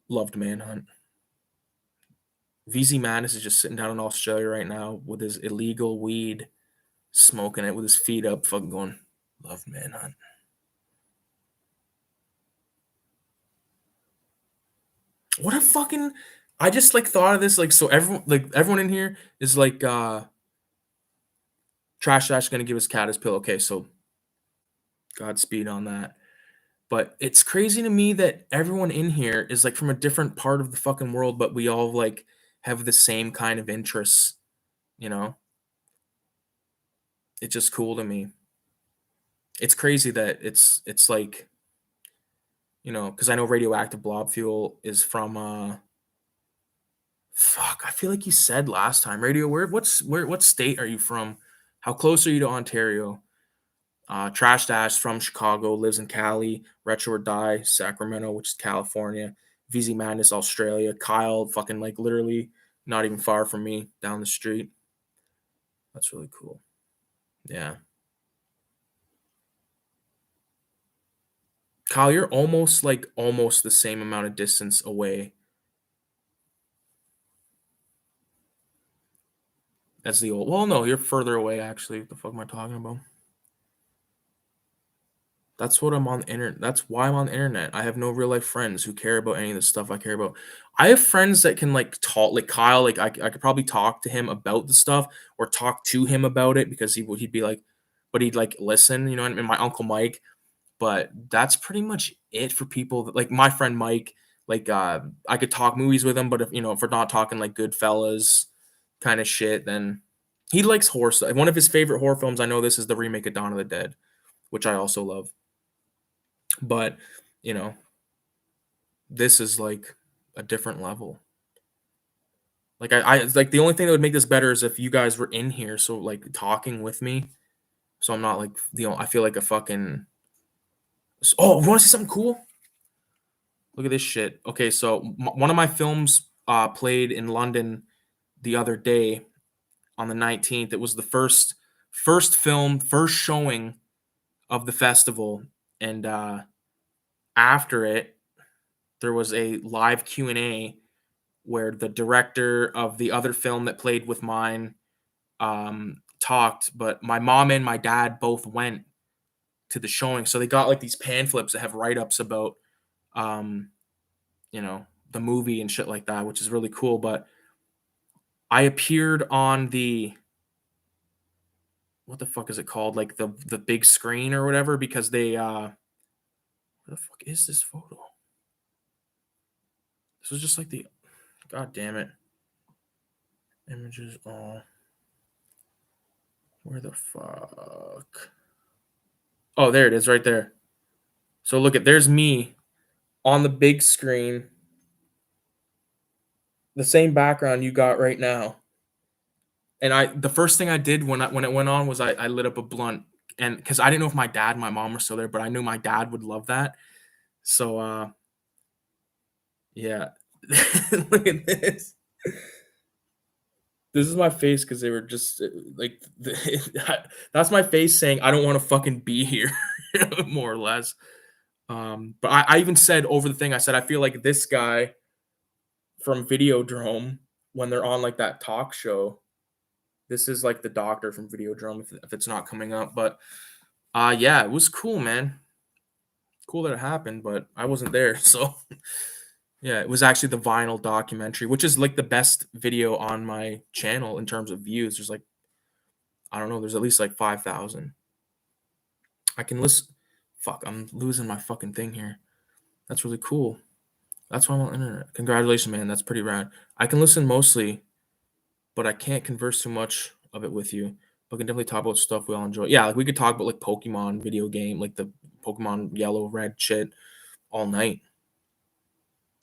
Loved Manhunt. VZ Madness is just sitting down in Australia right now with his illegal weed, smoking it with his feet up, fucking going, love Manhunt. What a fucking I just like thought of this, like so everyone in here is like Trash Dash gonna give his cat his pillow. Okay, so Godspeed on that. But it's crazy to me that everyone in here is like from a different part of the fucking world, but we all like have the same kind of interests, you know? It's just cool to me. It's crazy that it's like, because I know radioactive blob fuel is from fuck, I feel like you said last time. What state are you from? How close are you to Ontario? Trash Dash from Chicago, lives in Cali. Retro or Die, Sacramento, which is California. VZ Madness, Australia. Kyle, fucking like literally not even far from me down the street. That's really cool. Yeah. Kyle, you're almost the same amount of distance away as the old. Well, no, you're further away actually. What the fuck am I talking about? That's what I'm on the internet. That's why I'm on the internet. I have no real life friends who care about any of the stuff I care about. I have friends that can like talk, like Kyle. Like I could probably talk to him about the stuff or talk to him about it because he'd be like, but he'd like listen. You know what I mean? My uncle Mike, But that's pretty much it for people that, like my friend Mike. Like I could talk movies with him, but if if we're not talking like Goodfellas kind of shit, then he likes horror stuff. One of his favorite horror films, I know this, is the remake of Dawn of the Dead, which I also love. But you know, this is like a different level. Like I like the only thing that would make this better is if you guys were in here, so like talking with me, so I'm not like I feel like a fucking. Oh, you want to see something cool? Look at this shit. Okay, so one of my films played in London the other day on the 19th. It was the first film, first showing of the festival, and after it, there was a live Q&A where the director of the other film that played with mine talked, but my mom and my dad both went to the showing, so they got like these pamphlets that have write-ups about um, the movie and shit like that, which is really cool. But I appeared on the what the fuck is it called? Like the big screen or whatever, because they where the fuck is this photo? This was just like the god damn it. Images where the fuck? Oh, there it is right there. So look at there's me on the big screen. The same background you got right now. And the first thing I did when it went on was I lit up a blunt, and because I didn't know if my dad and my mom were still there, but I knew my dad would love that. So yeah. Look at this. This is my face because they were just like that's my face saying I don't want to fucking be here, more or less. But I even said over the thing, I said I feel like this guy from Videodrome when they're on like that talk show. This is like the doctor from Videodrome if it's not coming up. But yeah, it was cool, man. Cool that it happened, but I wasn't there, so yeah, it was actually the vinyl documentary, which is like the best video on my channel in terms of views. There's like I don't know, there's at least like 5,000. I can listen. Fuck, I'm losing my fucking thing here. That's really cool. That's why I'm on internet. Congratulations, man. That's pretty rad. I can listen mostly, but I can't converse too much of it with you. But we can definitely talk about stuff we all enjoy. Yeah, like we could talk about like Pokemon video game, like the Pokemon yellow, red shit all night.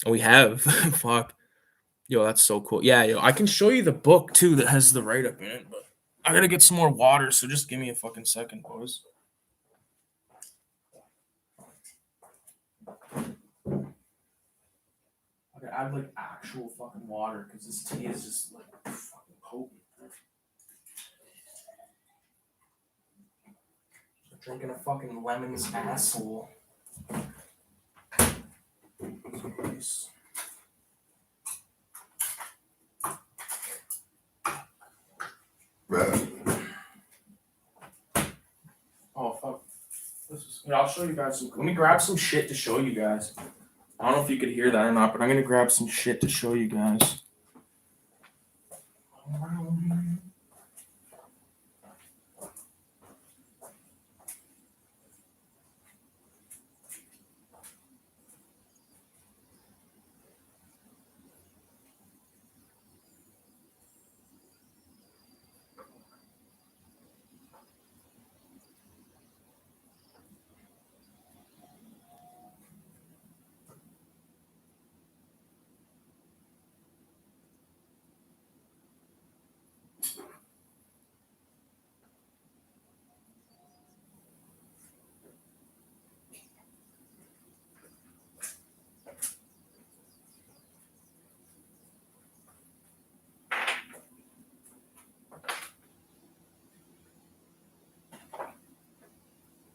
And we have. Fuck. Yo, that's so cool. Yeah, yo, I can show you the book too that has the write up in it, but I gotta get some more water, so just give me a fucking second, boys. I gotta add like actual fucking water because this tea is just like fucking potent. I'm drinking a fucking lemon's asshole. Nice. Oh fuck. Yeah, I'll show you guys some. Let me grab some shit to show you guys. I don't know if you could hear that or not, but I'm gonna grab some shit to show you guys.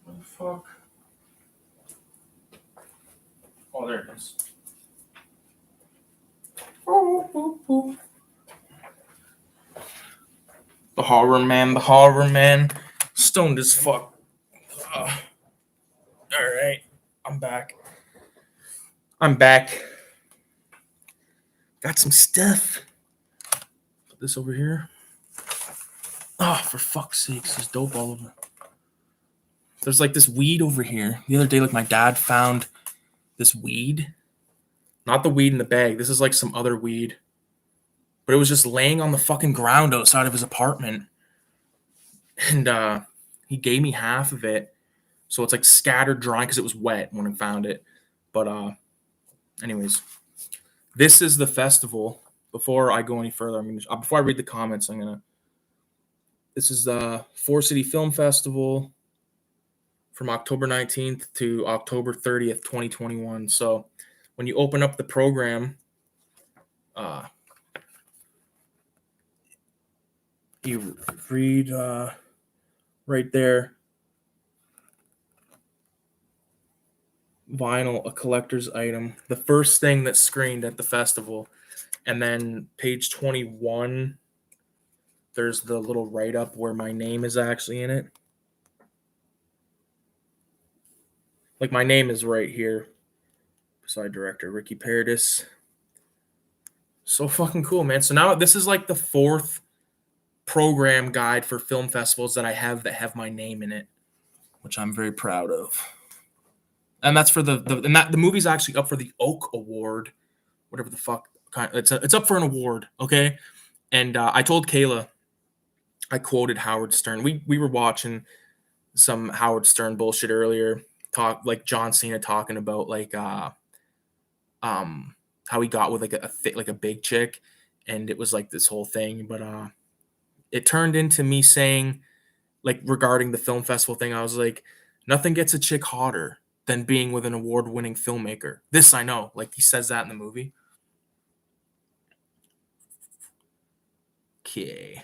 What the fuck? Oh, there it is. The horror man. Stoned as fuck. Alright, I'm back. Got some stuff. Put this over here. Oh, for fuck's sake, this is dope all over. There's like this weed over here. The other day, like my dad found this weed. Not the weed in the bag. This is like some other weed. But it was just laying on the fucking ground outside of his apartment. And he gave me half of it. So it's like scattered dry because it was wet when I found it. But anyways, this is the festival. Before I go any further, before I read the comments, this is the 4 City Film Festival from October 19th to October 30th, 2021. So when you open up the program, you read right there, vinyl, a collector's item, the first thing that's screened at the festival. And then page 21, there's the little write-up where my name is actually in it. Like my name is right here beside director Ricky Paradis. So fucking cool, man. So now this is like the 4th program guide for film festivals that I have that have my name in it, which I'm very proud of. And that's for the movie's actually up for the Oak Award, whatever the fuck. It's up for an award, okay? And I told Kayla, I quoted Howard Stern. We were watching some Howard Stern bullshit earlier, like John Cena talking about like how he got with like a big chick, and it was like this whole thing, but it turned into me saying, like, regarding the film festival thing, I was like, nothing gets a chick hotter than being with an award-winning filmmaker. This I know. Like, he says that in the movie. Okay.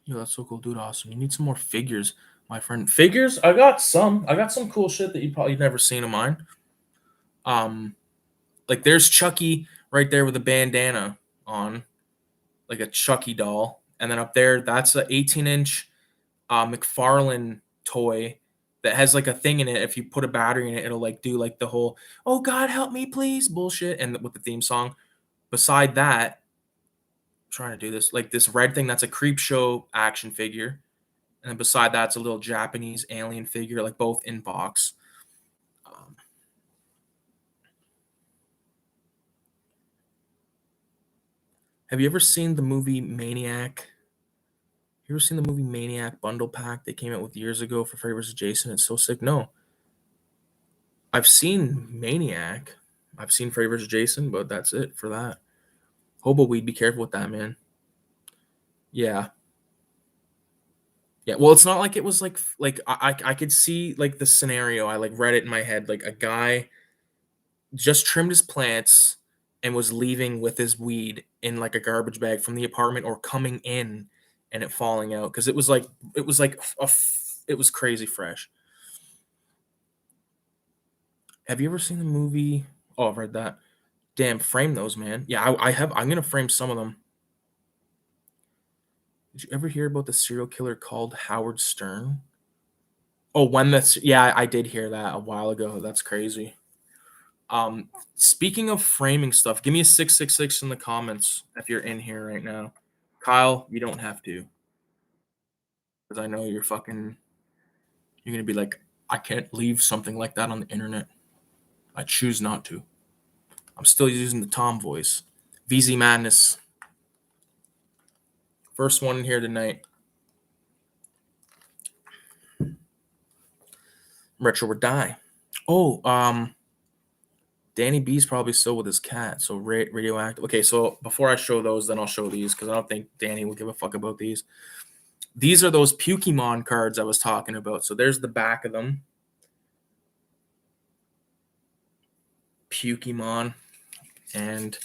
Yo, that's so cool, dude. Awesome. You need some more figures, my friend. Figures? I got some cool shit that you probably never seen of mine. Like there's Chucky right there with a bandana on, like a Chucky doll. And then up there, that's a 18-inch McFarlane toy that has like a thing in it. If you put a battery in it, it'll like do like the whole "Oh God, help me, please" bullshit, and with the theme song. Beside that, I'm trying to do this, like this red thing that's a Creep Show action figure, and then beside that's a little Japanese alien figure, like both in box. Have you ever seen the movie Maniac? You ever seen the movie Maniac bundle pack they came out with years ago for Freddy vs. Jason? It's so sick. No. I've seen Maniac. I've seen Freddy vs. Jason, but that's it for that. Hobo weed, be careful with that, man. Yeah. Yeah. Well, it's not like it was like I could see like the scenario. I like read it in my head. Like a guy just trimmed his plants and was leaving with his weed in like a garbage bag from the apartment or coming in and it falling out because it was crazy fresh. Have you ever seen the movie? Oh, I've read that. Damn, frame those, man. Yeah, I have. I'm gonna frame some of them. Did you ever hear about the serial killer called Howard Stern? Oh, yeah, I did hear that a while ago. That's crazy. Speaking of framing stuff, give me a 666 in the comments if you're in here right now. Kyle, you don't have to, because I know you're gonna be like, I can't leave something like that on the internet. I choose not to. I'm still using the Tom voice. VZ Madness. First one in here tonight. Retro or die. Oh, Danny B's probably still with his cat, so radioactive. Okay, so before I show those, then I'll show these because I don't think Danny will give a fuck about these. These are those Pokemon cards I was talking about. So there's the back of them. Pokemon. And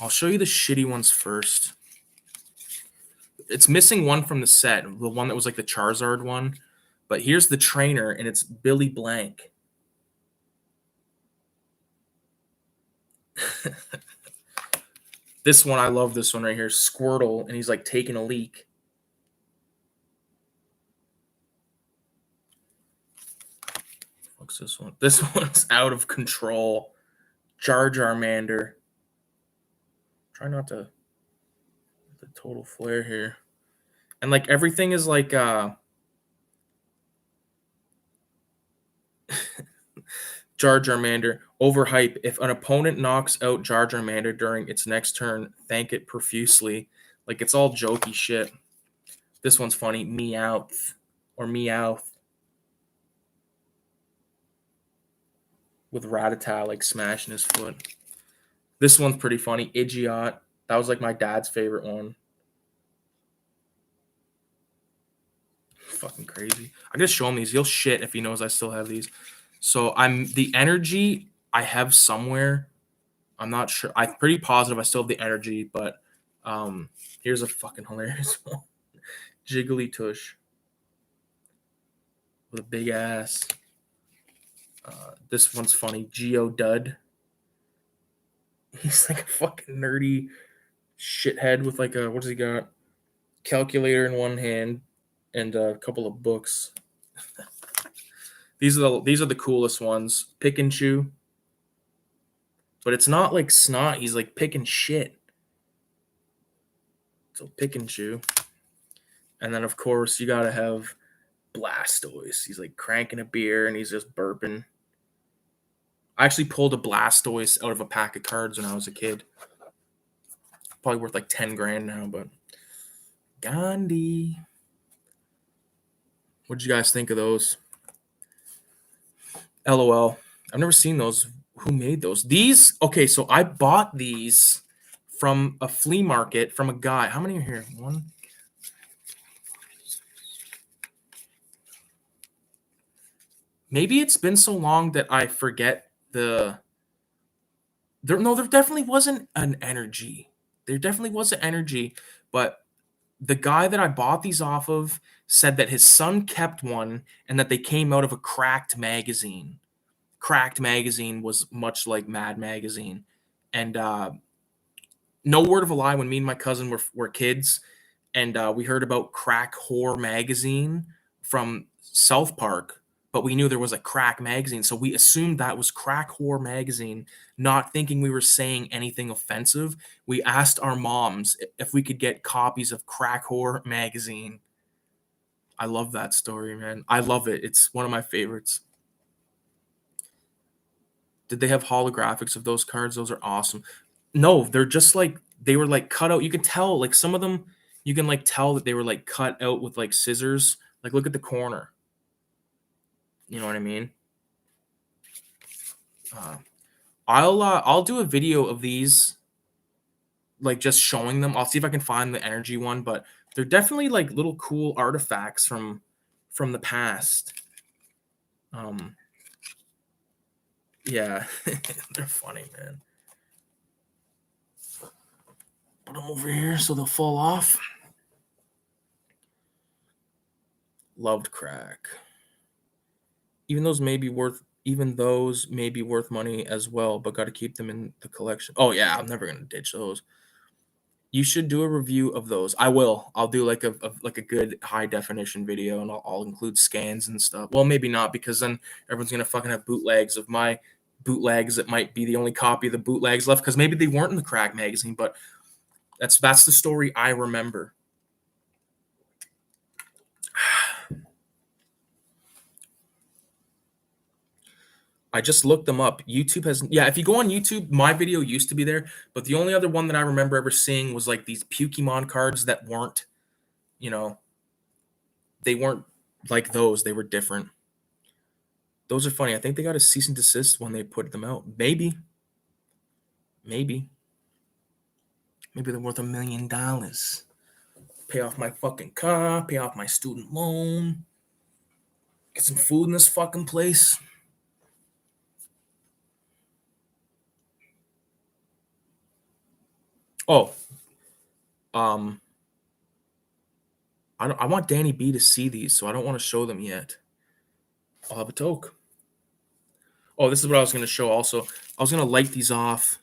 I'll show you the shitty ones first. It's missing one from the set, the one that was like the Charizard one. But here's the trainer, and it's Billy Blank. This one, I love this one right here. Squirtle, and he's like taking a leak. What's this one? This one's out of control. Jar Jar Mander. Try not to the total flare here. And like everything is like Jar Jar Mander, overhype. If an opponent knocks out Jar Jar Mander during its next turn, thank it profusely. Like it's all jokey shit. This one's funny. Meowth or Meowth with Rattata like smashing his foot. This one's pretty funny. Idiot. That was like my dad's favorite one. Fucking crazy. I gotta show him these. He'll shit if he knows I still have these. So I'm the energy I have somewhere. I'm not sure. I'm pretty positive I still have the energy, but here's a fucking hilarious one. Jiggly Tush with a big ass. This one's funny. Geo Dud. He's like a fucking nerdy shithead with like a, what does he got? Calculator in one hand and a couple of books. These are the coolest ones. Pick and Chew. But it's not like snot. He's like picking shit. So Pick and Chew. And then of course you gotta have Blastoise. He's like cranking a beer and he's just burping. I actually pulled a Blastoise out of a pack of cards when I was a kid. Probably worth like 10 grand now, but Gandhi. What'd you guys think of those? LOL. I've never seen those. Who made those? These, okay, so I bought these from a flea market from a guy. How many are here? One. Maybe it's been so long that I forget there definitely wasn't an energy. There definitely was an energy, but the guy that I bought these off of said that his son kept one and that they came out of a Cracked magazine. Cracked magazine was much like Mad magazine. And no word of a lie, when me and my cousin were kids and we heard about Crack Whore magazine from South Park, but we knew there was a Crack magazine, so we assumed that was Crack Whore magazine, not thinking we were saying anything offensive. We asked our moms if we could get copies of Crack Whore magazine. I love that story, man. I love it. It's one of my favorites. Did they have holographics of those cards? Those are awesome. No, they're just like they were like cut out. You could tell like some of them you can like tell that they were like cut out with like scissors. Like look at the corner. You know what I mean? Uh, I'll do a video of these, like just showing them. I'll see if I can find the energy one, but they're definitely like little cool artifacts from the past. Yeah, they're funny, man. Put them over here so they'll fall off. Loved Crack. Even those may be worth money as well, but got to keep them in the collection. Oh yeah, I'm never gonna ditch those. You should do a review of those. I will. I'll do like a good high definition video, and I'll include scans and stuff. Well, maybe not because then everyone's gonna fucking have bootlegs of my bootlegs. That might be the only copy of the bootlegs left because maybe they weren't in the Crack magazine. But that's the story I remember. I just looked them up. YouTube has, yeah, if you go on YouTube, my video used to be there, but the only other one that I remember ever seeing was like these Pokemon cards that weren't, you know, they weren't like those. They were different. Those are funny. I think they got a cease and desist when they put them out. Maybe. Maybe. Maybe they're worth $1 million. Pay off my fucking car, pay off my student loan, get some food in this fucking place. Oh, um, I want Danny B to see these, so I don't want to show them yet. I'll have a toke. Oh, this is what I was going to show also. I was going to light these off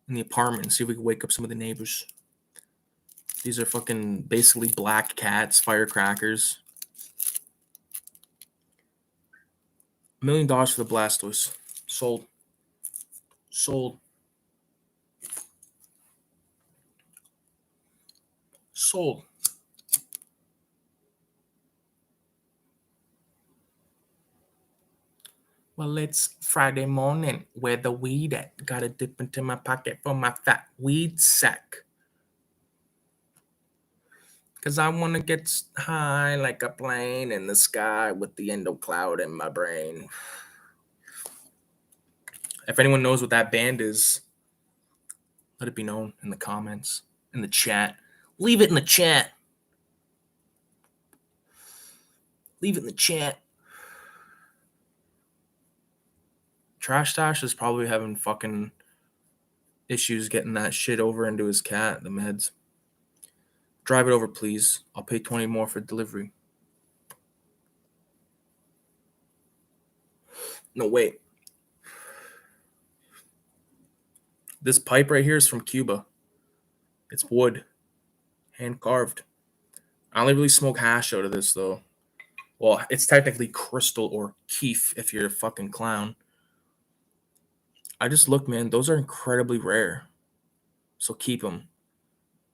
in the apartment and see if we could wake up some of the neighbors. These are fucking basically black cats, firecrackers. $1 million for the Blastoise. Sold. Sold. Sold. Well, it's Friday morning. Where the weed at? Gotta dip into my pocket for my fat weed sack. Cause I wanna get high like a plane in the sky with the endo cloud in my brain. If anyone knows what that band is, let it be known in the comments, in the chat. Leave it in the chat. Leave it in the chat. Trash Stash is probably having fucking issues getting that shit over into his cat, the meds. Drive it over, please. I'll pay 20 more for delivery. No, wait. This pipe right here is from Cuba. It's wood. Hand carved. I only really smoke hash out of this, though. Well, it's technically crystal or keef if you're a fucking clown. I just look, man, those are incredibly rare. So keep them.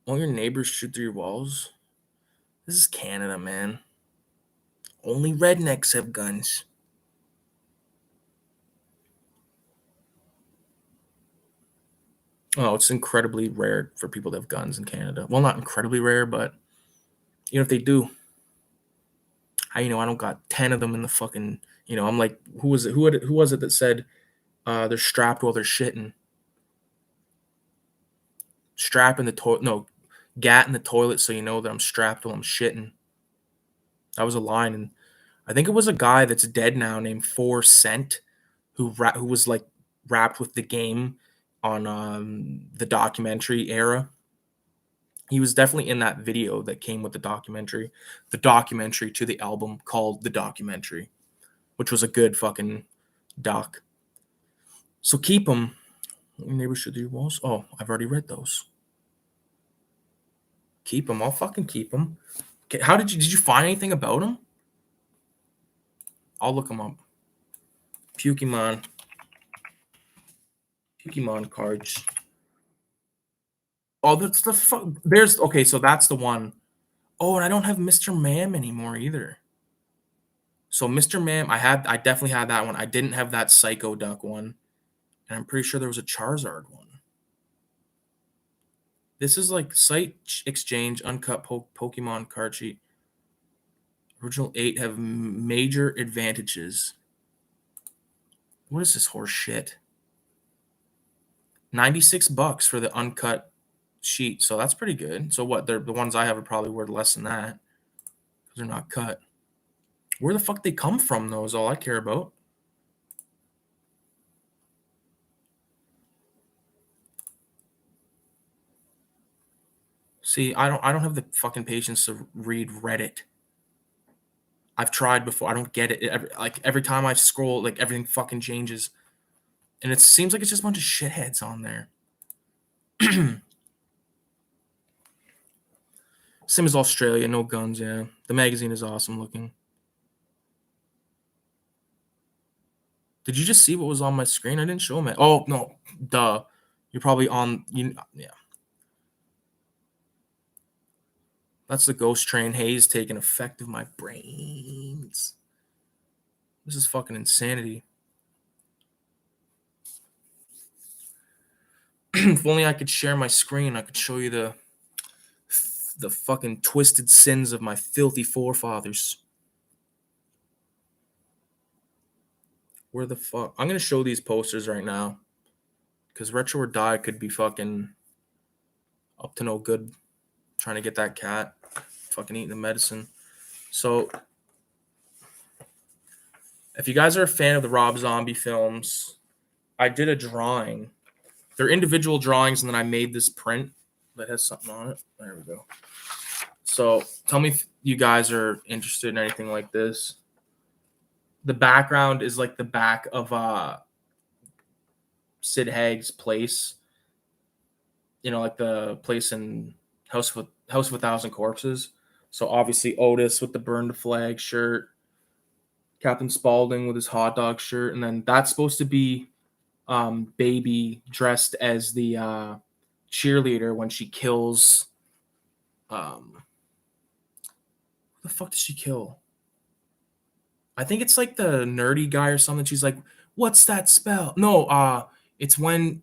Won't your neighbors shoot through your walls? This is Canada, man. Only rednecks have guns. Oh, it's incredibly rare for people to have guns in Canada. Well, not incredibly rare, but if they do, I don't got 10 of them in the fucking. I'm like, who was it? Who was it that said they're strapped while they're shitting? Strap in the toilet. No, gat in the toilet so you know that I'm strapped while I'm shitting. That was a line, and I think it was a guy that's dead now named 4 Cent who was like rapped with the game on the documentary era. He was definitely in that video that came with the documentary to the album called The Documentary, which was a good fucking doc. So keep them. Neighbors should do walls. Oh, I've already read those. Keep them. I'll fucking keep them. Okay, how did you find anything about them? I'll look them up. Pokemon cards. Oh, that's the fuck. There's okay. So that's the one. Oh, and I don't have Mr. Ma'am anymore either. So Mr. Ma'am, I definitely had that one. I didn't have that Psycho Duck one, and I'm pretty sure there was a Charizard one. This is like site exchange uncut Pokemon card sheet. Original 8 have major advantages. What is this horse shit? $96 for the uncut sheet, so that's pretty good. So what? The ones I have are probably worth less than that because they're not cut. Where the fuck they come from, though, is all I care about. See, I don't have the fucking patience to read Reddit. I've tried before. I don't get it. Every time I scroll, like everything fucking changes, and it seems like it's just a bunch of shitheads on there. Same as Australia, no guns. Yeah, the magazine is awesome looking. Did you just see what was on my screen? I didn't show them it. Oh no, duh. You're probably on. Yeah. That's the ghost train haze taking effect of my brains. This is fucking insanity. If only I could share my screen, I could show you the fucking twisted sins of my filthy forefathers. Where the fuck? I'm gonna show these posters right now. Because Retro or Die could be fucking up to no good trying to get that cat fucking eating the medicine. So if you guys are a fan of the Rob Zombie films, I did a drawing. They're individual drawings, and then I made this print that has something on it. There we go. So tell me if you guys are interested in anything like this. The background is like the back of Sid Haig's place. Like the place in House of a Thousand Corpses. So obviously Otis with the burn the flag shirt, Captain Spaulding with his hot dog shirt, and then that's supposed to be Baby dressed as the cheerleader when she kills. What the fuck did she kill? I think it's like the nerdy guy or something. She's like, "What's that spell?" No, it's when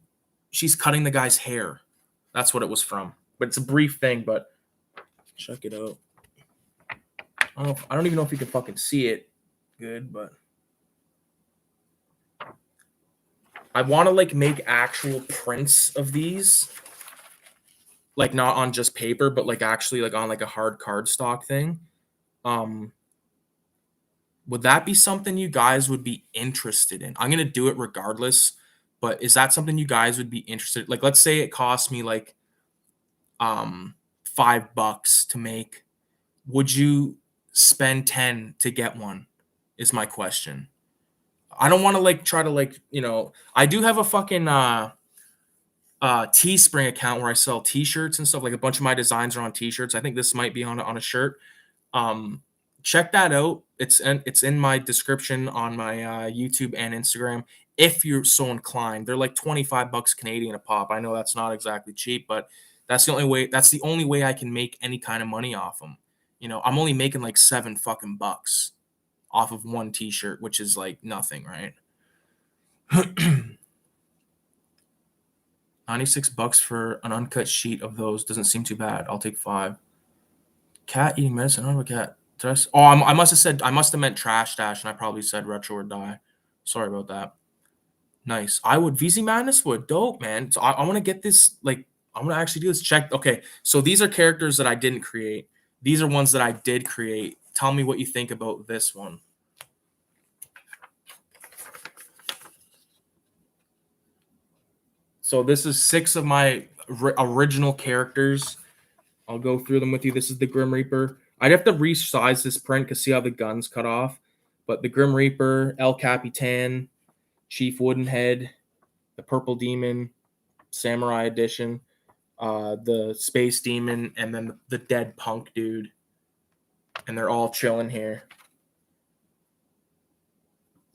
she's cutting the guy's hair. That's what it was from. But it's a brief thing, but check it out. I don't even know if you can fucking see it good, but I want to like make actual prints of these, like not on just paper, but like actually like on like a hard cardstock thing. Would that be something you guys would be interested in? I'm gonna do it regardless, but is that something you guys would be interested? Like, let's say it cost me like $5 to make. Would you spend 10 to get one? Is my question. I don't want to like try to like, I do have a fucking Teespring account where I sell t-shirts and stuff. Like a bunch of my designs are on t-shirts. I think this might be on a shirt. Check that out. It's in my description on my YouTube and Instagram if you're so inclined. They're like $25 Canadian a pop. I know that's not exactly cheap, but that's the only way I can make any kind of money off them. I'm only making like 7 fucking bucks off of one t-shirt, which is like nothing, right? $96 for an uncut sheet of those doesn't seem too bad. I'll take 5. Cat eating medicine. I don't have a cat. I must have meant trash stash, and I probably said retro or die. Sorry about that. Nice. I would VZ Madness would dope, man. So I want to get this. Like, I want to actually do this. Check. Okay, so these are characters that I didn't create. These are ones that I did create. Tell me what you think about this one. So this is 6 of my original characters. I'll go through them with you. This is the Grim Reaper. I'd have to resize this print because see how the gun's cut off. But the Grim Reaper, El Capitan, Chief Woodenhead, the Purple Demon, Samurai Edition, the Space Demon, and then the Dead Punk dude. And they're all chilling here.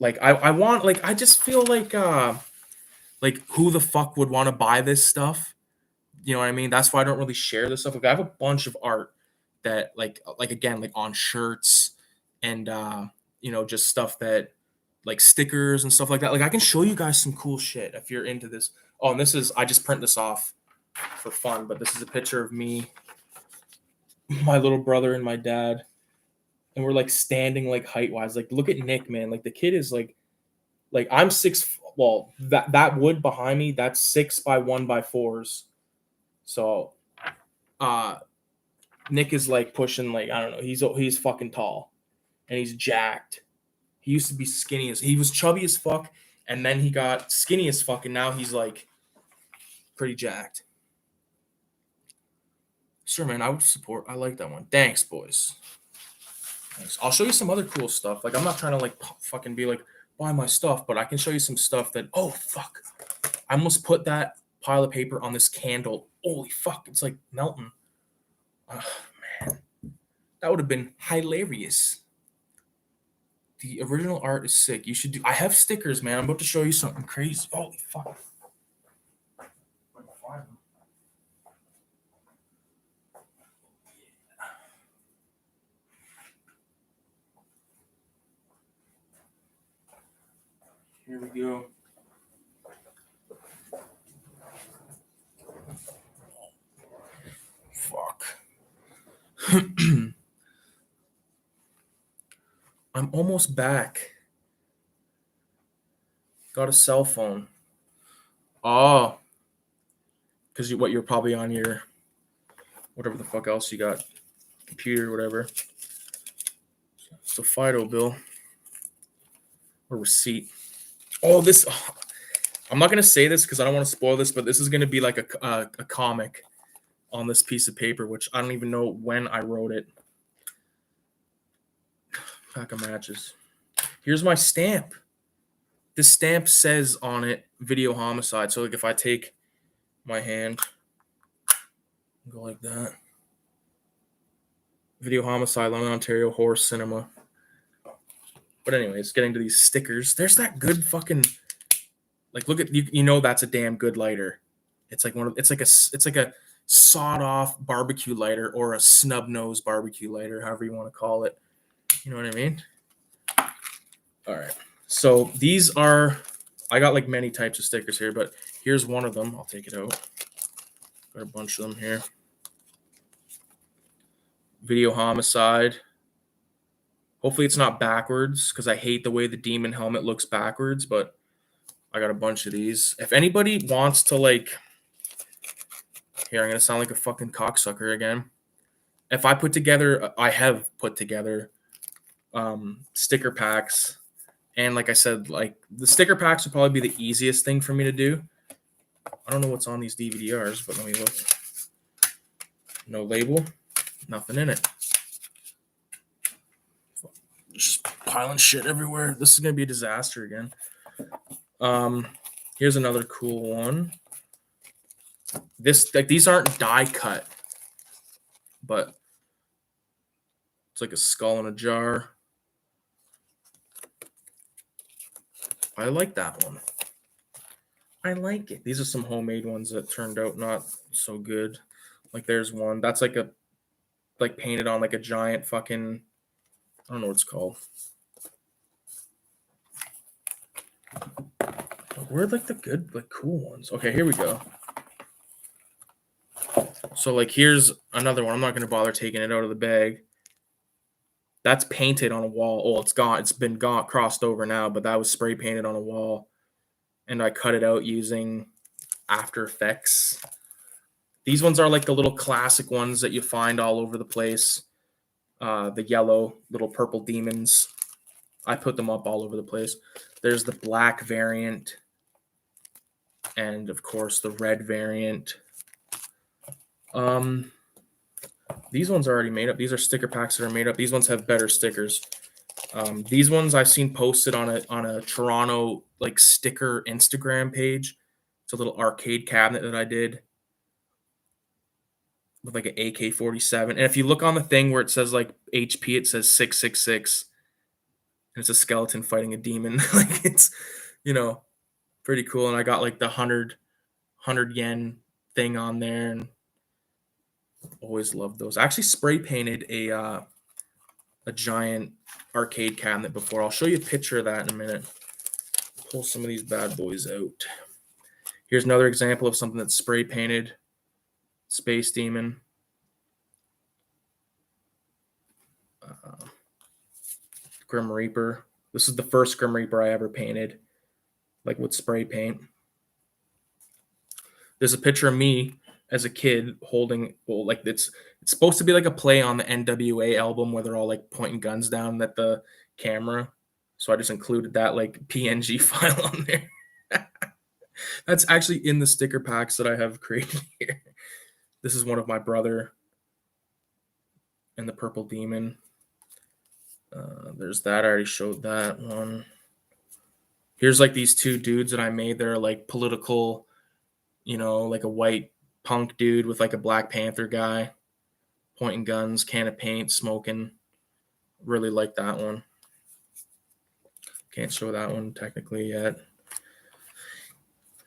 Like I just feel like who the fuck would want to buy this stuff? You know what I mean? That's why I don't really share this stuff. Like I have a bunch of art that like again, like on shirts and just stuff that like stickers and stuff like that. Like I can show you guys some cool shit if you're into this. Oh, and I just print this off for fun, but this is a picture of me, my little brother, and my dad. And we're like standing like height wise. Like look at Nick, man. Like the kid is like I'm 6. Well, that wood behind me, that's 6 by 1 by 4s. So Nick is like pushing like, I don't know, he's fucking tall and he's jacked. He used to be skinny he was chubby as fuck, and then he got skinny as fuck, and now he's like pretty jacked. Sure, man, I like that one. Thanks, boys. Thanks. I'll show you some other cool stuff. Like I'm not trying to like fucking be like buy my stuff, but I can show you some stuff that fuck. I almost put that pile of paper on this candle. Holy fuck, it's like melting. Oh, man. That would have been hilarious. The original art is sick. You should do. I have stickers, man. I'm about to show you something crazy. Holy fuck. Here we go. Fuck. I'm almost back. Got a cell phone. Oh. Because you're probably on your whatever the fuck else you got. Computer, whatever. So Fido bill. Or receipt. Oh, I'm not gonna say this because I don't want to spoil this, but this is gonna be like a comic on this piece of paper, which I don't even know when I wrote it. Pack of matches. Here's my stamp. This stamp says on it video homicide. So like if I take my hand, go like that. Video homicide, London, Ontario, Horse Cinema. But anyways, getting to these stickers. There's that good fucking like look at you that's a damn good lighter. It's like it's like a sawed off barbecue lighter or a snub nose barbecue lighter, however you want to call it. You know what I mean? All right. So these are, I got like many types of stickers here, but here's one of them. I'll take it out. Got a bunch of them here. Video homicide. Hopefully it's not backwards because I hate the way the demon helmet looks backwards, but I got a bunch of these. If anybody wants to like, here, I'm going to sound like a fucking cocksucker again. If I put together, I have put together sticker packs. And like I said, like the sticker packs would probably be the easiest thing for me to do. I don't know what's on these DVDRs, but let me look. No label, nothing in it. Just piling shit everywhere. This is gonna be a disaster again. Here's another cool one. This, like, these aren't die cut, but it's like a skull in a jar. I like that one. I like it. These are some homemade ones that turned out not so good. Like there's one that's like a, like painted on like a giant fucking, I don't know what it's called. Where are like the good, like cool ones? Okay, here we go. So like here's another one. I'm not gonna bother taking it out of the bag. That's painted on a wall. Oh, it's gone. It's been gone, crossed over now, but that was spray painted on a wall, and I cut it out using After Effects. These ones are like the little classic ones that you find all over the place. The yellow little purple demons. I put them up all over the place. There's the black variant, and of course the red variant. These ones are already made up. These are sticker packs that are made up. These ones have better stickers. These ones I've seen posted on a Toronto like sticker Instagram page. It's a little arcade cabinet that I did with like an AK-47. And if you look on the thing where it says like HP, it says 666. And it's a skeleton fighting a demon. Like it's, pretty cool. And I got like the 100 yen thing on there, and always loved those. I actually spray painted a giant arcade cabinet before. I'll show you a picture of that in a minute. Pull some of these bad boys out. Here's another example of something that's spray painted. Space Demon. Grim Reaper. This is the first Grim Reaper I ever painted, like with spray paint. There's a picture of me as a kid holding, well, like it's supposed to be like a play on the NWA album where they're all like pointing guns down at the camera. So I just included that like PNG file on there. That's actually in the sticker packs that I have created here. This is one of my brother and the Purple Demon. There's that. I already showed that one. Here's like these two dudes that I made. They're like political, like a white punk dude with like a Black Panther guy pointing guns, can of paint, smoking. Really like that one. Can't show that one technically yet.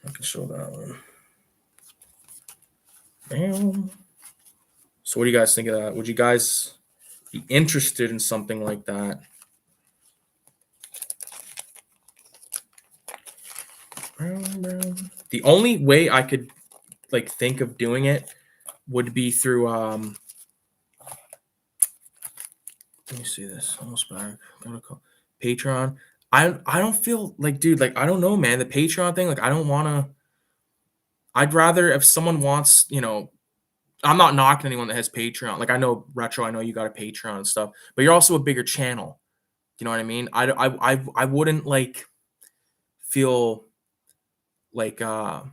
I can show that one. Damn. So what do you guys think of that? Would you guys be interested in something like that? The only way I could like think of doing it would be through let me see this. Almost back. Gotta call Patreon. I don't feel like, dude, like I don't know, man. The Patreon thing, like I don't wanna. I'd rather if someone wants, I'm not knocking anyone that has Patreon. Like I know Retro, I know you got a Patreon and stuff, but you're also a bigger channel. You know what I mean? I wouldn't like feel like I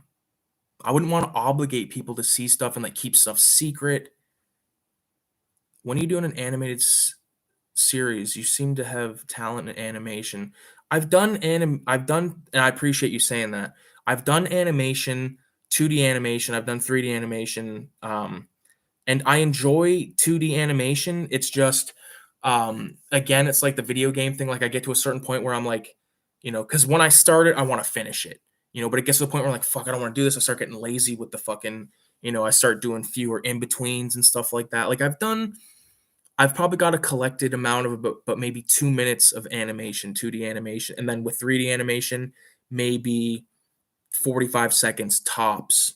wouldn't want to obligate people to see stuff and like keep stuff secret. When are you doing an animated series? You seem to have talent in animation. I've done, and I appreciate you saying that. I've done animation, 2D animation. I've done 3D animation. And I enjoy 2D animation. It's just, again, it's like the video game thing. Like I get to a certain point where I'm like, because when I started, I want to finish it, but it gets to the point where I'm like, fuck, I don't want to do this. I start getting lazy with the fucking, I start doing fewer in betweens and stuff like that. Like I've done I've probably got a collected amount of but maybe 2 minutes of animation, 2D animation, and then with 3D animation, maybe 45 seconds tops.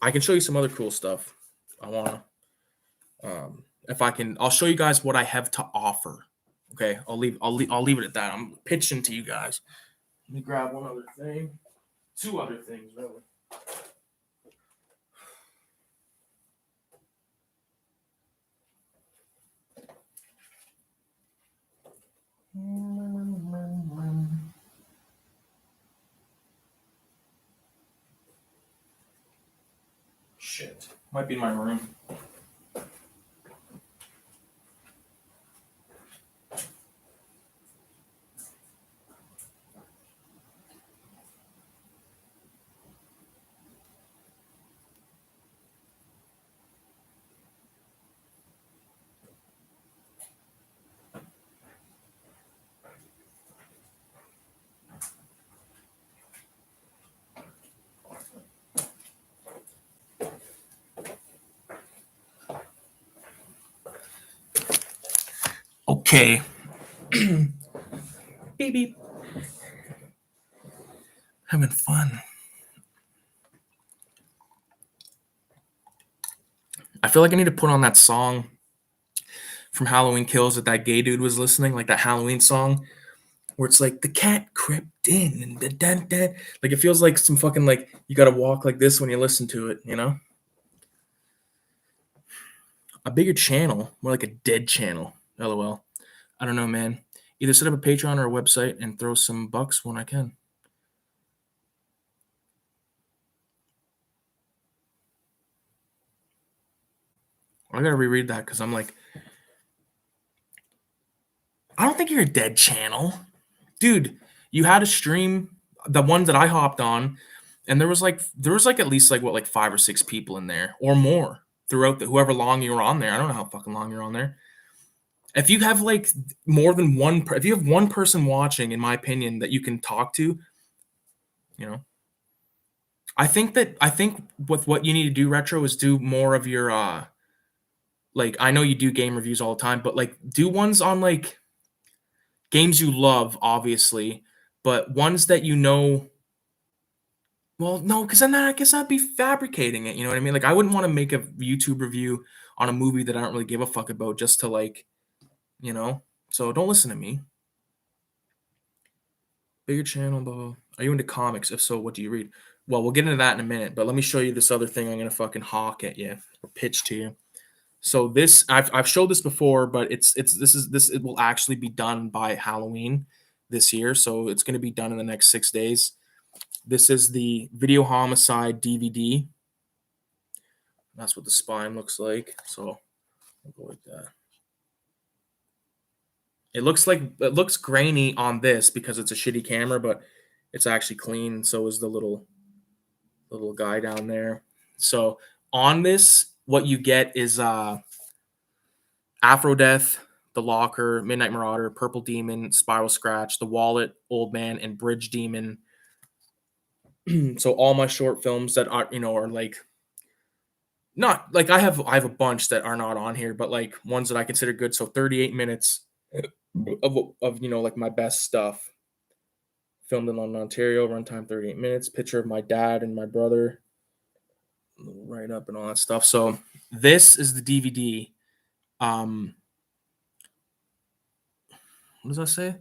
I can show you some other cool stuff. I wanna, if I can, I'll show you guys what I have to offer. Okay, I'll leave it at that. I'm pitching to you guys. Let me grab one other thing, two other things really. Shit, might be in my room. Okay. Beep beep. Having fun. I feel like I need to put on that song from Halloween Kills that gay dude was listening, like that Halloween song where it's like the cat crept in and da. Like it feels like some fucking like you gotta walk like this when you listen to it, you know? A bigger channel, more like a dead channel. LOL. I don't know, man. Either set up a Patreon or a website and throw some bucks when I can. I gotta reread that because I'm like, I don't think you're a dead channel. Dude, you had a stream, the one that I hopped on, and there was like at least like what, like 5 or 6 people in there or more throughout the whoever long you were on there. I don't know how fucking long you're on there. If you have like more than if you have one person watching, in my opinion, that you can talk to, you know, I think with what you need to do, Retro, is do more of your like I know you do game reviews all the time, but like do ones on like games you love, obviously, but ones that you know. Well, no, because then I guess I'd be fabricating it. You know what I mean? Like I wouldn't want to make a YouTube review on a movie that I don't really give a fuck about just to like, you know. So don't listen to me. Bigger channel, blah, blah. Are you into comics? If so, what do you read? Well, we'll get into that in a minute, but let me show you this other thing I'm gonna fucking hawk at you or pitch to you. So this I've showed this before, but it will actually be done by Halloween this year. So it's gonna be done in the next 6 days. This is the Video Homicide DVD. That's what the spine looks like. So I'll go like that. It looks grainy on this because it's a shitty camera, but it's actually clean. So is the little guy down there. So on this, what you get is Afrodeath, The Locker, Midnight Marauder, Purple Demon, Spiral Scratch, The Wallet, Old Man, and Bridge Demon. So all my short films that are like not like I have a bunch that are not on here, but like ones that I consider good. So 38 minutes of like my best stuff. Filmed in London, Ontario, runtime 38 minutes. Picture of my dad and my brother, write up and all that stuff. So this is the DVD. What does that say?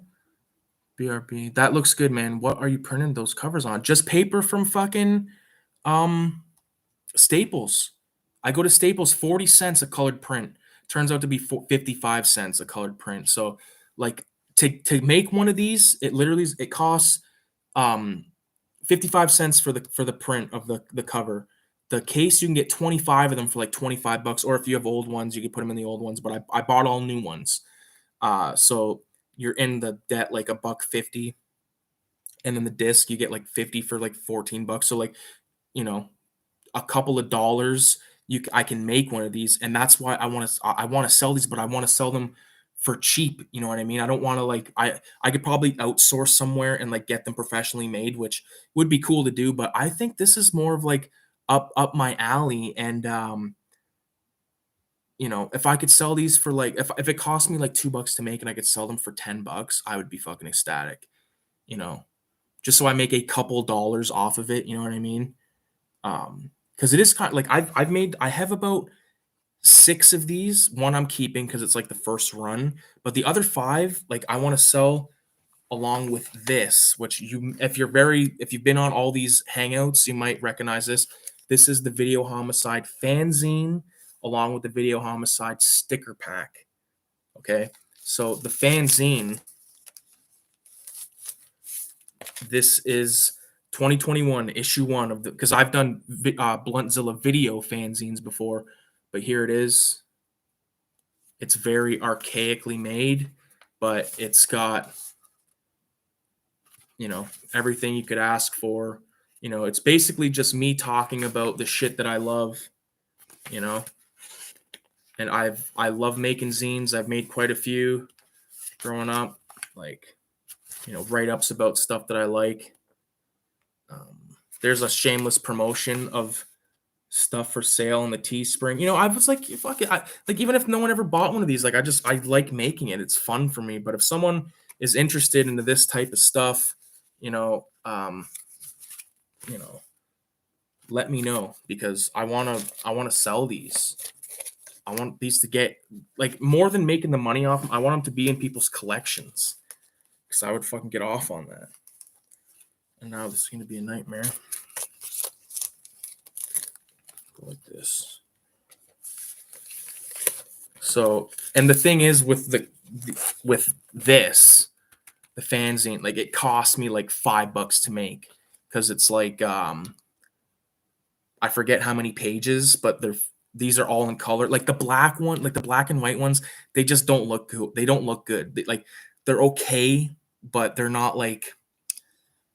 BRB. That looks good, man. What are you printing those covers on? Just paper from fucking um Staples. I go to Staples, 40 cents a colored print. Turns out to be 55 cents a colored print. So like to make one of these, it costs 55 cents for the print of the cover. The case you can get 25 of them for like 25 bucks, or if you have old ones, you can put them in the old ones. But I bought all new ones. So you're in the debt like $1.50, and then the disc you get like 50 for like 14 bucks. So like, you know, a couple of dollars, I can make one of these, and that's why I want to sell these, but I want to sell them for cheap. You know what I mean? I don't want to like I could probably outsource somewhere and like get them professionally made, which would be cool to do. But I think this is more of like up my alley, and if I could sell these for like if it cost me like $2 to make and I could sell them for $10, I would be fucking ecstatic, you know, just so I make a couple dollars off of it, you know what I mean? Because it is kind of like I have about 6 of these. One I'm keeping because it's like the first run, but the other 5, like I want to sell along with this, which if you've been on all these hangouts, you might recognize this. This is the Video Homicide fanzine along with the Video Homicide sticker pack. Okay, so the fanzine, this is 2021 issue 1 of the, because I've done Bluntzilla video fanzines before, but here it is. It's very archaically made, but it's got everything you could ask for. It's basically just me talking about the shit that I love, you know. And I love making zines. I've made quite a few growing up, like write-ups about stuff that I like. There's a shameless promotion of stuff for sale on the Teespring. I was like, fuck it. Like, even if no one ever bought one of these, like, I like making it. It's fun for me. But if someone is interested into this type of stuff, let me know, because I wanna sell these. I want these to get, like, more than making the money off them, I want them to be in people's collections, because I would fucking get off on that. And now this is gonna be a nightmare. Go like this. So, and the thing is with this, the fanzine, like, it cost me like $5 to make, because it's like I forget how many pages, but these are all in color. Like the black one, like the black and white ones, they just don't look good. They don't look good. They're okay, but they're not like,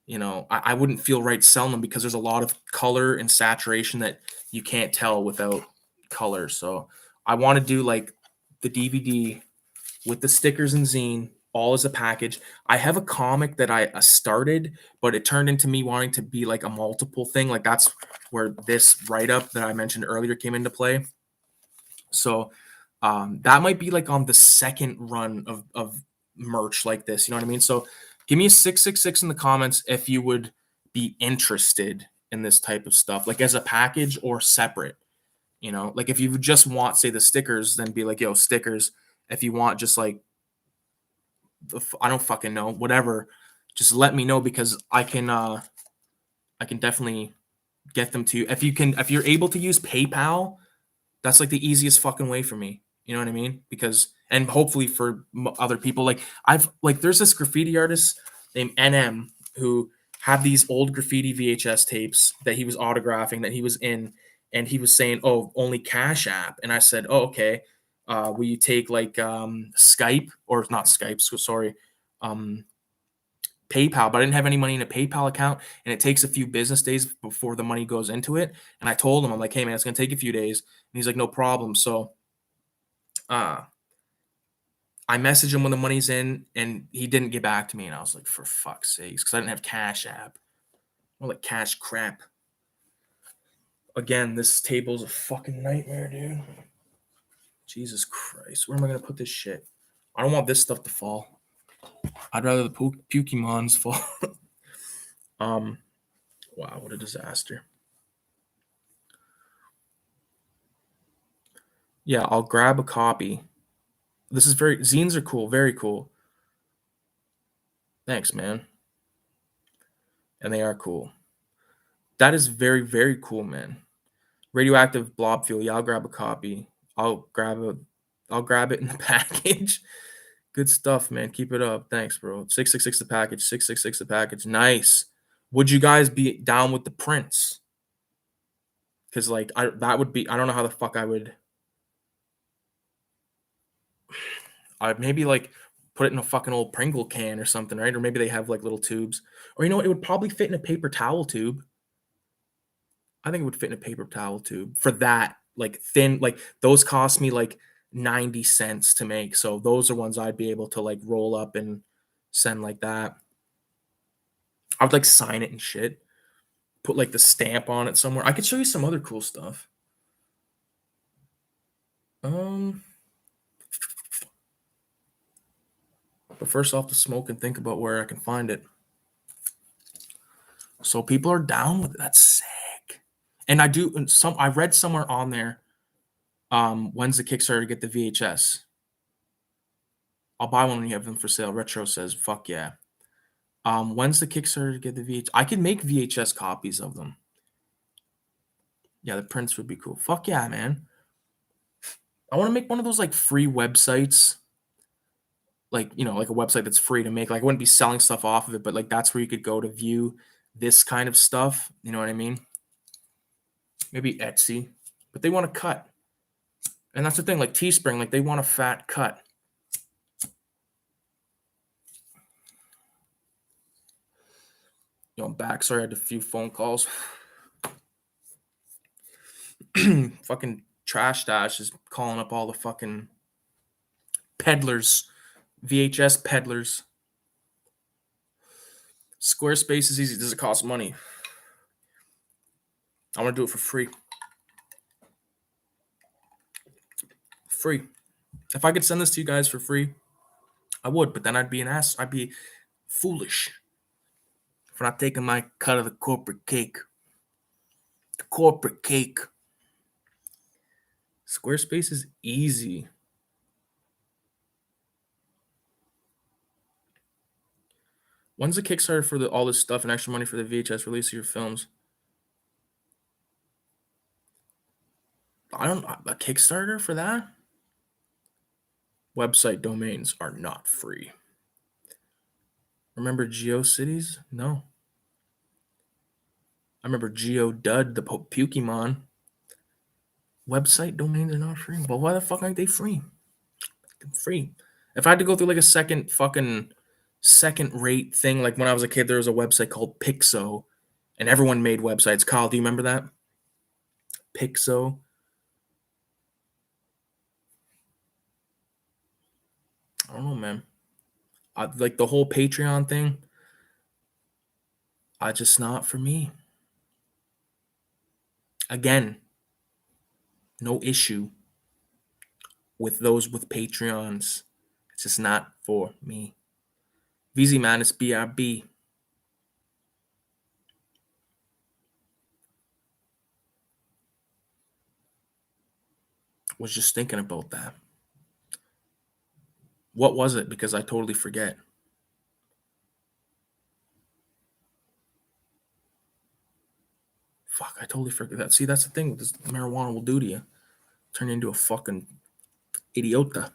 I wouldn't feel right selling them, because there's a lot of color and saturation that you can't tell without color. So I want to do like the DVD with the stickers and zine, all as a package. I have a comic that I started, but it turned into me wanting to be like a multiple thing. Like, that's where this write-up that I mentioned earlier came into play. So that might be like on the second run of merch like this. You know what I mean? So give me a 666 in the comments if you would be interested in this type of stuff, like as a package or separate. Like if you just want, say, the stickers, then be like, yo, stickers. If you want just like, I don't fucking know, whatever, just let me know, because I can definitely get them to you. If you're able to use PayPal, that's like the easiest fucking way for me. You know what I mean? Because, and hopefully for other people, like there's this graffiti artist named NM who had these old graffiti VHS tapes that he was autographing, that he was in, and he was saying, oh, only Cash App. And I said, oh, okay. Will you take like Skype, or not Skype, so sorry, PayPal? But I didn't have any money in a PayPal account, and it takes a few business days before the money goes into it. And I told him, I'm like, hey man, it's gonna take a few days. And he's like, no problem. So I messaged him when the money's in, and he didn't get back to me. And I was like, for fuck's sakes, because I didn't have Cash App. More like Cash Crap. Again, this table's a fucking nightmare, dude. Jesus Christ. Where am I gonna put this shit? I don't want this stuff to fall. I'd rather the Pokemons fall. Wow, what a disaster. Yeah, I'll grab a copy. This is zines are cool, very cool. Thanks, man. And they are cool. That is very, very cool, man. Radioactive blob fuel. Yeah, I'll grab a copy. I'll grab it in the package. Good stuff, man. Keep it up. Thanks, bro. 666 the package. 666 the package. Nice. Would you guys be down with the prints? Because like that would be, I don't know how the fuck I'd maybe like put it in a fucking old Pringle can or something, right? Or maybe they have like little tubes. Or you know what? It would probably fit in a paper towel tube. I think it would fit in a paper towel tube for that, like thin, like those cost me like 90 cents to make. So those are ones I'd be able to like roll up and send like that. I would like sign it and shit. Put like the stamp on it somewhere. I could show you some other cool stuff. But first off, to smoke and think about where I can find it. So people are down with it. That's sick. And I read somewhere on there, when's the Kickstarter to get the VHS? I'll buy one when you have them for sale. Retro says, fuck yeah. When's the Kickstarter to get the VHS? I could make VHS copies of them. Yeah, the prints would be cool. Fuck yeah, man. I want to make one of those like free websites. Like, like a website that's free to make. Like I wouldn't be selling stuff off of it, but like that's where you could go to view this kind of stuff. You know what I mean? Maybe Etsy. But they want to cut. And that's the thing, like Teespring, like they want a fat cut. I'm back. Sorry, I had a few phone calls. Fucking Trash Dash is calling up all the fucking peddlers, VHS peddlers. Squarespace is easy. Does it cost money? I want to do it for free. Free. If I could send this to you guys for free, I would, but then I'd be an ass. I'd be foolish for not taking my cut of the corporate cake. The corporate cake. Squarespace is easy. When's the Kickstarter for all this stuff and extra money for the VHS release of your films? I don't know. A Kickstarter for that? Website domains are not free. Remember GeoCities? No. I remember GeoDud, the Pokemon. Website domains are not free. Well, why the fuck aren't they free? They're free. If I had to go through like a second rate thing, like when I was a kid, there was a website called Pixo, and everyone made websites. Kyle, do you remember that? Pixo. I don't know, man. Like the whole Patreon thing. Just not for me. Again, no issue with those with Patreons. It's just not for me. VZ Madness BRB. Was just thinking about that. What was it? Because I totally forget. Fuck, I totally forget that. See, that's the thing. This marijuana will do to you. Turn you into a fucking idiota.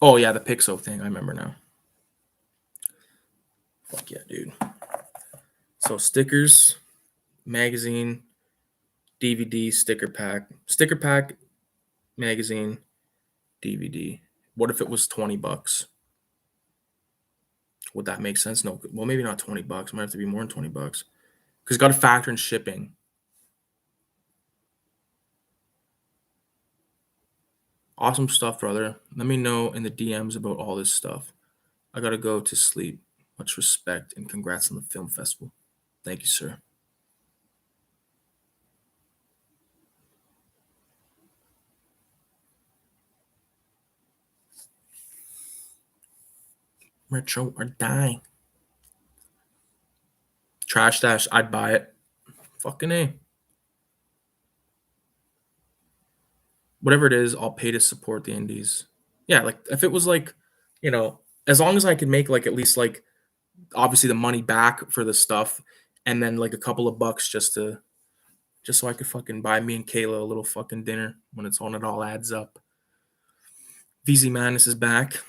Oh, yeah, the Pixo thing. I remember now. Fuck yeah, dude. So stickers, magazine, DVD, sticker pack, magazine, DVD. What if it was $20? Would that make sense? No. Well, maybe not $20. Might have to be more than $20 because you got to factor in shipping. Awesome stuff, brother. Let me know in the DMs about all this stuff. I gotta go to sleep. Much respect and congrats on the film festival. Thank you, sir. Retro or die. Trash Dash, I'd buy it. Fucking A. Whatever it is, I'll pay to support the indies. Yeah, like if it was like, as long as I could make like at least like obviously the money back for the stuff and then like a couple of bucks just so I could fucking buy me and Kayla a little fucking dinner when it all adds up. VZ Madness is back.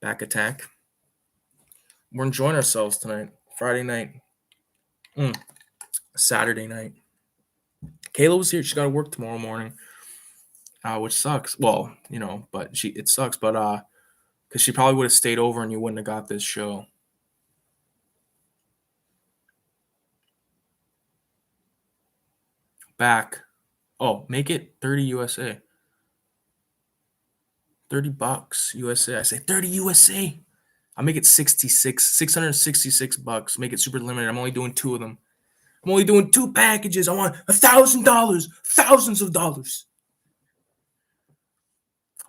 Back attack. We're enjoying ourselves tonight. Friday night. Saturday night. Kayla was here. She got to work tomorrow morning, which sucks. Well, but it sucks. But because she probably would have stayed over and you wouldn't have got this show. Back. Oh, make it 30 USA. $30 USA. I say 30 USA. I'll make it 666 bucks. Make it super limited. I'm only doing 2 of them. I'm only doing 2 packages. I want $1,000, thousands of dollars.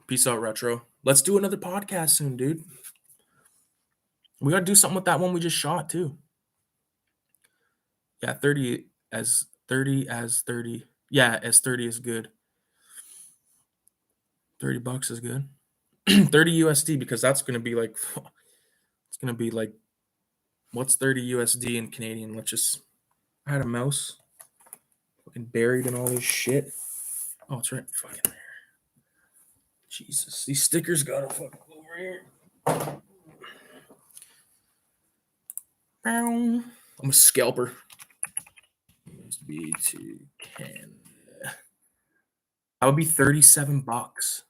Peace out, Retro. Let's do another podcast soon, dude. We got to do something with that one we just shot, too. Yeah, 30 as 30 as 30. Yeah, as 30 is good. $30 is good. 30 USD, because that's going to be like, it's going to be like, what's 30 USD in Canadian? I had a mouse fucking buried in all this shit. Oh, it's right fucking there. Jesus, these stickers gotta fucking go over here. I'm a scalper. USB to Canada. That would be $37.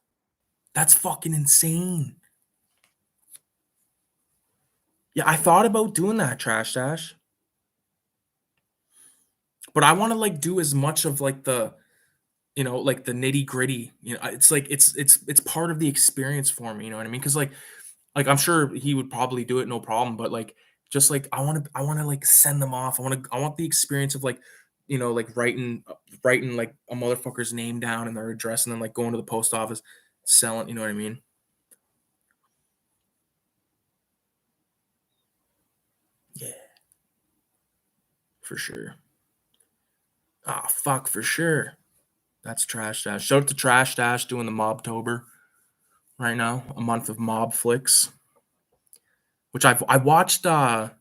That's fucking insane. Yeah, I thought about doing that, Trash Dash. But I want to like do as much of like the, like the nitty gritty. It's like it's part of the experience for me. You know what I mean? Because like I'm sure he would probably do it no problem. But like just like I want to like send them off. I want the experience of like, like writing like a motherfucker's name down and their address, and then like going to the post office, selling. You know what I mean? Yeah, for sure. Ah, fuck, for sure. That's Trash Dash. Shout out to Trash Dash doing the Mobtober right now, a month of mob flicks, which I watched. What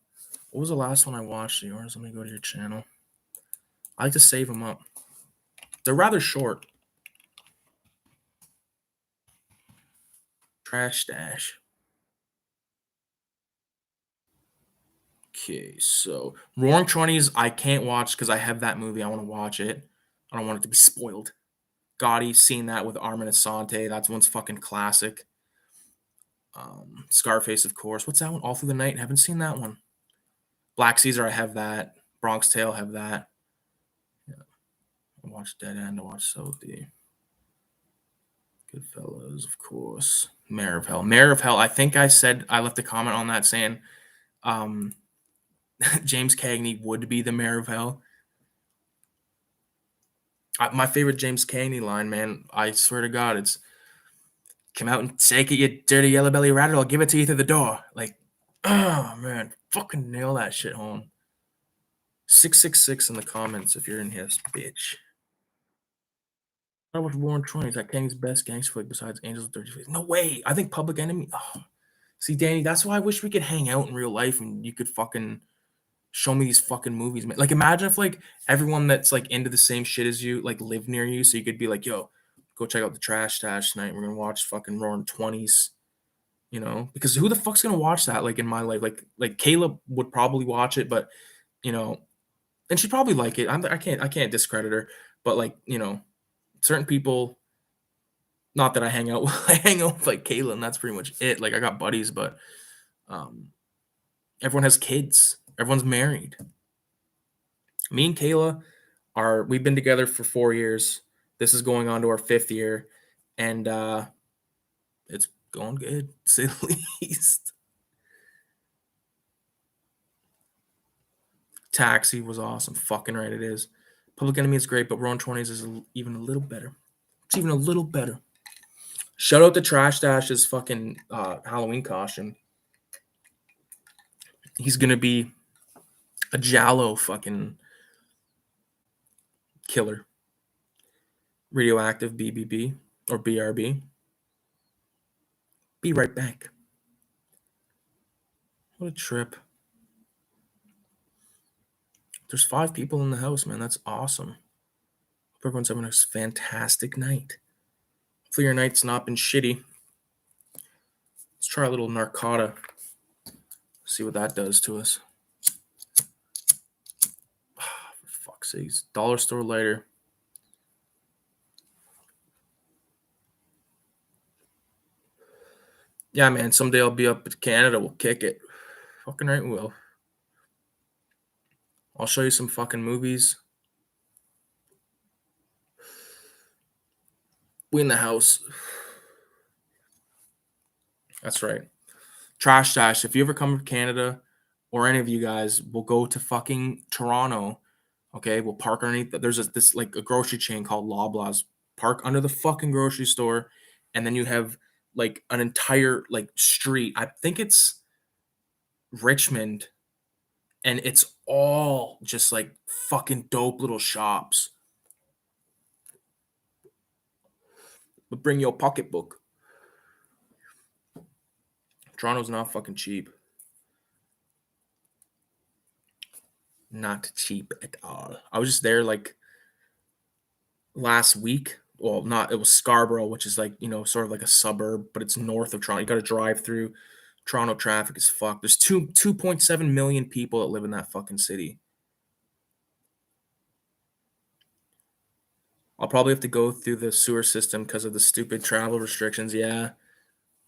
was the last one I watched of yours? Let me go to your channel. I like to save them up. They're rather short. Trash Dash. Okay, so Roaring Twenties I can't watch because I have that movie. I want to watch it. I don't want it to be spoiled. Gotti, seen that with Armin Asante. That's one's fucking classic. Scarface, of course. What's that one? All Through the Night. Haven't seen that one. Black Caesar, I have that. Bronx Tale, I have that. Yeah. I watched Dead End. I watched Sophie. Goodfellas, of course. Mayor of Hell. Mayor of Hell. I think I left a comment on that saying James Cagney would be the Mayor of Hell. My favorite James Cagney line, man, I swear to God, it's come out and take it, you dirty yellow belly rat, or I'll give it to you through the door. Like, oh, man, fucking nail that shit home. 666 in the comments if you're in here, bitch. I watched Roaring Twenties, that Cagney's best gangster flick besides Angels of Dirty Face. No way. I think Public Enemy. Oh. See, Danny, that's why I wish we could hang out in real life and you could fucking show me these fucking movies, man. Like, imagine if like everyone that's like into the same shit as you like lived near you, so you could be like, yo, go check out the Trash Stash tonight. We're gonna watch fucking Roaring Twenties. Because who the fuck's gonna watch that? Like in my life, like Caleb would probably watch it, but you know, and she'd probably like it. I can't discredit her, but like certain people. Not that I hang out with, I hang out with like Kayla, and that's pretty much it. Like I got buddies, but everyone has kids. Everyone's married. Me and Kayla we've been together for 4 years. This is going on to our 5th year, and it's going good, to say the least. Taxi was awesome. Fucking right it is. Public Enemy is great, but Roaring Twenties is even a little better. It's even a little better. Shout out to Trash Dash's fucking Halloween costume. He's gonna be a giallo fucking killer. Radioactive BBB or BRB. Be right back. What a trip. There's 5 people in the house, man. That's awesome. Hope everyone's having a fantastic night. Hopefully your night's not been shitty. Let's try a little narcotta. See what that does to us. For fuck's sake. Dollar store lighter. Yeah, man. Someday I'll be up in Canada. We'll kick it. Fucking right, we will. I'll show you some fucking movies. We in the house. That's right. Trash Dash. If you ever come to Canada, or any of you guys, will go to fucking Toronto Okay, we'll park underneath. There's this like a grocery chain called Loblaws. Park under the fucking grocery store, and then you have like an entire like street. I think it's Richmond, and it's all just like fucking dope little shops. But bring your pocketbook. Toronto's not fucking cheap. Not cheap at all. I was just there like last week. Well, not it was Scarborough, which is like, sort of like a suburb, but it's north of Toronto. You got to drive through. Toronto traffic is fucked. There's 2.7 million people that live in that fucking city. I'll probably have to go through the sewer system because of the stupid travel restrictions. Yeah.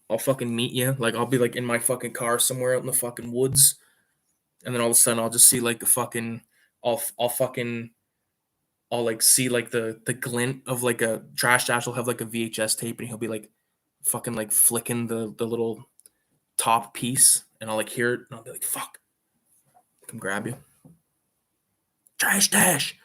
I'll fucking meet you. Like I'll be like in my fucking car somewhere out in the fucking woods, and then all of a sudden I'll just see like the fucking I'll fucking I'll like see like the glint of like a trash dash will have like a VHS tape, and he'll be like fucking like flicking the little top piece, and I'll like hear it, and I'll be like, fuck, come grab you. Trash dash.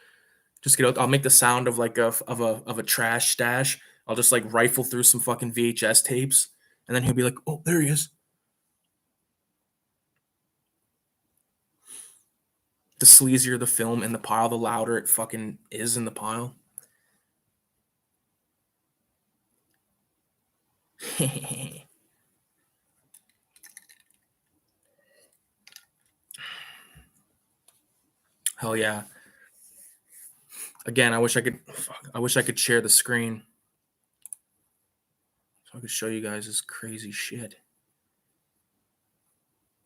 Just get out. I'll make the sound of like of a trash stash. I'll just like rifle through some fucking VHS tapes, and then he'll be like, "Oh, there he is." The sleazier the film in the pile, the louder it fucking is in the pile. Hell yeah. Again, I wish I could share the screen so I could show you guys this crazy shit.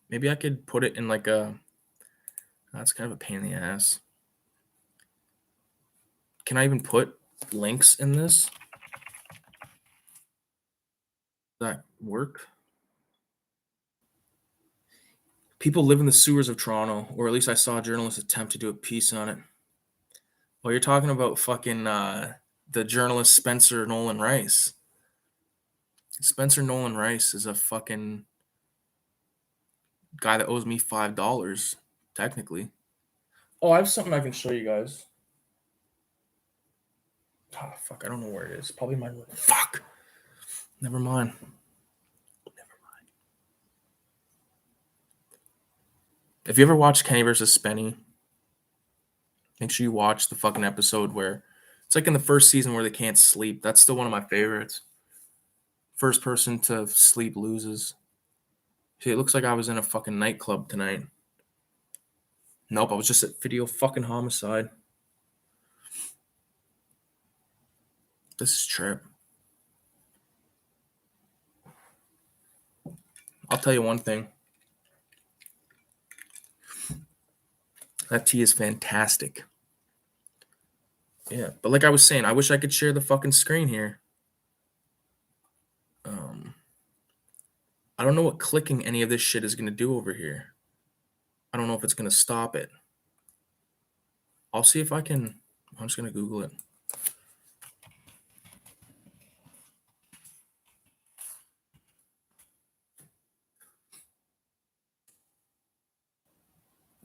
Maybe I could put it in like a. That's kind of a pain in the ass. Can I even put links in this? Does that work? People live in the sewers of Toronto, or at least I saw a journalist attempt to do a piece on it. Well, you're talking about fucking the journalist Spencer Nolan Rice. Spencer Nolan Rice is a fucking guy that owes me $5, technically. Oh, I have something I can show you guys. Oh, fuck, I don't know where it is. Probably my room. Fuck. Never mind. If you ever watched Kenny versus Spenny, make sure you watch the fucking episode where it's like in the first season where they can't sleep. That's still one of my favorites. First person to sleep loses. See, it looks like I was in a fucking nightclub tonight. Nope, I was just at Video fucking Homicide. This is trip. I'll tell you one thing. That tea is fantastic. Yeah, but like I was saying, I wish I could share the fucking screen here. I don't know what clicking any of this shit is going to do over here. I don't know if it's going to stop it. I'll see if I can. I'm just going to Google it.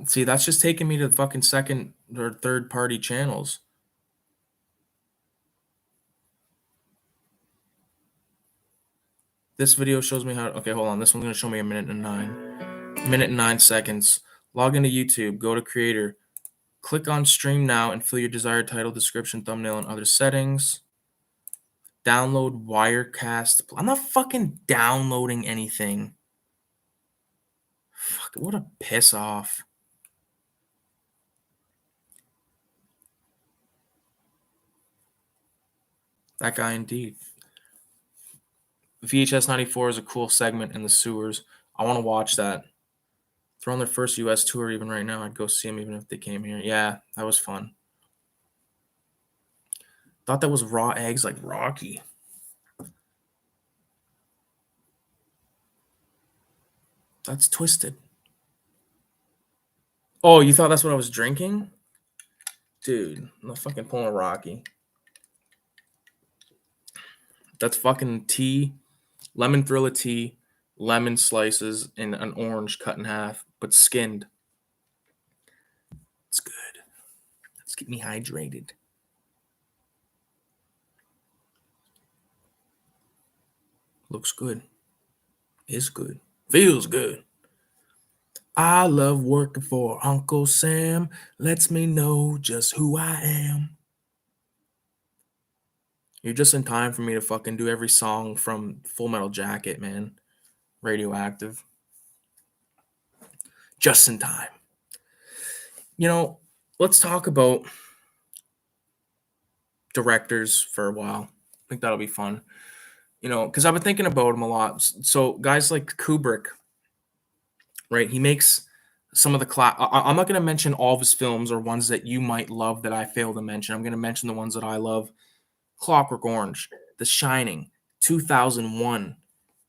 See, that's just taking me to the fucking second or third party channels. This video shows me how. Okay, hold on. This one's going to show me a minute and 9 seconds. Log into YouTube. Go to creator. Click on stream now and fill your desired title, description, thumbnail, and other settings. Download Wirecast. I'm not fucking downloading anything. Fuck, what a piss off. That guy indeed. VHS 94 is a cool segment in the sewers. I want to watch that. They're on their first US tour even right now. I'd go see them even if they came here. Yeah, that was fun. Thought that was raw eggs like Rocky. That's twisted. Oh, you thought that's what I was drinking? Dude, I'm not fucking pulling a Rocky. That's fucking tea, lemon Thrilla tea, lemon slices, and an orange cut in half, but skinned. It's good. Let's keep me hydrated. Looks good. Is good. Feels good. I love working for Uncle Sam. Lets me know just who I am. You're just in time for me to fucking do every song from Full Metal Jacket, man. Radioactive. Just in time. You know, let's talk about directors for a while. I think that'll be fun. You know, because I've been thinking about him a lot. So guys like Kubrick, right? He makes some of the I'm not going to mention all of his films or ones that you might love that I fail to mention. I'm going to mention the ones that I love. Clockwork Orange, The Shining, 2001.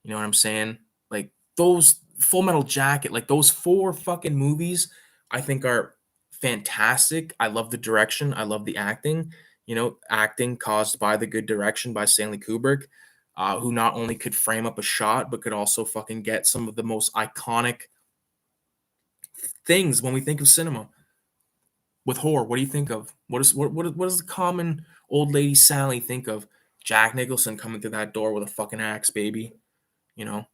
You know what I'm saying? Like those Full Metal Jacket, like those 4 fucking movies, I think are fantastic. I love the direction. I love the acting. You know, acting caused by the good direction by Stanley Kubrick, who not only could frame up a shot, but could also fucking get some of the most iconic things when we think of cinema. With horror, what do you think of? What does the common old lady Sally think of? Jack Nicholson coming through that door with a fucking axe, baby. You know,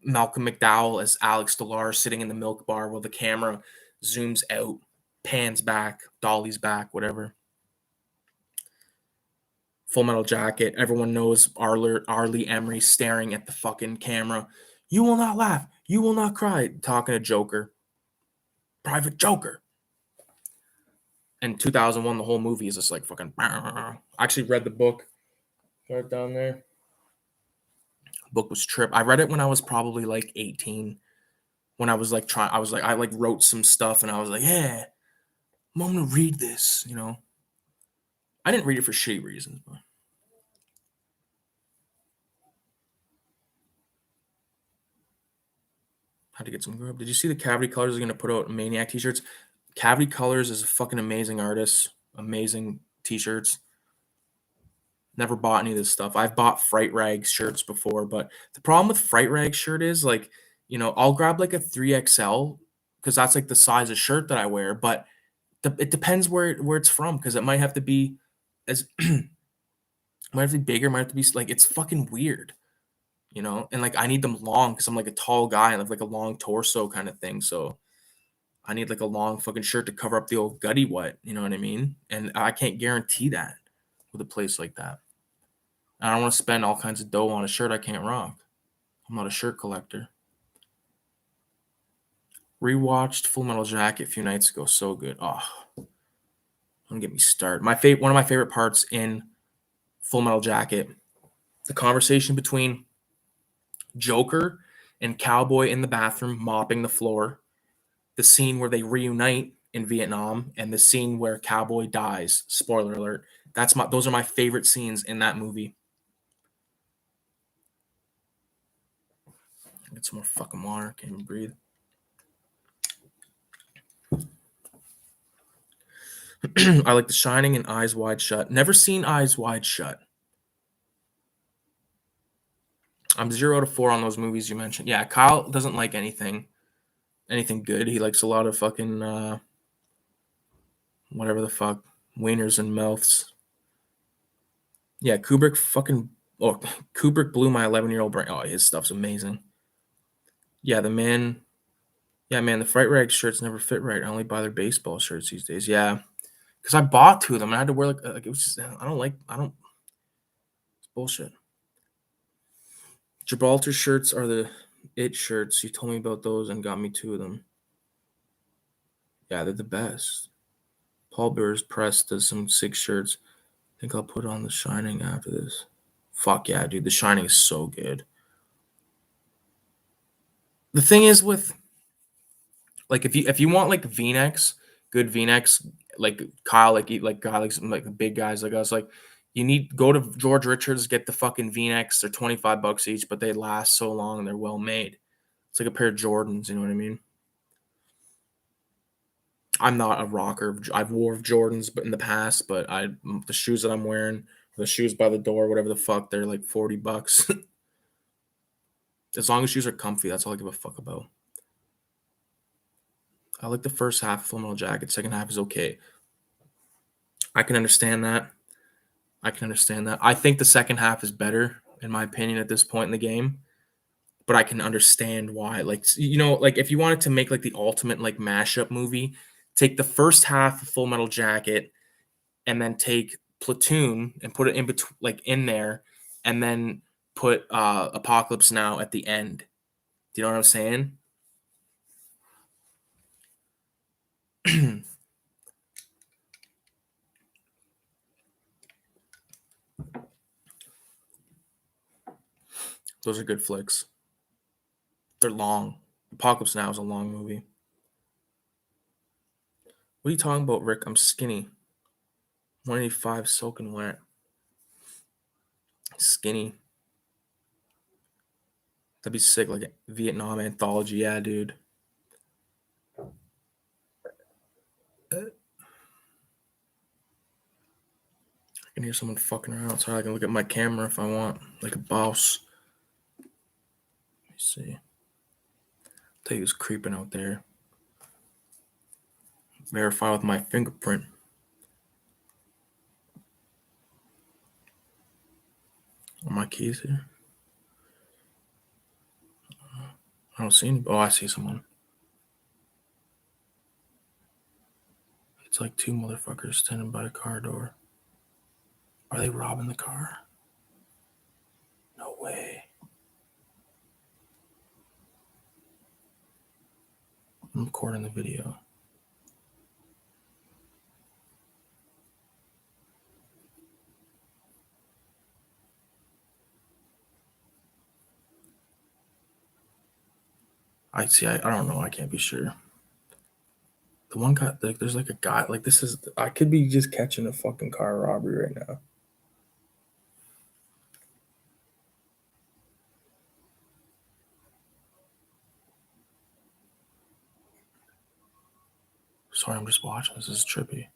Malcolm McDowell as Alex Delar sitting in the milk bar while the camera zooms out, pans back, dollies back, whatever. Full Metal Jacket. Everyone knows Arlie Emery staring at the fucking camera. You will not laugh. You will not cry. Talking to Joker. Private Joker. And 2001, the whole movie is just like fucking. I actually read the book right down there. Book was trip. I read it when I was probably like 18. When I was like I like wrote some stuff and I was like, yeah, I'm gonna read this, you know. I didn't read it for shitty reasons, but had to get some grub. Did you see the Cavity Colors are gonna put out Maniac t-shirts? Cavity Colors is a fucking amazing artist, amazing t-shirts. Never bought any of this stuff. I've bought Fright Rag shirts before, but the problem with Fright Rag shirt is like, you know, I'll grab like a 3XL because that's like the size of shirt that I wear, but it depends where it's from because it might have to be as might have to be bigger, might have to be like it's fucking weird, you know. And like I need them long because I'm like a tall guy and I have like a long torso kind of thing, so I need like a long fucking shirt to cover up the old gutty what, you know what I mean? And I can't guarantee that with a place like that. I don't want to spend all kinds of dough on a shirt I can't rock. I'm not a shirt collector. Rewatched Full Metal Jacket a few nights ago. So good. Oh, don't get me started. One of my favorite parts in Full Metal Jacket, the conversation between Joker and Cowboy in the bathroom mopping the floor, the scene where they reunite in Vietnam, and the scene where Cowboy dies. Spoiler alert. Those are my favorite scenes in that movie. Get some more fucking water. Can't even breathe. I like The Shining and Eyes Wide Shut. Never seen Eyes Wide Shut. I'm 0 out of 4 on those movies you mentioned. Yeah, Kyle doesn't like anything good. He likes a lot of fucking whatever the fuck, wieners and mouths. Yeah, Kubrick blew my 11-year-old brain. Oh, his stuff's amazing. Yeah, the man. Yeah, man, the Fright Rag shirts never fit right. I only buy their baseball shirts these days. Yeah, because I bought 2 of them and I had to wear like it was just I don't. It's bullshit. Gibraltar shirts are the it shirts. You told me about those and got me 2 of them. Yeah, they're the best. Paul Bear's Press does some sick shirts. I think I'll put on The Shining after this. Fuck yeah, dude. The Shining is so good. The thing is with like if you want like V-necks, good V-necks, like Kyle, like guy like the big guys like us, like you need go to George Richards, get the fucking V-necks. They're $25 each, but they last so long and they're well made. It's like a pair of Jordans, you know what I mean? I'm not a rocker. I've wore Jordans, but in the past, but the shoes that I'm wearing, the shoes by the door, whatever the fuck, they're like $40. As long as shoes are comfy, that's all I give a fuck about. I like the first half of Full Metal Jacket. Second half is okay. I can understand that. I think the second half is better, in my opinion, at this point in the game. But I can understand why. Like, like if you wanted to make like the ultimate like mashup movie, take the first half of Full Metal Jacket and then take Platoon and put it in between, like in there, and then put Apocalypse Now at the end. Do you know what I'm saying? Those are good flicks. They're long. Apocalypse Now is a long movie. What are you talking about, Rick? I'm skinny. 185 soaking wet. Skinny. That'd be sick, like a Vietnam anthology. Yeah, dude. I can hear someone fucking around. Sorry, I can look at my camera if I want, like a boss. Let me see. I'll tell you who's creeping out there. Verify with my fingerprint. Are my keys here? I don't see any. Oh, I see someone. It's like two motherfuckers standing by a car door. Are they robbing the car? No way. I'm recording the video. I see. I don't know. I can't be sure. The one guy, like, there's like a guy, like, this is, I could be just catching a fucking car robbery right now. Sorry, I'm just watching. This is trippy.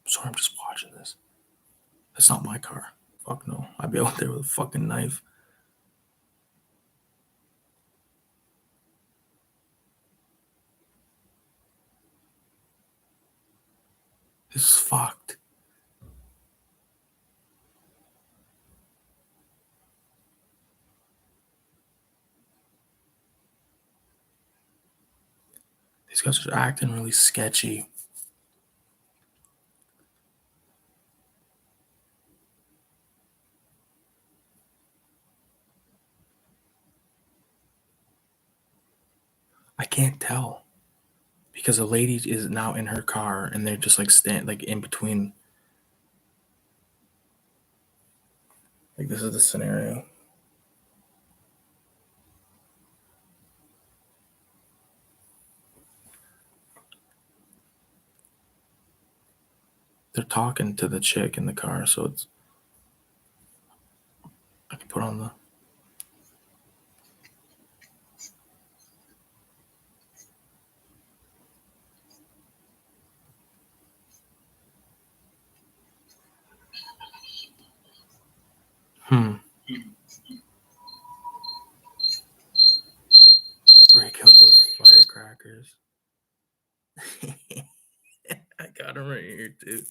Sorry, I'm just watching this. That's not my car. Fuck no. I'd be out there with a fucking knife. This is fucked. These guys are acting really sketchy. I can't tell because the lady is now in her car and they're just like like in between. Like, this is the scenario. They're talking to the chick in the car, so it's, I can put on the, break out those firecrackers. I got him right here, too.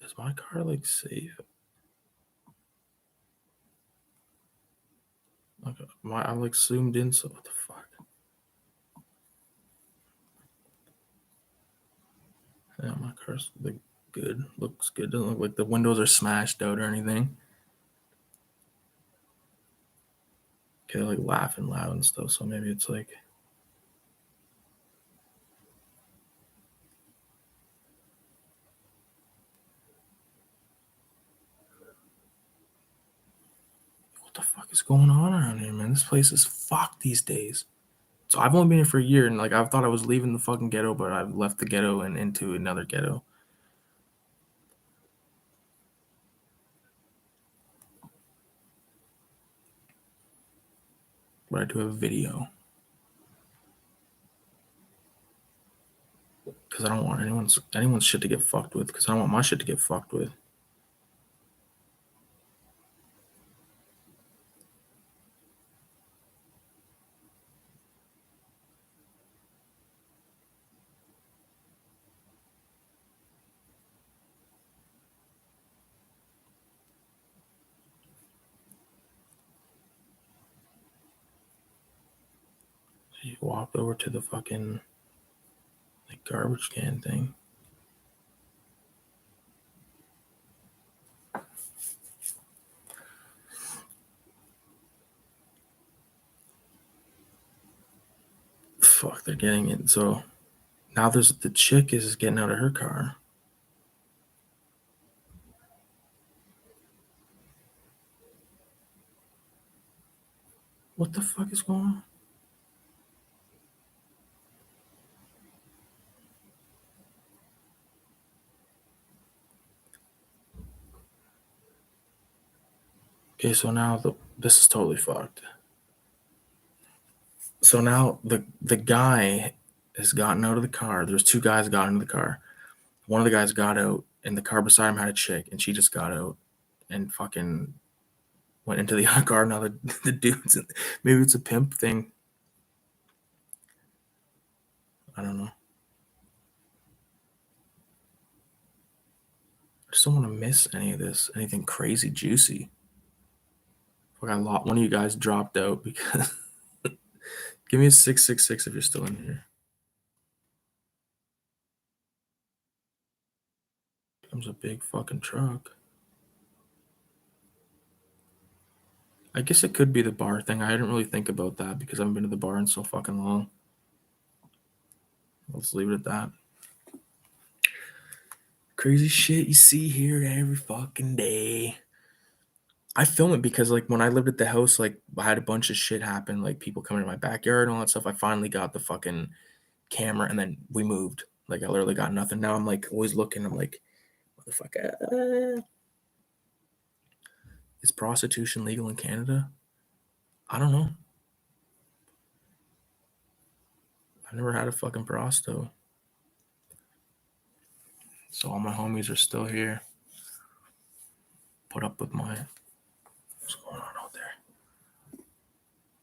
Is my car like safe? Okay, I like zoomed in, so what the fuck? Yeah, my car's like good. Looks good. Doesn't look like the windows are smashed out or anything. Okay, they're like laughing loud and stuff, so maybe it's like, what the fuck is going on around here, man? This place is fucked these days. So I've only been here for a year, and like I thought I was leaving the fucking ghetto, but I've left the ghetto and into another ghetto. But I do have a video because I don't want anyone's shit to get fucked with. Because I don't want my shit to get fucked with. He walked over to the fucking like garbage can thing. Fuck, they're getting it. So now there's the chick is getting out of her car. What the fuck is going on? Okay, so now this is totally fucked. So now the guy has gotten out of the car. There's two guys got into the car. One of the guys got out, and the car beside him had a chick, and she just got out and fucking went into the other car. Now the dude's maybe it's a pimp thing. I don't know. I just don't want to miss any of this, anything crazy juicy. Like I lot one of you guys dropped out because give me a 666 if you're still in here. Comes a big fucking truck. I guess it could be the bar thing. I didn't really think about that because I haven't been to the bar in so fucking long. Let's leave it at that. Crazy shit you see here every fucking day. I film it because like when I lived at the house, like I had a bunch of shit happen, like people coming to my backyard and all that stuff. I finally got the fucking camera and then we moved. Like I literally got nothing. Now I'm like always looking. I'm like, motherfucker. Is prostitution legal in Canada? I don't know. I've never had a fucking prosto. So all my homies are still here. Put up with my what's going on out there.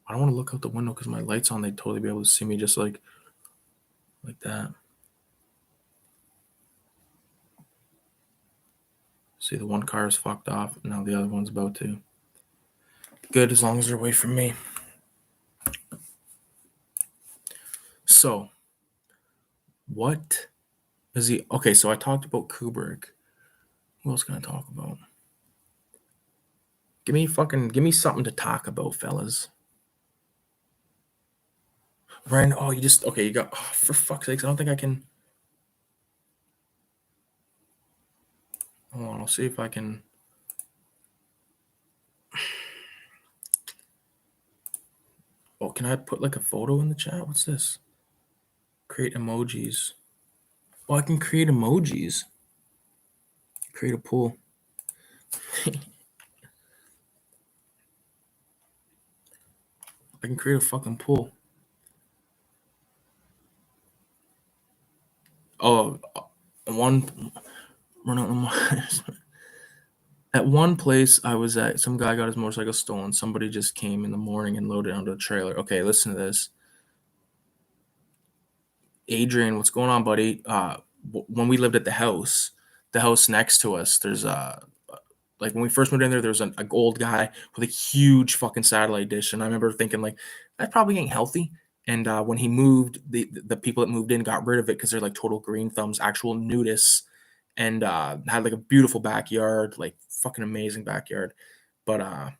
I don't want to look out the window because my light's on. They'd totally be able to see me just like that. See, the one car is fucked off. Now the other one's about to. Good, as long as they're away from me. So, what is he? Okay, so I talked about Kubrick. Who else can I talk about? Give me something to talk about, fellas. Ryan, oh, you got, oh, for fuck's sakes, I don't think I can. Hold on, I'll see if I can. Oh, can I put like a photo in the chat? What's this? Create emojis. Oh, I can create emojis. Create a pool. I can create a fucking pool. Oh, at one place I was at, some guy got his motorcycle stolen. Somebody just came in the morning and loaded it onto a trailer. Okay, listen to this. Adrian, what's going on, buddy? When we lived at the house next to us, there's like when we first moved in there was an old guy with a huge fucking satellite dish, and I remember thinking like that probably ain't healthy. And when he moved, the people that moved in got rid of it because they're like total green thumbs, actual nudists, and had like a beautiful backyard, like fucking amazing backyard. But oh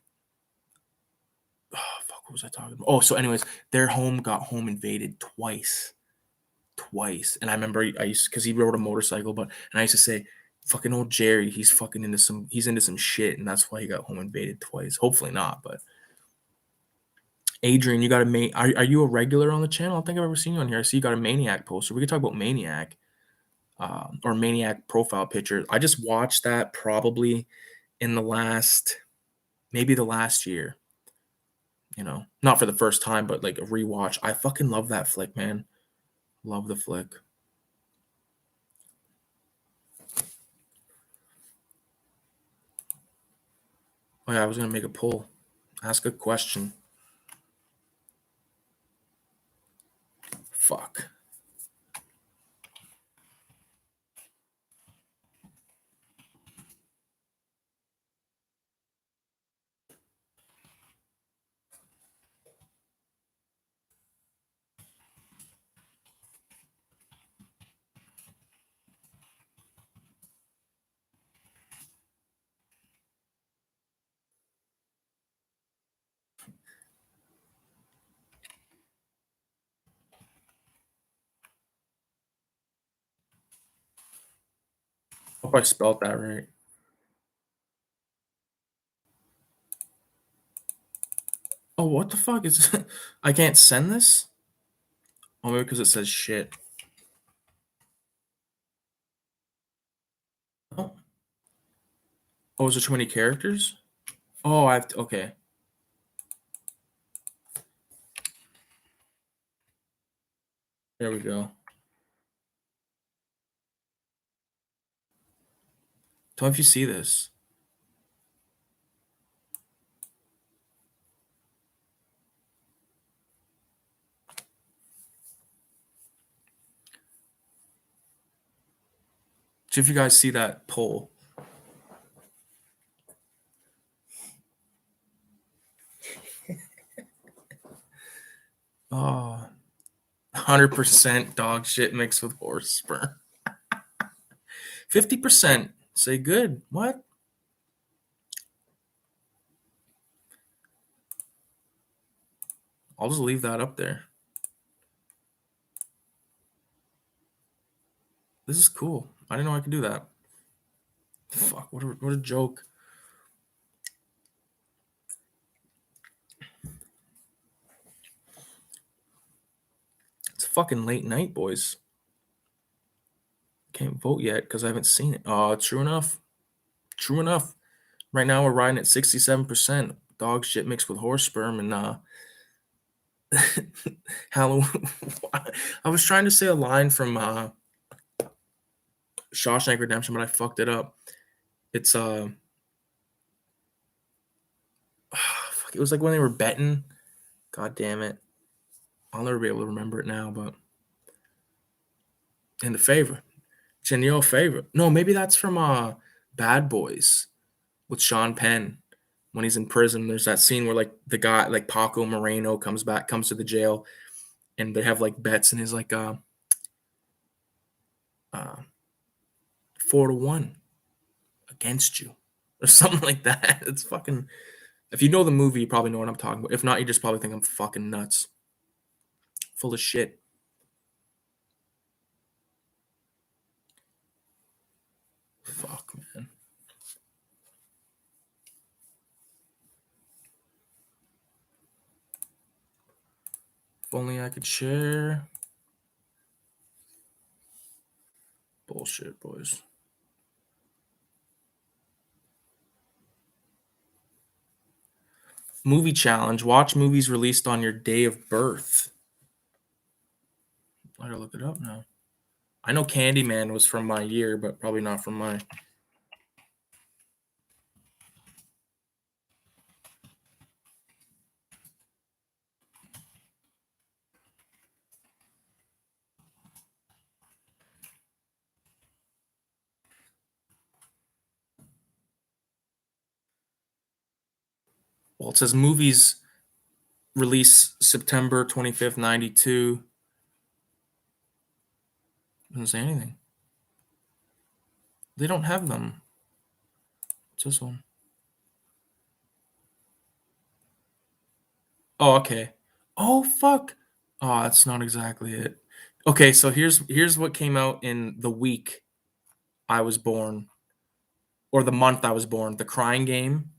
fuck, what was I talking about? Oh, so anyways, their home got home invaded twice. And I remember I used because he rode a motorcycle, and I used to say, fucking old Jerry, he's into some shit, and that's why he got home invaded twice. Hopefully not, but Adrian, you got a are you a regular on the channel? I don't think I've ever seen you on here. I see you got a Maniac poster. We could talk about Maniac, or Maniac profile picture. I just watched that probably in the last, maybe the last year. Not for the first time, but like a rewatch. I fucking love that flick, man. Love the flick. Oh yeah, I was gonna make a poll. Ask a question. Fuck. Hope I spelled that right. Oh, what the fuck is I can't send this? Oh, maybe because it says shit. Oh. Oh, is there too many characters? Oh, okay. There we go. Tell me if you see this. See if you guys see that poll. Oh, 100% dog shit mixed with horse sperm. 50% say good. What? I'll just leave that up there. This is cool. I didn't know I could do that. Fuck, what a joke. It's a fucking late night, boys. Can't vote yet because I haven't seen it. Oh, true enough. True enough. Right now we're riding at 67%. Dog shit mixed with horse sperm and Halloween. I was trying to say a line from Shawshank Redemption, but I fucked it up. It's fuck, it was like when they were betting. God damn it. I'll never be able to remember it now, but in the favor. It's in your favor. No, maybe that's from Bad Boys with Sean Penn. When he's in prison, there's that scene where like the guy, like Paco Moreno, comes to the jail, and they have like bets, and he's like, 4-1 against you, or something like that. It's fucking. If you know the movie, you probably know what I'm talking about. If not, you just probably think I'm fucking nuts, full of shit. Fuck, man. If only I could share. Bullshit, boys. Movie challenge. Watch movies released on your day of birth. I gotta look it up now. I know Candyman was from my year, but probably not from my. Well, it says movies release September 25th, 92. Doesn't say anything. They don't have them. It's this one. Oh, okay. Oh, fuck. Oh, that's not exactly it. Okay, so here's what came out in the week I was born, or the month I was born. The Crying Game,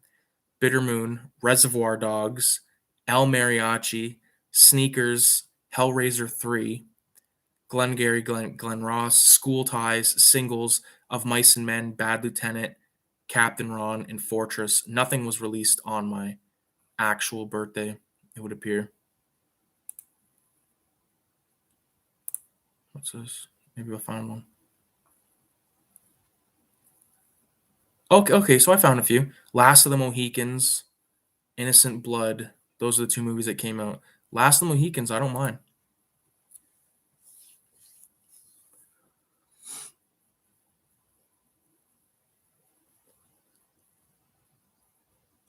Bitter Moon, Reservoir Dogs, El Mariachi, Sneakers, Hellraiser 3, Glengarry Glen Ross, School Ties, Singles, Of Mice and Men, Bad Lieutenant, Captain Ron, and Fortress. Nothing was released on my actual birthday, it would appear. What's this? Maybe I'll find one. Okay, so I found a few. Last of the Mohicans, Innocent Blood. Those are the two movies that came out. Last of the Mohicans, I don't mind.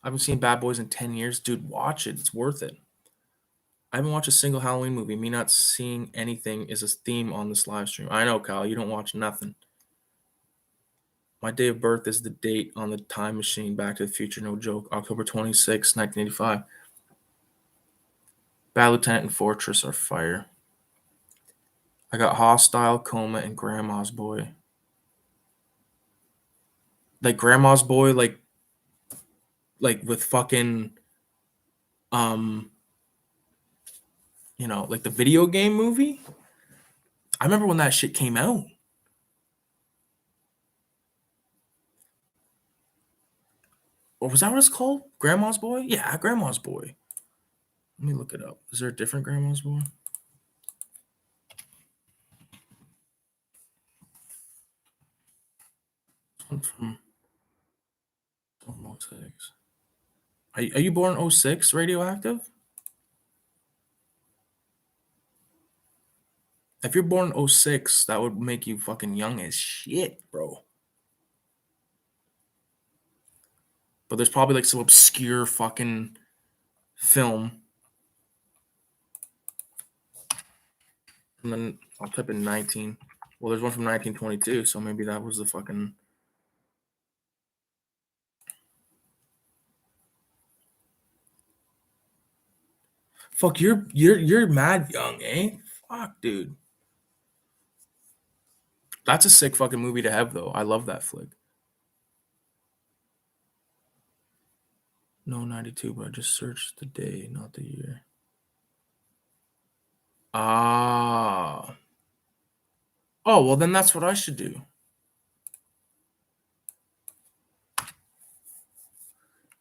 I haven't seen Bad Boys in 10 years. Dude, watch it. It's worth it. I haven't watched a single Halloween movie. Me not seeing anything is a theme on this live stream. I know, Kyle. You don't watch nothing. My day of birth is the date on the time machine. Back to the Future, no joke. October 26, 1985. Bad Lieutenant and Fortress are fire. I got Hostile, Coma, and Grandma's Boy. Like Grandma's Boy, like with fucking like the video game movie. I remember when that shit came out. Or was that what it's called? Grandma's Boy? Yeah, Grandma's Boy. Let me look it up. Is there a different Grandma's Boy? This one's from 06. Are you born 06, Radioactive? If you're born 06, that would make you fucking young as shit, bro. But there's probably like some obscure fucking film. And then I'll type in 19. Well, there's one from 1922, so maybe that was the fucking. Fuck, you're mad young, eh? Fuck, dude. That's a sick fucking movie to have, though. I love that flick. No, 92, but I just searched the day, not the year. Ah. Oh, well, then that's what I should do.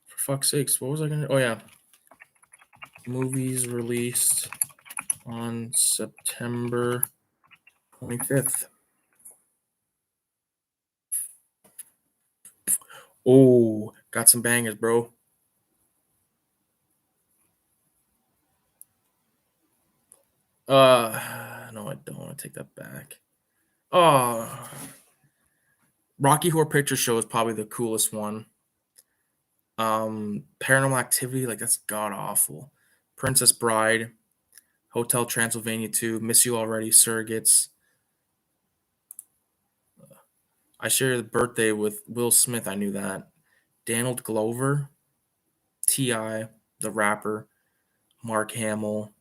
For fuck's sakes, what was I gonna? Oh yeah, movies released on September 25th. Oh, got some bangers, bro. No, I don't want to take that back. Oh, Rocky Horror Picture Show is probably the coolest one. Paranormal Activity, like that's god awful. Princess Bride, Hotel Transylvania 2, Miss You Already, Surrogates. I shared a birthday with Will Smith. I knew that. Donald Glover, T.I., the rapper, Mark Hamill.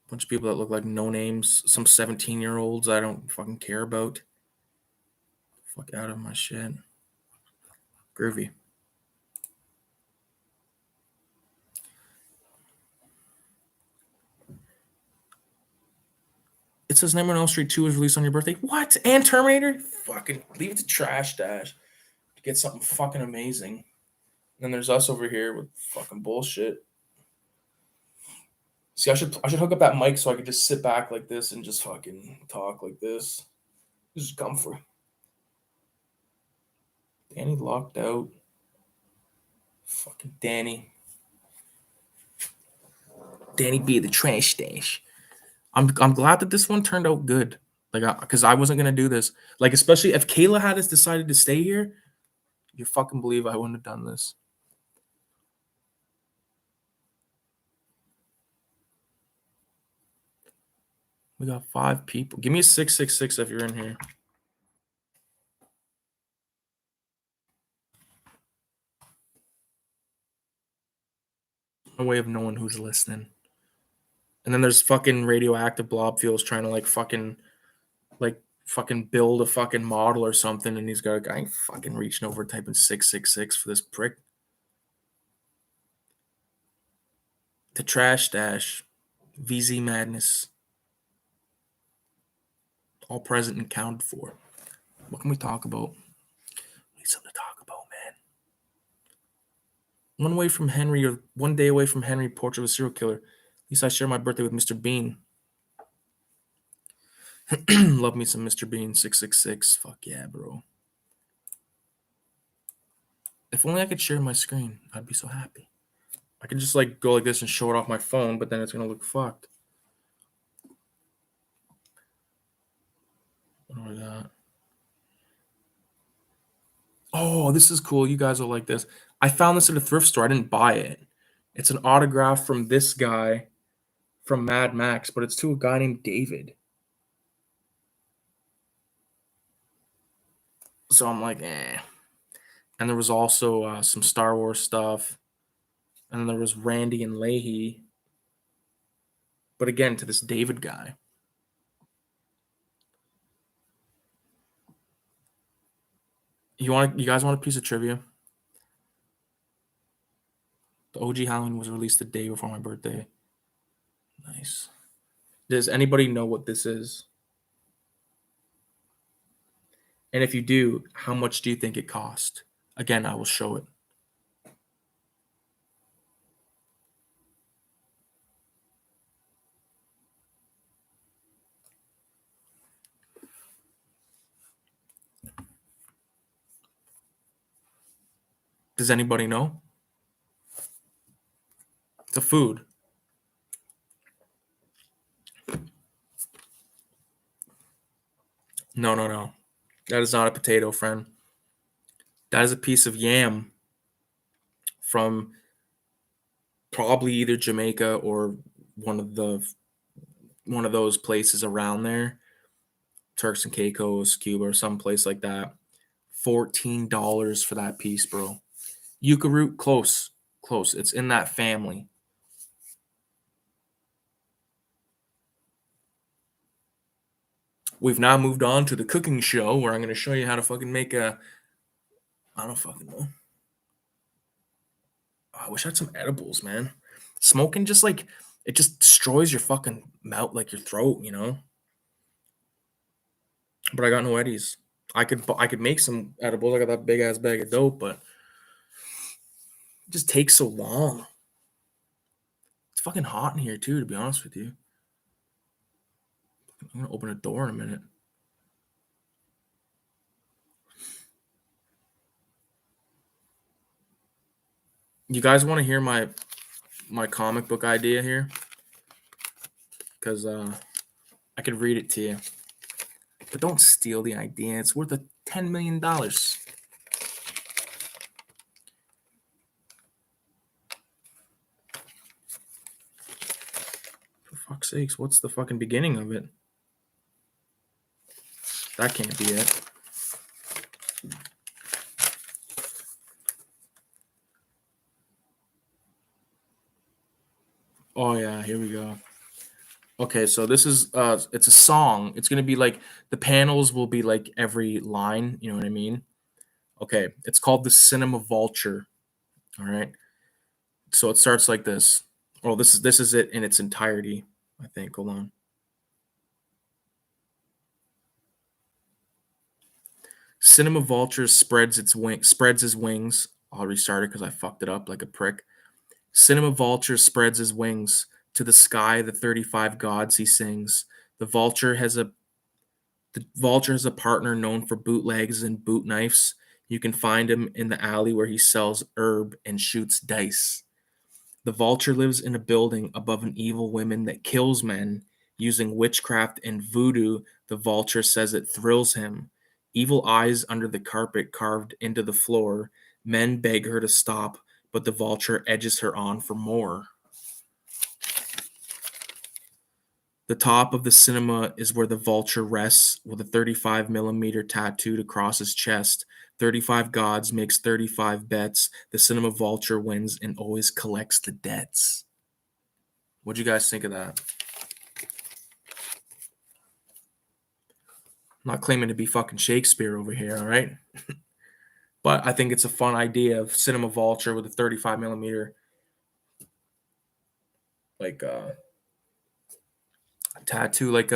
A bunch of people that look like no names. Some 17-year-olds I don't fucking care about. Fuck out of my shit. Groovy. It says Nightmare on Elm Street 2 was released on your birthday. What? And Terminator? Fucking leave it to Trash Dash to get something fucking amazing. And then there's us over here with fucking bullshit. See, I should hook up that mic so I could just sit back like this and just fucking talk like this. This is comfort. Danny locked out. Fucking Danny. Danny B, the Trash Dash. I'm glad that this one turned out good. Like, because I wasn't gonna do this. Like, especially if Kayla had us decided to stay here, you fucking believe I wouldn't have done this. We got 5 people. Give me a 666 if you're in here. No way of knowing who's listening. And then there's fucking radioactive blobfields trying to like fucking build a fucking model or something, and he's got a guy fucking reaching over typing 666 for this prick. The Trash Stash, VZ Madness, all present and counted for. What can we talk about? We need something to talk about, man. One day away from Henry, Portrait of a Serial Killer. At least I share my birthday with Mr. Bean. Love me some Mr. Bean 666. Fuck yeah, bro. If only I could share my screen, I'd be so happy. I could just like go like this and show it off my phone, but then it's gonna look fucked. What was that? Oh, this is cool. You guys will like this. I found this at a thrift store. I didn't buy it. It's an autograph from this guy from Mad Max, but it's to a guy named David. So I'm like, eh. And there was also some Star Wars stuff. And then there was Randy and Leahy. But again, to this David guy. You guys want a piece of trivia? The OG Halloween was released the day before my birthday. Nice. Does anybody know what this is? And if you do, how much do you think it cost? Again, I will show it. Does anybody know? It's a food. No. That is not a potato, friend. That is a piece of yam from probably either Jamaica or one of those places around there. Turks and Caicos, Cuba, or some place like that. $14 for that piece, bro. Yucca root, close. It's in that family. We've now moved on to the cooking show where I'm going to show you how to fucking make I don't fucking know. I wish I had some edibles, man. Smoking just like, it just destroys your fucking mouth, like your throat, you know? But I got no eddies. I could make some edibles. I got that big ass bag of dope, but it just takes so long. It's fucking hot in here too, to be honest with you. I'm gonna open a door in a minute. You guys want to hear my comic book idea here? Because I could read it to you. But don't steal the idea. It's worth $10 million. For fuck's sakes, what's the fucking beginning of it? That can't be it. Oh yeah, here we go. Okay, so this is it's a song. It's gonna be like the panels will be like every line, you know what I mean? Okay, it's called the Cinema Vulture. All right. So it starts like this. Well, this is it in its entirety, I think. Hold on. Cinema Vulture spreads his wings. I'll restart it because I fucked it up like a prick. Cinema Vulture spreads his wings to the sky. The 35 gods he sings. The vulture has a partner known for bootlegs and boot knives. You can find him in the alley where he sells herb and shoots dice. The vulture lives in a building above an evil woman that kills men using witchcraft and voodoo. The vulture says it thrills him. Evil eyes under the carpet carved into the floor. Men beg her to stop, but the vulture edges her on for more. The top of the cinema is where the vulture rests with a 35 millimeter tattooed across his chest. 35 gods makes 35 bets. The cinema vulture wins and always collects the debts. What'd you guys think of that? I'm not claiming to be fucking Shakespeare over here, all right? But I think it's a fun idea of cinema vulture with a 35 millimeter. like tattoo, like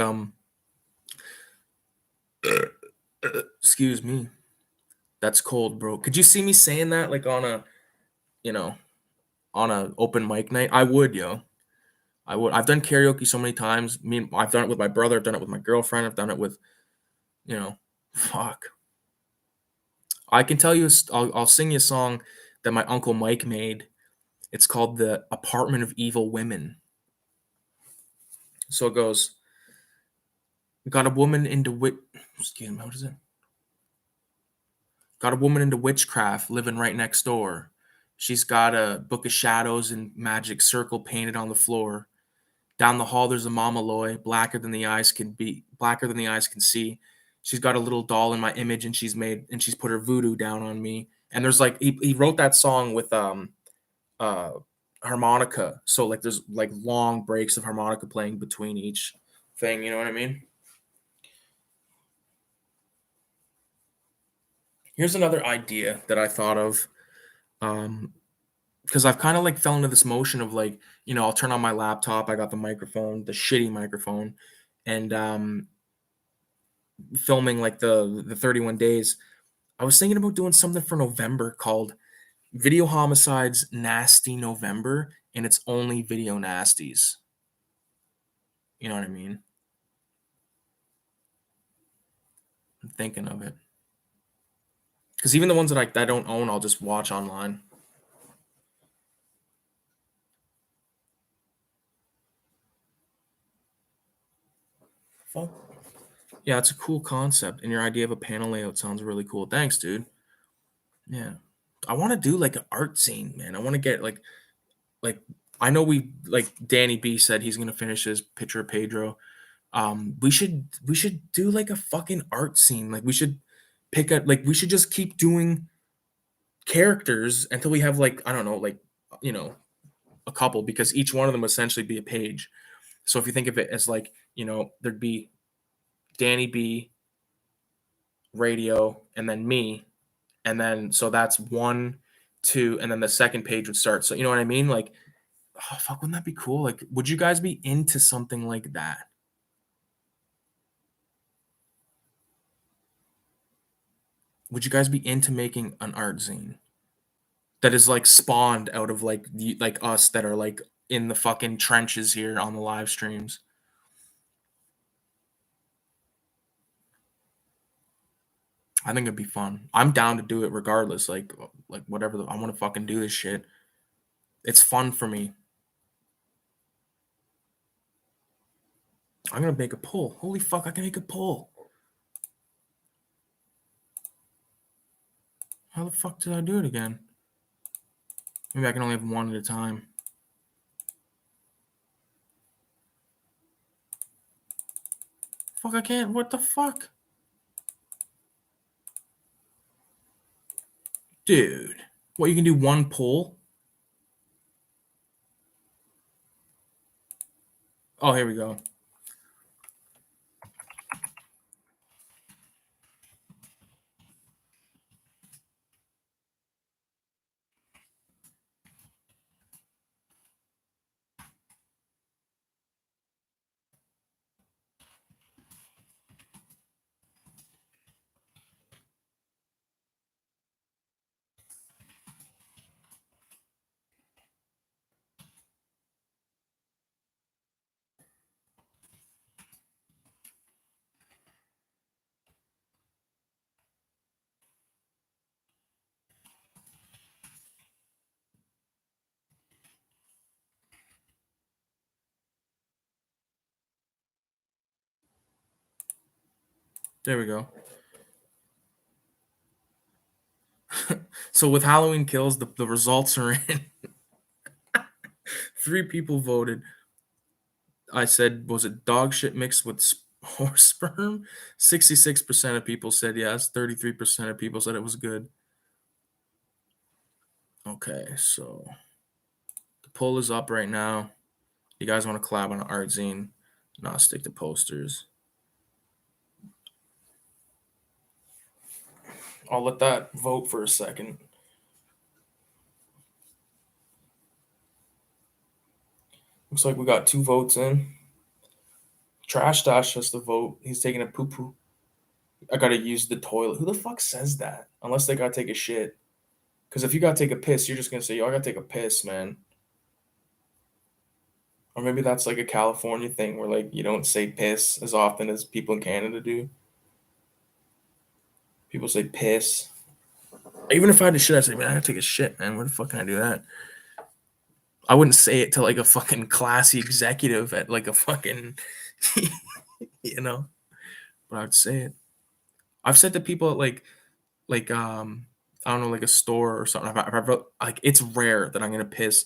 excuse me. That's cold, bro. Could you see me saying that like on a, you know, on a open mic night? I would, yo. I would. I've done karaoke so many times. I've done it with my brother. I've done it with my girlfriend. I've done it with, you know, fuck. I can tell you. I'll sing you a song that my uncle Mike made. It's called "The Apartment of Evil Women." So it goes. Got a woman into wit. Excuse me. What is it? Got a woman into witchcraft living right next door. She's got a book of shadows and magic circle painted on the floor. Down the hall, there's a mama loy, blacker than the eyes can see. She's got a little doll in my image, and she's put her voodoo down on me. And there's like he wrote that song with uh harmonica, so like there's like long breaks of harmonica playing between each thing. You know what I mean? Here's another idea that I thought of. Um, because I've kind of like fell into this motion of like, I'll turn on my laptop. I got the microphone, the shitty microphone, and filming like the 31 days. I was thinking about doing something for November called Video Homicides Nasty November, and it's only video nasties. You know what I mean? I'm thinking of it. Because even the ones that I don't own, I'll just watch online. Fuck. Yeah, it's a cool concept, and your idea of a panel layout sounds really cool. Thanks, dude. Yeah, I want to do like an art scene, man. I want to get like I know like Danny B said he's gonna finish his picture of Pedro. We should do like a fucking art scene. Like we should we should just keep doing characters until we have like, I don't know, like, you know a couple, because each one of them would essentially be a page. So if you think of it as like, there'd be Danny B, Radio, and then me, and then so that's one, two, and then the second page would start. So you know what I mean? Like, oh fuck, wouldn't that be cool? Like, would you guys be into something like that? Would you guys be into making an art zine that is like spawned out of like us that are like in the fucking trenches here on the live streams? I think it'd be fun. I'm down to do it regardless. Like whatever. I want to fucking do this shit. It's fun for me. I'm gonna make a poll. Holy fuck! I can make a poll. How the fuck did I do it again? Maybe I can only have one at a time. Fuck! I can't. What the fuck, dude? What, you can do one poll? Oh, here we go. There we go. So with Halloween Kills, the results are in. 3 people voted. I said, was it dog shit mixed with horse sperm? 66% of people said yes. 33% of people said it was good. Okay, so the poll is up right now. You guys want to collab on an art zine? Not stick to posters. I'll let that vote for a second. Looks like we got 2 votes in. Trash Stash has to vote. He's taking a poo poo. I gotta use the toilet. Who the fuck says that? Unless they gotta take a shit. Because if you gotta take a piss, you're just gonna say, yo, I gotta take a piss, man. Or maybe that's like a California thing where like you don't say piss as often as people in Canada do. People say piss. Even if I had to shit, I'd say, man, I gotta take a shit, man. Where the fuck can I do that? I wouldn't say it to like a fucking classy executive at like a fucking, you know, but I'd say it. I've said to people at like I don't know, like a store or something. Like it's rare that I'm gonna piss.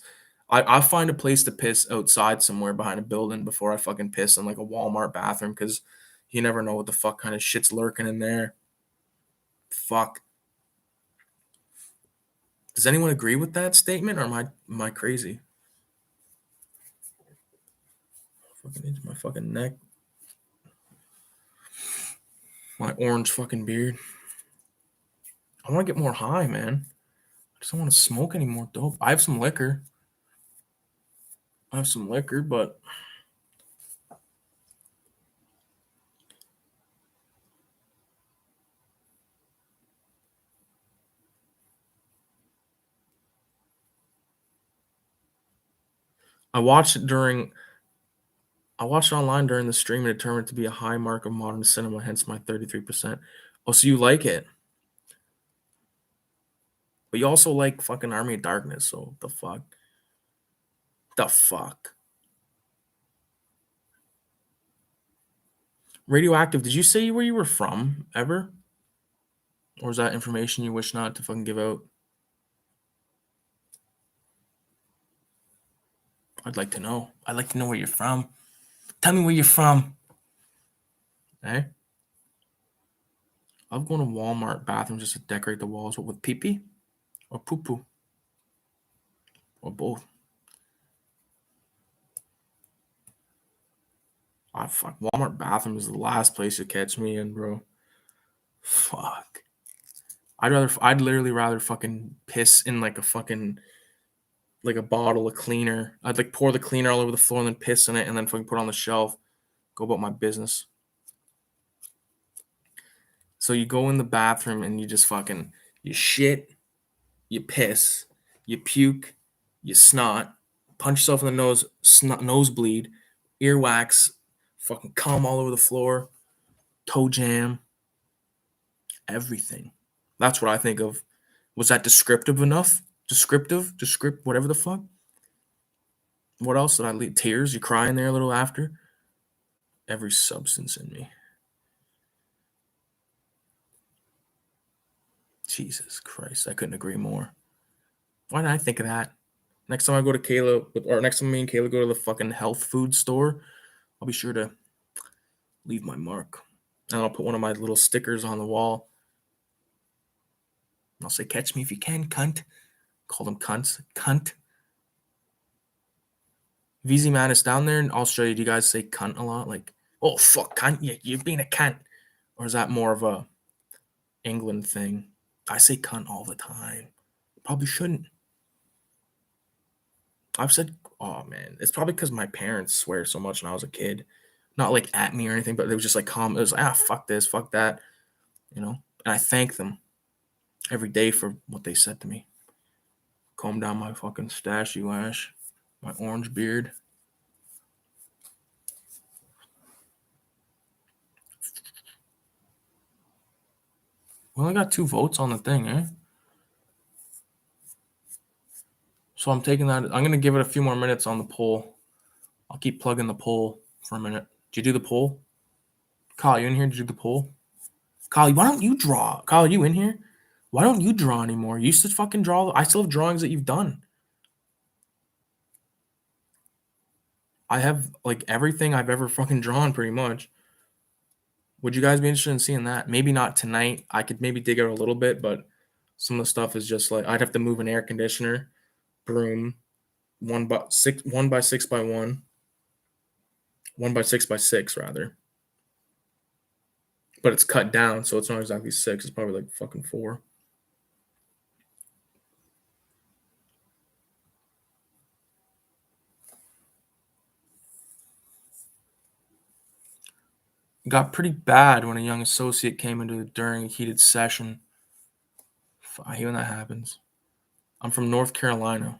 I'll find a place to piss outside somewhere behind a building before I fucking piss in like a Walmart bathroom because you never know what the fuck kind of shit's lurking in there. Fuck. Does anyone agree with that statement, or am I crazy? Fucking into my fucking neck. My orange fucking beard. I want to get more high, man. I just don't want to smoke any more dope. I have some liquor. But I watched it during I watched it online during the stream and determined it to be a high mark of modern cinema, hence my 33%. Oh, so you like it. But you also like fucking Army of Darkness, so the fuck? The fuck? Radioactive, did you say where you were from ever? Or is that information you wish not to fucking give out? I'd like to know. I'd like to know where you're from. Tell me where you're from. Eh? I'm going to Walmart bathroom just to decorate the walls. What, with pee pee? Or poo poo? Or both? Ah, fuck. Walmart bathroom is the last place to catch me in, bro. Fuck. I'd literally rather fucking piss in like a fucking, like a bottle of cleaner. I'd like pour the cleaner all over the floor and then piss in it and then fucking put it on the shelf. Go about my business. So you go in the bathroom and you just fucking, you shit, you piss, you puke, you snot, punch yourself in the nose, nosebleed, earwax, fucking cum all over the floor, toe jam, everything. That's what I think of. Was that descriptive enough? Whatever the fuck. What else did I leave? Tears? You cry in there a little after? Every substance in me. Jesus Christ, I couldn't agree more. Why didn't I think of that? Next time I go to Kayla, or next time me and Kayla go to the fucking health food store, I'll be sure to leave my mark. And I'll put one of my little stickers on the wall. I'll say, catch me if you can, cunt. Call them cunts. Cunt. VZ Man is down there in Australia. Do you guys say cunt a lot? Like, oh, fuck, cunt. You're being a cunt. Or is that more of a England thing? I say cunt all the time. Probably shouldn't. I've said, oh, man. It's probably because my parents swear so much when I was a kid. Not like at me or anything, but it was just like calm. It was like, fuck this, fuck that. You know? And I thank them every day for what they said to me. Comb down my fucking stash, you ash. My orange beard. We only got 2 votes on the thing, eh? So I'm taking that. I'm going to give it a few more minutes on the poll. I'll keep plugging the poll for a minute. Did you do the poll? Kyle, you in here? Did you do the poll? Kyle, why don't you draw? Kyle, you in here? Why don't you draw anymore? You used to fucking draw. I still have drawings that you've done. I have like everything I've ever fucking drawn pretty much. Would you guys be interested in seeing that? Maybe not tonight. I could maybe dig out a little bit, but some of the stuff is just like I'd have to move an air conditioner, broom, 1 by 6 by 1, 1 by 6 by 6 rather. But it's cut down, so it's not exactly 6. It's probably like fucking 4. got pretty bad when a young associate came into during a heated session. I hate when that happens. I'm from North Carolina,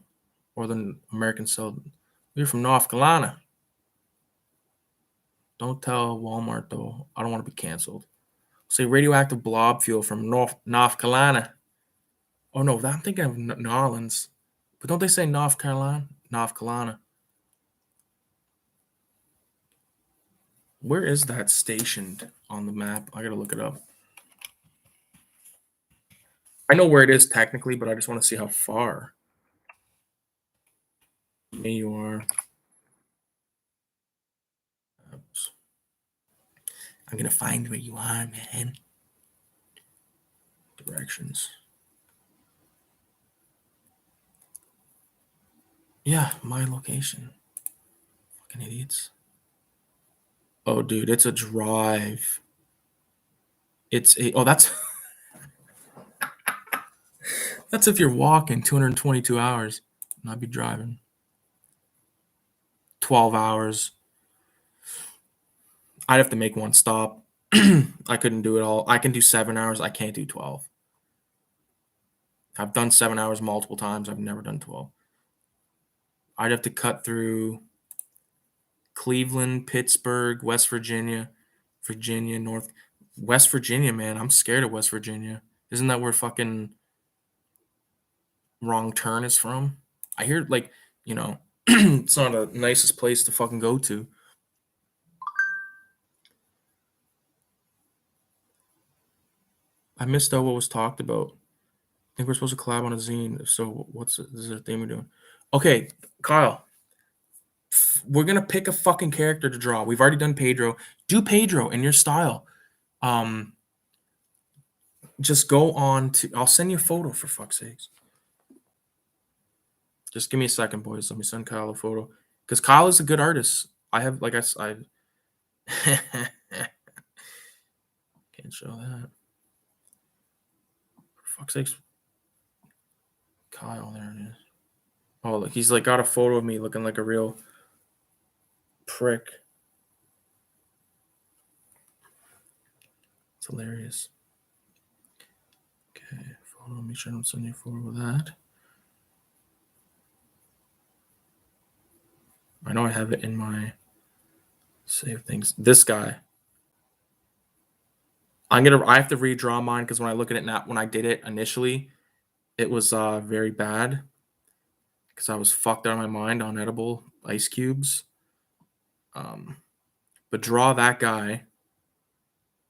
or the American South. You're from North Carolina. Don't tell Walmart though. I don't want to be canceled. Say radioactive blob fuel from North Carolina. Oh no, I'm thinking of New Orleans. But don't they say North Carolina? North Carolina. Where is that stationed on the map? I gotta look it up. I know where it is technically, but I just want to see how far. There you are. Oops. I'm gonna find where you are, man. Directions. Yeah, my location. Fucking idiots. Oh, dude, it's a drive. That's that's if you're walking 222 hours. And I'd be driving 12 hours. I'd have to make one stop. I couldn't do it all. I can do 7 hours. I can't do 12. I've done 7 hours multiple times. I've never done 12. I'd have to cut through Cleveland, Pittsburgh, West Virginia, West Virginia, man. I'm scared of West Virginia. Isn't that where fucking Wrong Turn is from? I hear like, it's not the nicest place to fucking go to. I missed out what was talked about. I think we're supposed to collab on a zine. So is there a thing we're doing? Okay, Kyle. We're gonna pick a fucking character to draw. We've already done Pedro. Do Pedro in your style. Just go on to. I'll send you a photo for fuck's sakes. Just give me a second, boys. Let me send Kyle a photo because Kyle is a good artist. I have like I can't show that. For fuck's sakes, Kyle. There it is. Oh, look, he's like got a photo of me looking like a real prick. It's hilarious. Okay, photo. Make sure I don't send you a photo of that. I know I have it in my save things. This guy. I have to redraw mine because when I look at it now, when I did it initially, it was very bad because I was fucked out of my mind on edible ice cubes. But draw that guy.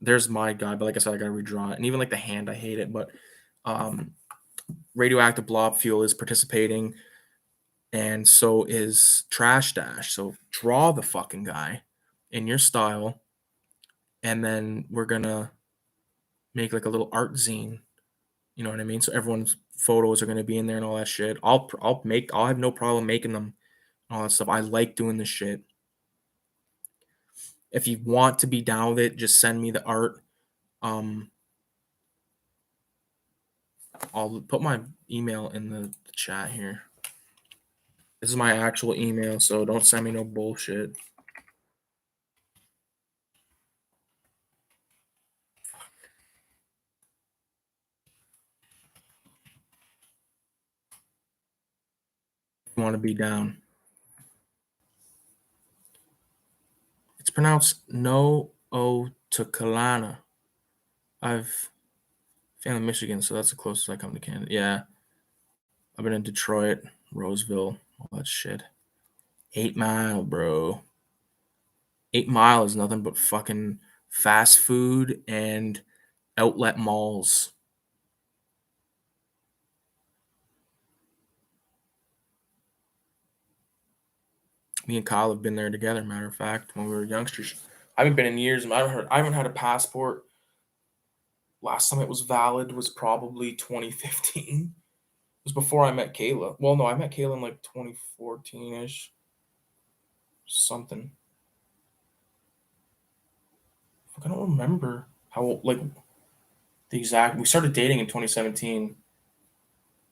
There's my guy, but like I said, I gotta redraw it. And even like the hand, I hate it. But radioactive blob fuel is participating, and so is Trash Dash. So draw the fucking guy in your style, and then we're gonna make like a little art zine. You know what I mean? So everyone's photos are gonna be in there and all that shit. I'll have no problem making them, all that stuff. I like doing this shit. If you want to be down with it, just send me the art. I'll put my email in the chat here. This is my actual email, so don't send me no bullshit. You want to be down. It's pronounced no o to Kalana. I've family in Michigan, so that's the closest I come to Canada. Yeah. I've been in Detroit, Roseville, all that shit. 8 Mile, bro. 8 Mile is nothing but fucking fast food and outlet malls. Me and Kyle have been there together, matter of fact, when we were youngsters. I haven't been in years. I haven't had a passport. Last time it was valid was probably 2015. It was before I met Kayla. Well, no, I met Kayla in like 2014-ish. Something. I don't remember how, like, the exact. We started dating in 2017.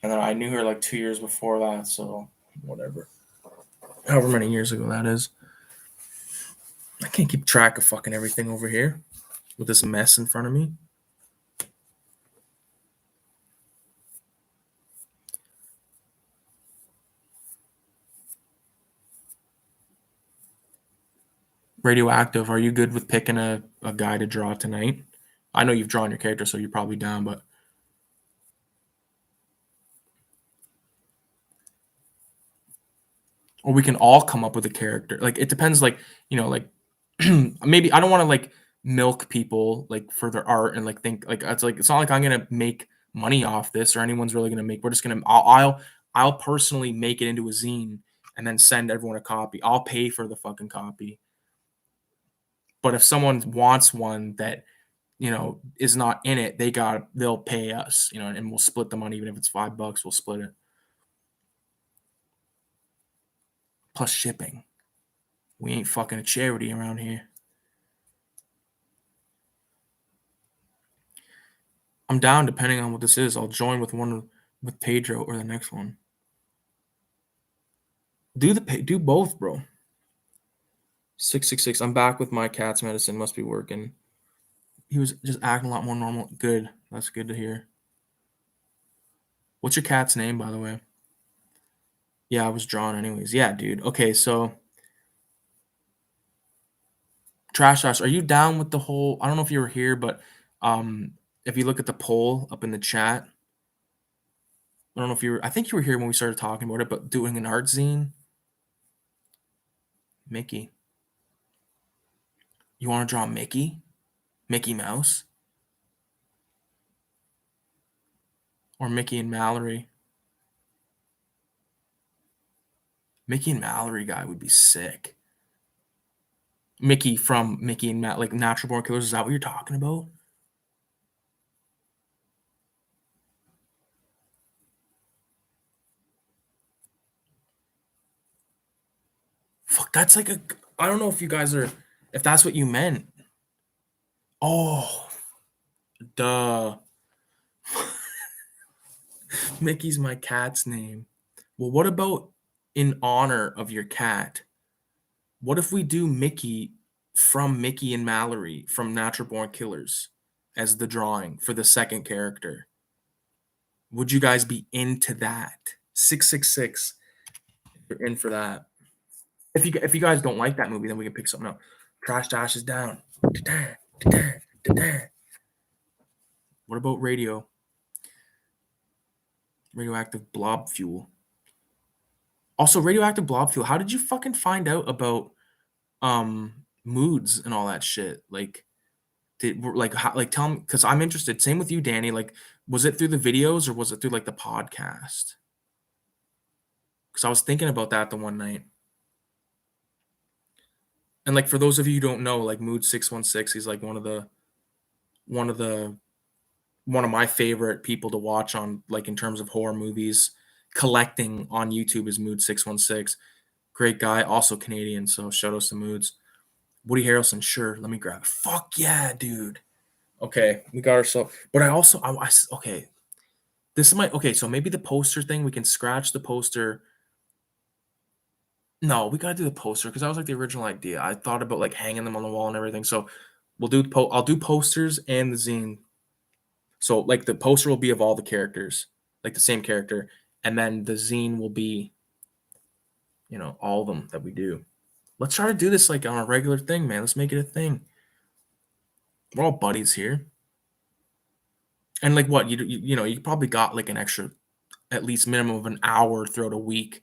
And then I knew her like 2 years before that, so whatever. However many years ago that is. I can't keep track of fucking everything over here with this mess in front of me. Radioactive, are you good with picking a guy to draw tonight? I know you've drawn your character, so you're probably down, but or we can all come up with a character. Like it depends, like, you know, like maybe I don't want to like milk people like for their art and like think like it's not like I'm gonna make money off this or anyone's really gonna make. We're just gonna I'll personally make it into a zine and then send everyone a copy. I'll pay for the fucking copy. But if someone wants one that, you know, is not in it, they'll pay us, you know, and we'll split the money. Even if it's $5, we'll split it. Plus shipping. We ain't fucking a charity around here. I'm down depending on what this is. I'll join with one with Pedro or the next one. Do both, bro. 666. I'm back with my cat's medicine. Must be working. He was just acting a lot more normal. Good. That's good to hear. What's your cat's name, by the way? Yeah, I was drawn anyways. Yeah, dude. Okay, so Trash, are you down with the whole? I don't know if you were here, but um, if you look at the poll up in the chat, I don't know if you were. I think you were here when we started talking about it, but doing an art zine, Mickey. You want to draw Mickey, Mickey Mouse, or Mickey and Mallory? Mickey and Mallory guy would be sick. Mickey from Mickey and Matt, like Natural Born Killers. Is that what you're talking about? Fuck, that's like a. I don't know if you guys are. If that's what you meant. Oh, duh. Mickey's my cat's name. Well, what about in honor of your cat? What if we do Mickey from Mickey and Mallory from Natural Born Killers as the drawing for the second character? Would you guys be into that? 666. You're in for that. If you guys don't like that movie, then we can pick something up. Trash Dash is down. What about radio? Radioactive blob fuel. Also, radioactive blob fuel. How did you fucking find out about moods and all that shit? Like, tell me, because I'm interested. Same with you, Danny. Like, was it through the videos or was it through like the podcast? Because I was thinking about that the one night. And like for those of you who don't know, like Mood 616, he's like one of the one of my favorite people to watch on like in terms of horror movies. Collecting on YouTube is Mood 616. Great guy, also Canadian. So shout outs to Moods. Woody Harrelson, sure. Let me grab it. Fuck yeah, dude. Okay, we got ourselves. But okay. This is my okay. So maybe the poster thing we can scratch the poster. No, we gotta do the poster because that was like the original idea. I thought about like hanging them on the wall and everything. So we'll do I'll do posters and the zine. So like the poster will be of all the characters, like the same character, and then the zine will be, you know, all of them that we do. Let's try to do this like on a regular thing, man. Let's make it a thing. We're all buddies here. And like what you know, you probably got like an extra, at least minimum of an hour throughout a week.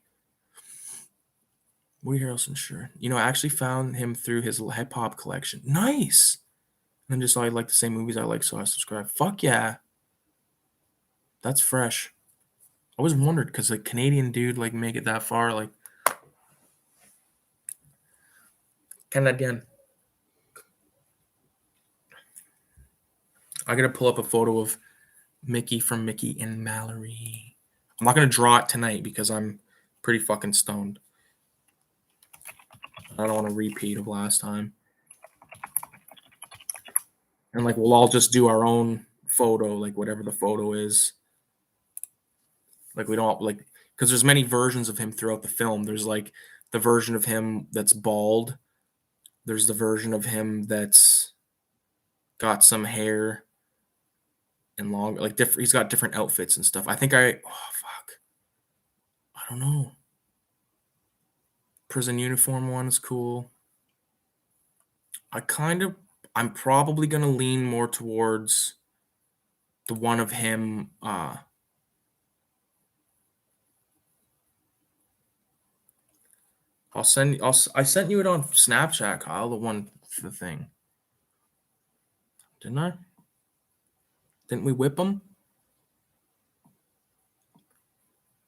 Woody Harrelson, sure. You know, I actually found him through his hip hop collection. Nice. And then just I like the same movies I like, so I subscribe. Fuck yeah. That's fresh. I always wondered because like Canadian dude like make it that far, like Canadian. I gotta pull up a photo of Mickey from Mickey and Mallory. I'm not gonna draw it tonight because I'm pretty fucking stoned. I don't want to repeat of last time. And like we'll all just do our own photo, like whatever the photo is. Like we don't like because there's many versions of him throughout the film. There's like the version of him that's bald, There's the version of him that's got some hair and long, like different. He's got different outfits and stuff. I think I. Oh fuck. I don't know. Prison uniform one is cool. I'm probably gonna lean more towards the one of him. I sent you it on Snapchat, Kyle. The thing. Didn't I? Didn't we whip him?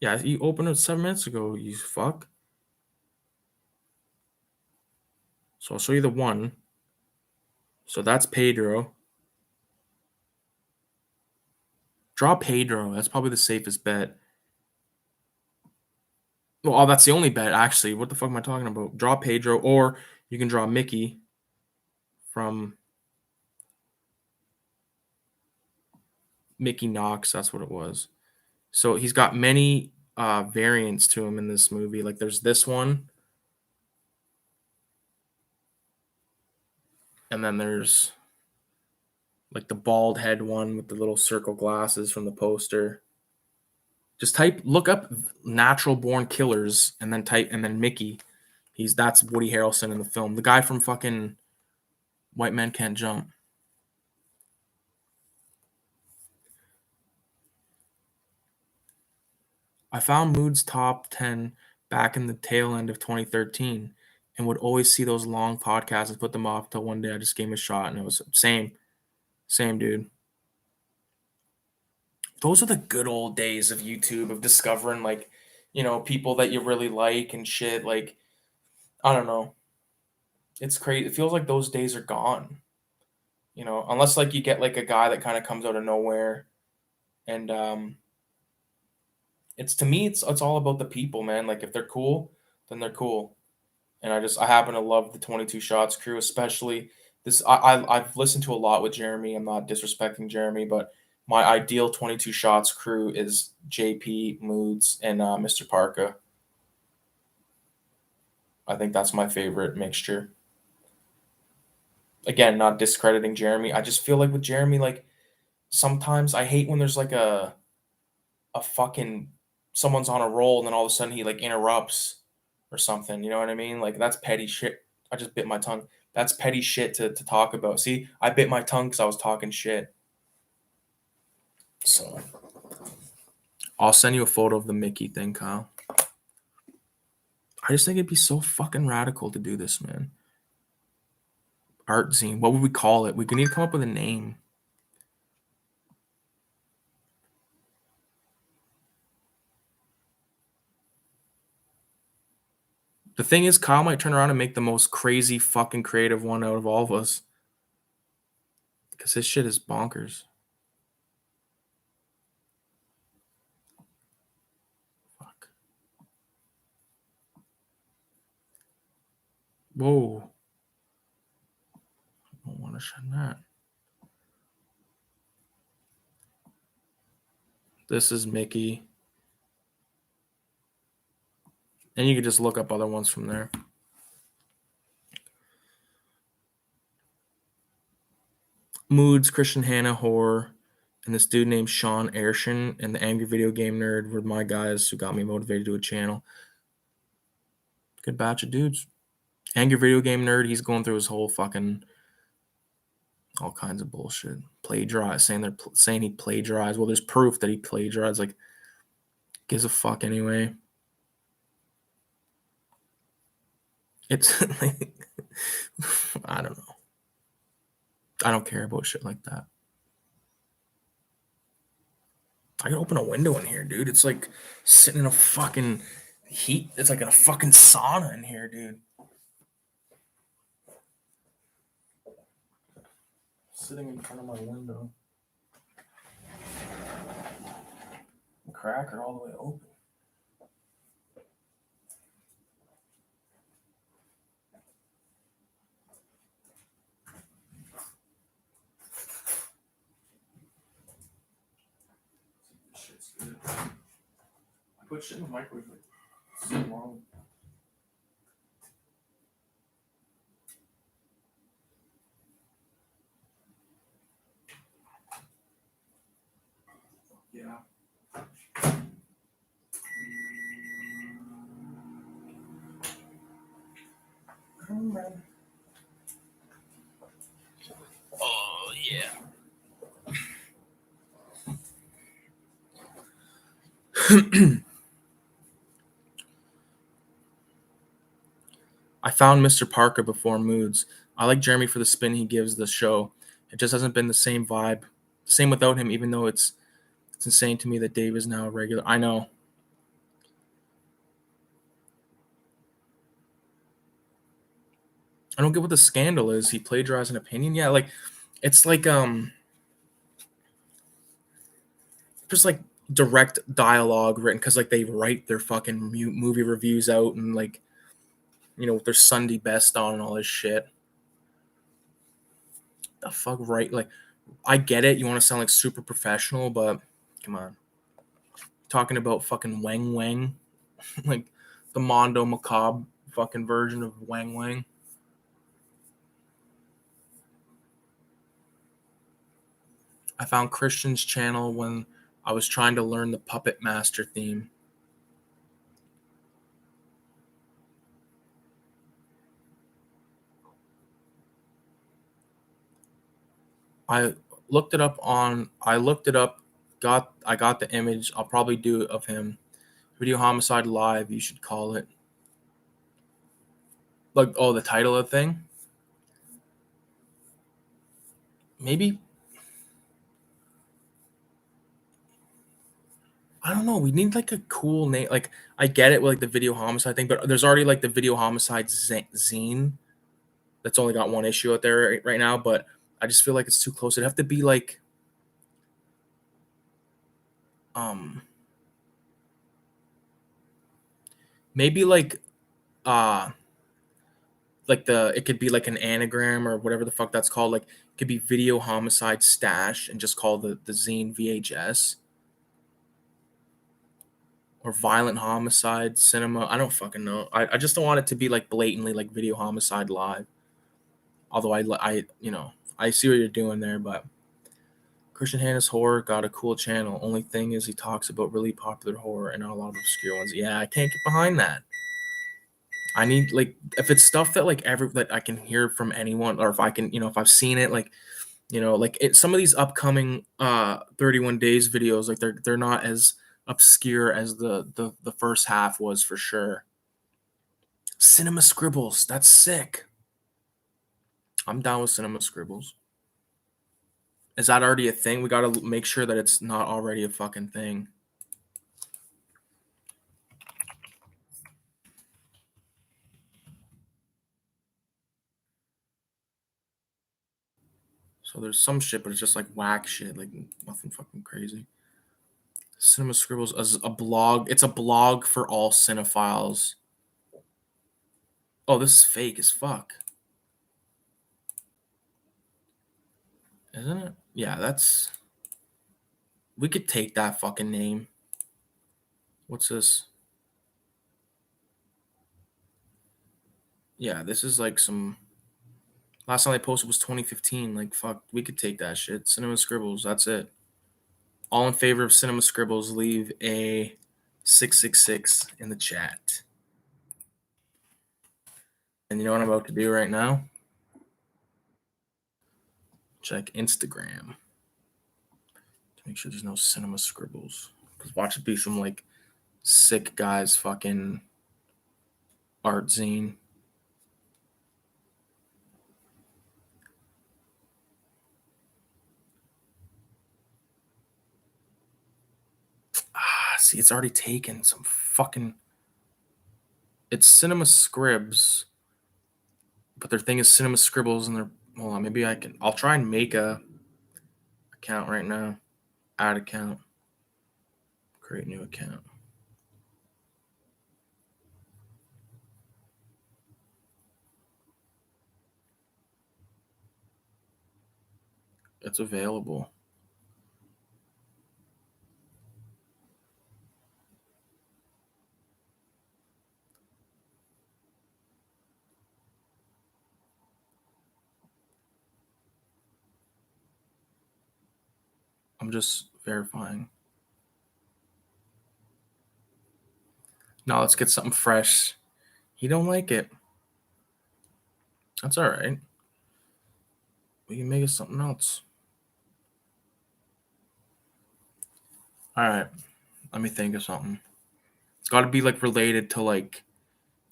Yeah, you opened it 7 minutes ago. You fuck. So I'll show you the one. So that's Pedro. Draw Pedro. That's probably the safest bet. Well, oh, that's the only bet, actually. What the fuck am I talking about? Draw Pedro, or you can draw Mickey from Mickey Knox. That's what it was. So he's got many variants to him in this movie. Like there's this one, and then there's like the bald head one with the little circle glasses from the poster. Just look up natural born killers and then Mickey. That's Woody Harrelson in the film. The guy from fucking White Men Can't Jump. I found Mood's top 10 back in the tail end of 2013 and would always see those long podcasts and put them off until one day I just gave him a shot and it was same, dude. Those are the good old days of YouTube, of discovering like, people that you really like and shit. Like, I don't know. It's crazy. It feels like those days are gone. Unless like you get like a guy that kind of comes out of nowhere, and it's to me it's all about the people, man. Like if they're cool, then they're cool. And I happen to love the 22 Shots crew, especially this. I've listened to a lot with Jeremy. I'm not disrespecting Jeremy, but my ideal 22 Shots crew is JP, Moods, and Mr. Parka. I think that's my favorite mixture. Again, not discrediting Jeremy. I just feel like with Jeremy, like sometimes I hate when there's like a fucking someone's on a roll and then all of a sudden he like interrupts or something. You know what I mean? Like that's petty shit. I just bit my tongue. That's petty shit to talk about. See, I bit my tongue because I was talking shit. So I'll send you a photo of the Mickey thing, Kyle. I just think it'd be so fucking radical to do this, man. Art zine. What would we call it? We need to come up with a name. The thing is, Kyle might turn around and make the most crazy fucking creative one out of all of us. Because his shit is bonkers. Fuck. Whoa. I don't want to shut that. This is Mickey. And you can just look up other ones from there. Moods, Christian Hanna, Horror, and this dude named Sean Arshin and the Angry Video Game Nerd were my guys who got me motivated to do a channel. Good batch of dudes. Angry Video Game Nerd, he's going through his whole fucking all kinds of bullshit. Plagiarize, saying he plagiarized. Well, there's proof that he plagiarized. Like, gives a fuck anyway. It's like, I don't know. I don't care about shit like that. I can open a window in here, dude. It's like sitting in a fucking heat. It's like in a fucking sauna in here, dude. Sitting in front of my window. The cracker all the way open. Shit's good. I put shit in the microwave like so long. Yeah. Oh yeah. I found Mr. Parker before Moods. I like Jeremy for the spin he gives the show. It just hasn't been the same vibe. Same without him, even though it's insane to me that Dave is now a regular. I know. I don't get what the scandal is. He plagiarized an opinion. Yeah, like it's like just like direct dialogue written because like they write their fucking movie reviews out and like with their Sunday best on and all this shit. The fuck, right? Like I get it. You want to sound like super professional, but come on. Talking about fucking Wang Wang, like the Mondo Macabre fucking version of Wang Wang. I found Christian's channel when I was trying to learn the Puppet Master theme. I looked it up on. I looked it up. I got the image. I'll probably do it of him. Video homicide live. You should call it. Like the title of the thing. Maybe I don't know. We need like a cool name. Like I get it with like the video homicide thing, but there's already like the video homicide zine that's only got one issue out there right now. But I just feel like it's too close. It'd have to be um maybe uh like the it could be like an anagram or whatever the fuck that's called. Like it could be video homicide stash and just call the zine VHS or violent homicide cinema. I don't fucking know. I just don't want it to be like blatantly like video homicide live. Although I see what you're doing there, but Christian Hanna's horror got a cool channel. Only thing is he talks about really popular horror and not a lot of obscure ones. Yeah, I can't get behind that. I need like if it's stuff that like ever that I can hear from anyone, or if I can, if I've seen it, like some of these upcoming 31 days videos, like they're not as obscure as the first half was for sure. Cinema Scribbles, that's sick. I'm down with Cinema Scribbles. Is that already a thing? We gotta make sure that it's not already a fucking thing. So there's some shit, but it's just like whack shit, like nothing fucking crazy. Cinema Scribbles is a blog. It's a blog for all cinephiles. Oh, this is fake as fuck. Isn't it? Yeah, that's. We could take that fucking name. What's this? Yeah, this is like some. Last time I posted was 2015. Like, fuck, we could take that shit. Cinema Scribbles, that's it. All in favor of Cinema Scribbles, leave a 666 in the chat. And you know what I'm about to do right now? Check Instagram to make sure there's no Cinema Scribbles. Because watch it be some like sick guy's fucking art zine. See, it's already taken some fucking. It's Cinema Scribs, but their thing is Cinema Scribbles, and they're. Hold on, maybe I can. I'll try and make a account right now. Add account. Create new account. It's available. I'm just verifying. No, let's get something fresh. He don't like it. That's all right. We can make it something else. All right. Let me think of something. It's got to be like related to like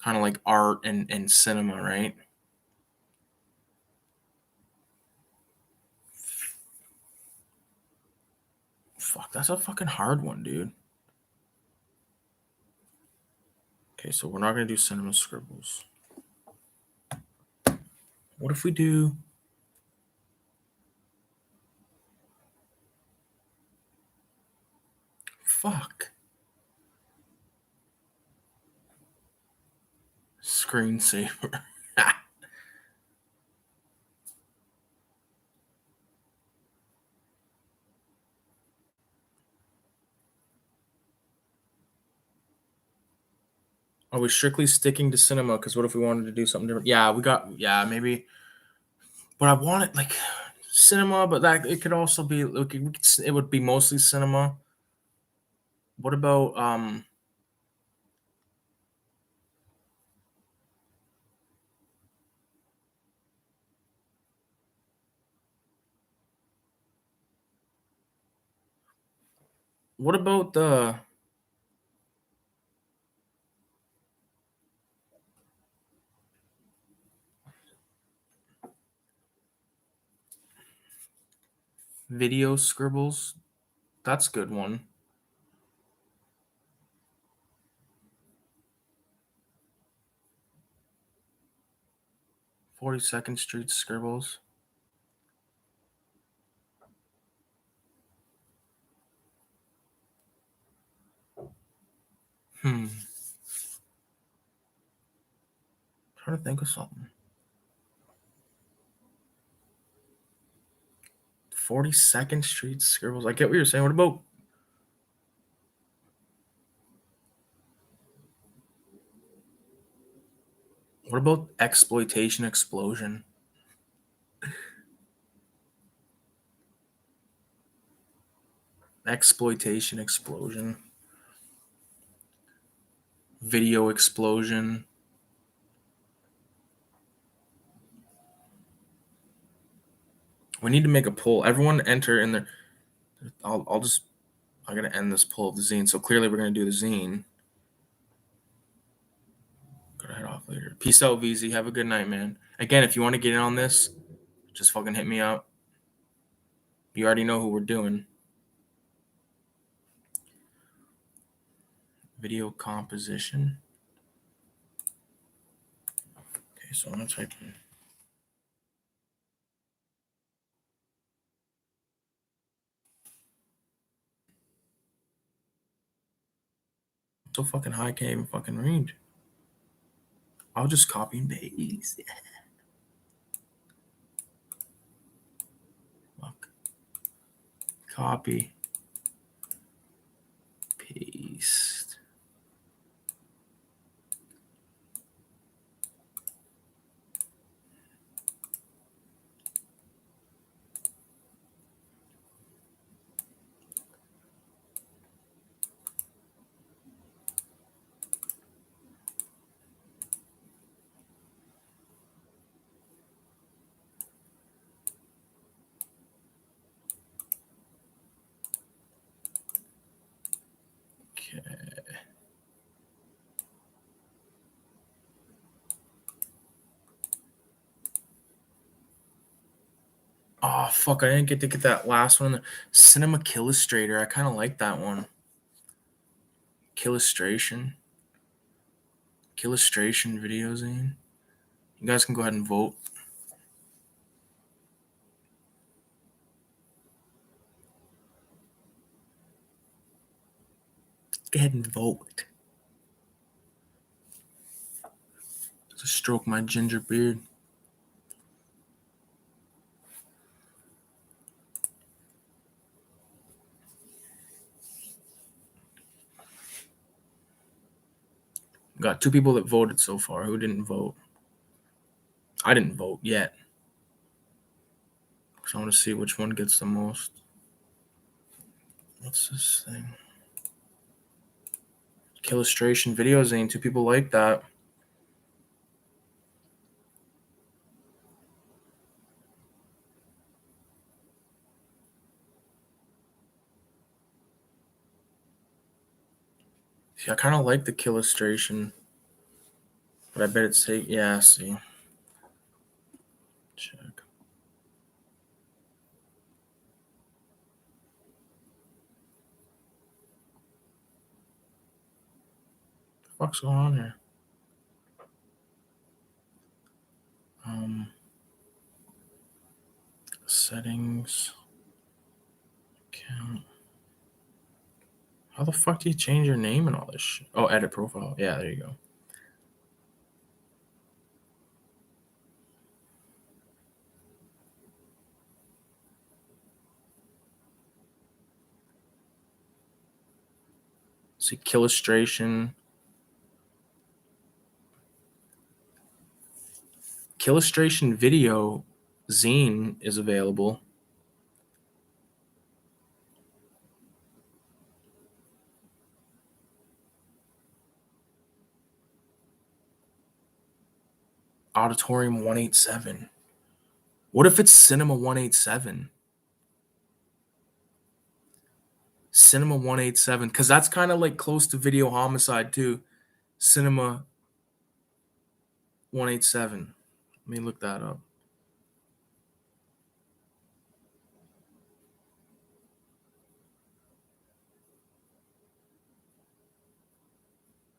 kind of like art and cinema, right? Fuck, that's a fucking hard one, dude. Okay, so we're not gonna do cinema scribbles. What if we do? Fuck. Screensaver. Are we strictly sticking to cinema? Because what if we wanted to do something different? Yeah, maybe. But I want it like cinema, but that it could also be. Look, it would be mostly cinema. What about what about the video scribbles? That's a good one. 42nd Street scribbles. Hmm. Trying to think of something. 42nd Street scribbles. I get what you're saying. What about exploitation explosion? Exploitation explosion. Video explosion. We need to make a poll. Everyone enter in there. I'll just I gotta end this poll of the zine. So clearly we're gonna do the zine. Gotta head off later. Peace out, VZ. Have a good night, man. Again, if you want to get in on this, just fucking hit me up. You already know who we're doing. Video composition. Okay, so I'm gonna type in. So fucking high, I can't even fucking read. I'll just copy and paste. Fuck. Copy. Paste. Okay. Oh fuck! I didn't get to get that last one. Cinema Killustrator. I kind of like that one. Killustration. Killustration video zine. You guys can go ahead and vote. Go ahead and vote. To stroke my ginger beard. Got 2 people that voted so far. Who didn't vote? I didn't vote yet. Because I want to see which one gets the most. What's this thing? Illustration videos, ain't two people like that. See, I kind of like the illustration, but I bet it's yeah. See, check. What's going on here? Settings. Account. How the fuck do you change your name and all this shit? Oh, edit profile. Yeah, there you go. See, illustration. Illustration video zine is available. Auditorium 187. What if it's Cinema 187? Cinema 187, because that's kind of like close to Video Homicide too. Cinema 187. Let me look that up.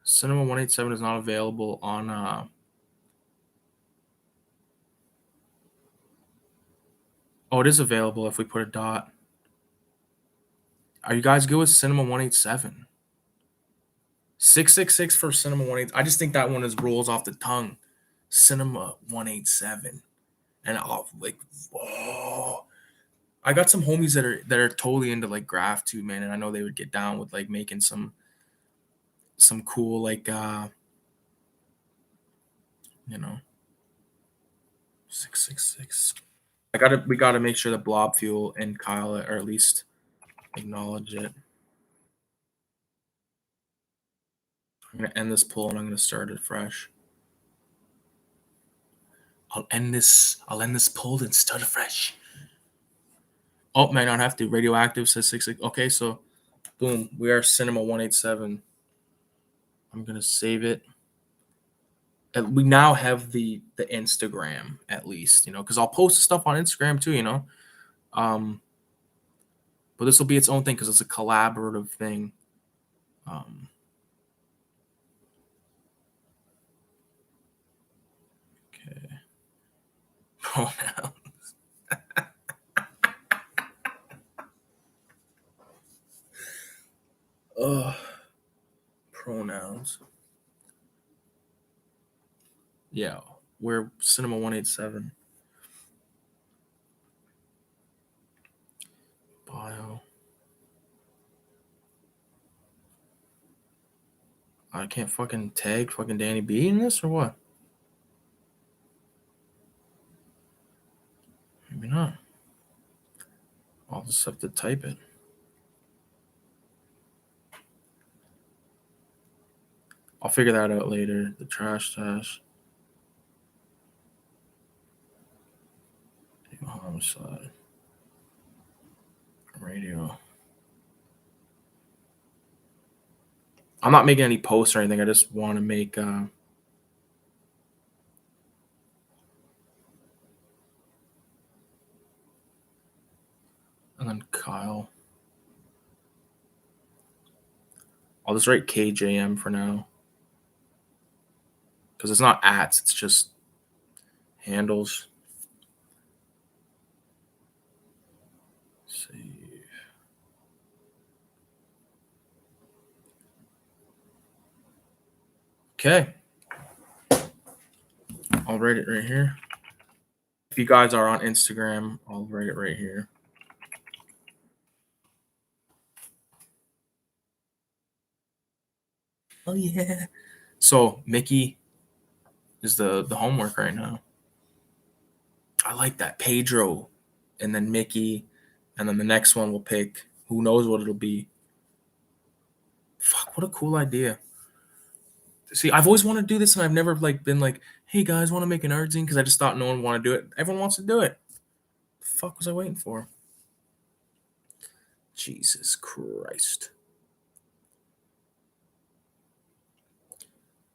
Cinema 187 is not available on oh, it is available if we put a dot. Are you guys good with Cinema 187? 666 for Cinema 187. I just think that one is rolls off the tongue. Cinema 187. And I'll like, whoa. I got some homies that are totally into like graph too, man, and I know they would get down with like making some cool like you know 666. We gotta make sure that Blob Fuel and Kyle or at least acknowledge it. I'm gonna end this poll and I'm gonna start it fresh. I'll end this poll and start it fresh. Oh, might not have to. Radioactive says 66. Okay, so boom, we are Cinema 187. I'm gonna save it. And we now have the Instagram at least, because I'll post stuff on Instagram too, but this will be its own thing because it's a collaborative thing. Okay. Pronouns. Pronouns. Yeah, we're Cinema 187. Bio. I can't fucking tag fucking Danny B in this or what? Maybe not. I'll just have to type it. I'll figure that out later. The trash stash. Homicide. Radio. I'm not making any posts or anything. I just want to make and then Kyle. I'll just write KJM for now. Because it's not ats, it's just handles. Save. Okay. I'll write it right here. If you guys are on Instagram, I'll write it right here. Oh yeah. So Mickey is the homework right now. I like that. Pedro, and then Mickey, and then the next one we'll pick. Who knows what it'll be? Fuck, what a cool idea. See, I've always wanted to do this, and I've never like been like, "Hey guys, want to make an art zine?" Because I just thought no one wanted to do it. Everyone wants to do it. The fuck was I waiting for? Jesus Christ.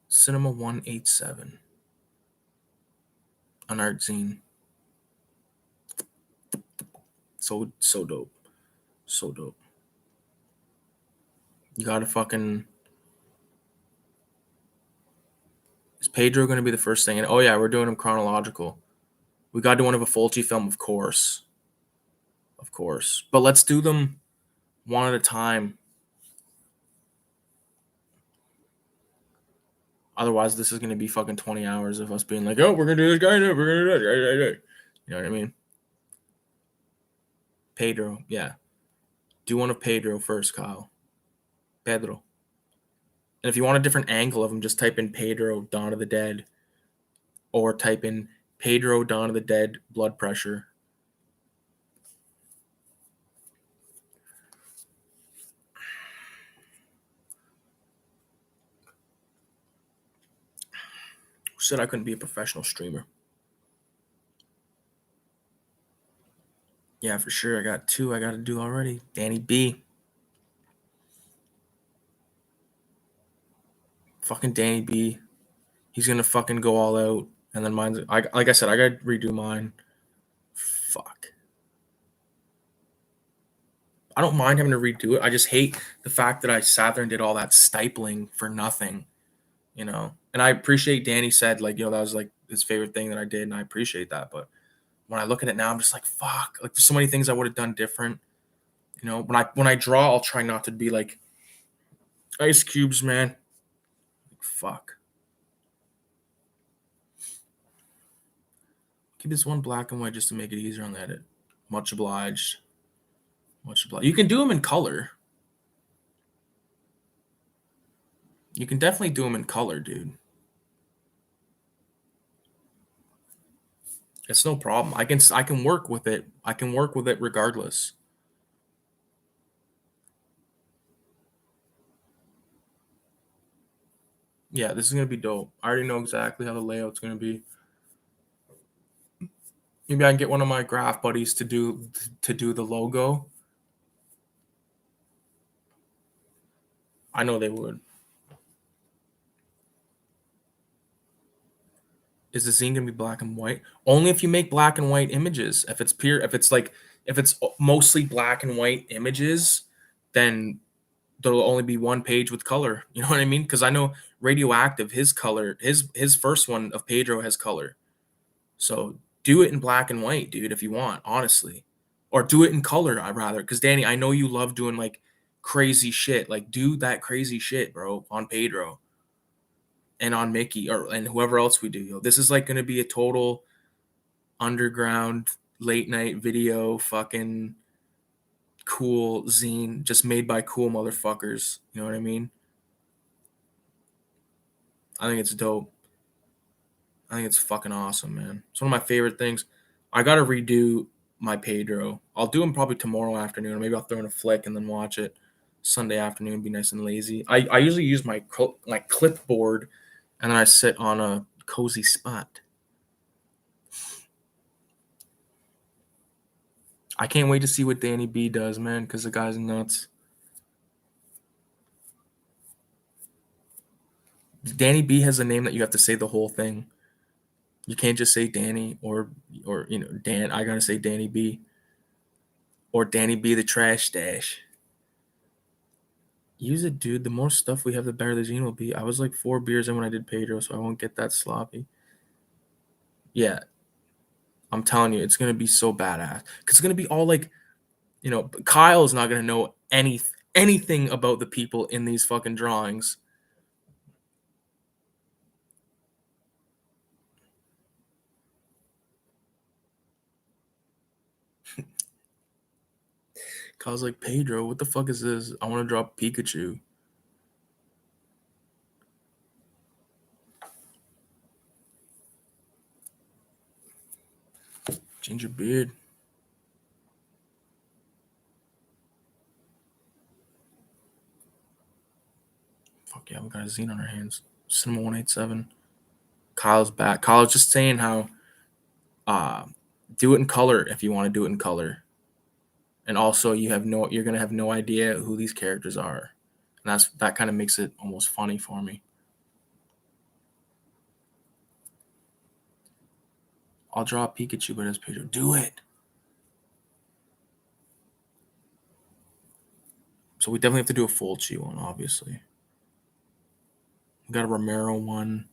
Cinema 187. An art zine. So dope. So dope. You gotta fucking. Is Pedro gonna be the first thing? And oh yeah, we're doing them chronological. We gotta do one of a Fulci film, of course. Of course. But let's do them one at a time. Otherwise, this is gonna be fucking 20 hours of us being like, oh, we're gonna do this guy, we're gonna do it. You know what I mean? Pedro, yeah. Do one of Pedro first, Kyle. Pedro. And if you want a different angle of him, just type in Pedro, Dawn of the Dead. Or type in Pedro, Dawn of the Dead, blood pressure. Who said I couldn't be a professional streamer? Yeah, for sure. I got 2 I got to do already. Danny B. Fucking Danny B. He's going to fucking go all out. And then mine's, like I said, I got to redo mine. Fuck. I don't mind having to redo it. I just hate the fact that I sat there and did all that stipling for nothing, you know? And I appreciate Danny said, like, that was like his favorite thing that I did. And I appreciate that. But when I look at it now, I'm just like, fuck. Like, there's so many things I would have done different. You know, when I draw, I'll try not to be like ice cubes, man. Like, fuck. Keep this one black and white just to make it easier on the edit. Much obliged. Much obliged. You can do them in color. You can definitely do them in color, dude. It's no problem. I can work with it. I can work with it regardless. Yeah, this is gonna be dope. I already know exactly how the layout's gonna be. Maybe I can get one of my graph buddies to do the logo. I know they would. Is the zine gonna be black and white? Only if you make black and white images. If it's mostly black and white images, then there'll only be one page with color. You know what I mean? Because I know Radioactive, his color, his first one of Pedro has color. So do it in black and white, dude, if you want, honestly. Or do it in color, I'd rather. Because Danny, I know you love doing like crazy shit. Like do that crazy shit, bro, on Pedro and on Mickey and whoever else we do. This is like gonna be a total underground late night video fucking cool zine just made by cool motherfuckers. You know what I mean? I think it's dope. I think it's fucking awesome, man. It's one of my favorite things. I gotta redo my Pedro. I'll do them probably tomorrow afternoon, or maybe I'll throw in a flick and then watch it Sunday afternoon. Be nice and lazy. I usually use my clipboard, and then I sit on a cozy spot. I can't wait to see what Danny B does, man, because the guy's nuts. Danny B has a name that you have to say the whole thing. You can't just say Danny or Dan. I gotta say Danny B or Danny B the trash stash. Use it, dude. The more stuff we have, the better the zine will be. I was like 4 beers in when I did Pedro, so I won't get that sloppy. Yeah, I'm telling you, it's gonna be so badass. Cause it's gonna be all like, Kyle is not gonna know anything about the people in these fucking drawings. Kyle's like, Pedro, what the fuck is this? I want to draw Pikachu. Ginger beard. Fuck yeah, we got a zine on our hands. Cinema 187. Kyle's back. Kyle's just saying how do it in color if you want to do it in color. And also you're gonna have no idea who these characters are. And that kind of makes it almost funny for me. I'll draw a Pikachu, but as Pedro. Do it. So we definitely have to do a Fulci one, obviously. We got a Romero one.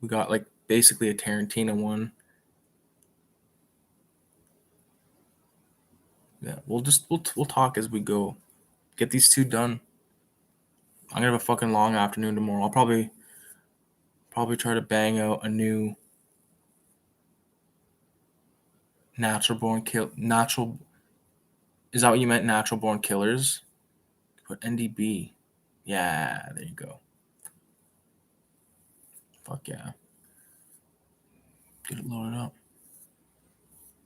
We got like basically a Tarantino one. Yeah, we'll talk as we go. Get these two done. I'm gonna have a fucking long afternoon tomorrow. I'll probably try to bang out a new natural born kill. Natural. Is that what you meant? Natural born killers. Put NDB. Yeah, there you go. Fuck yeah. Get it loaded up.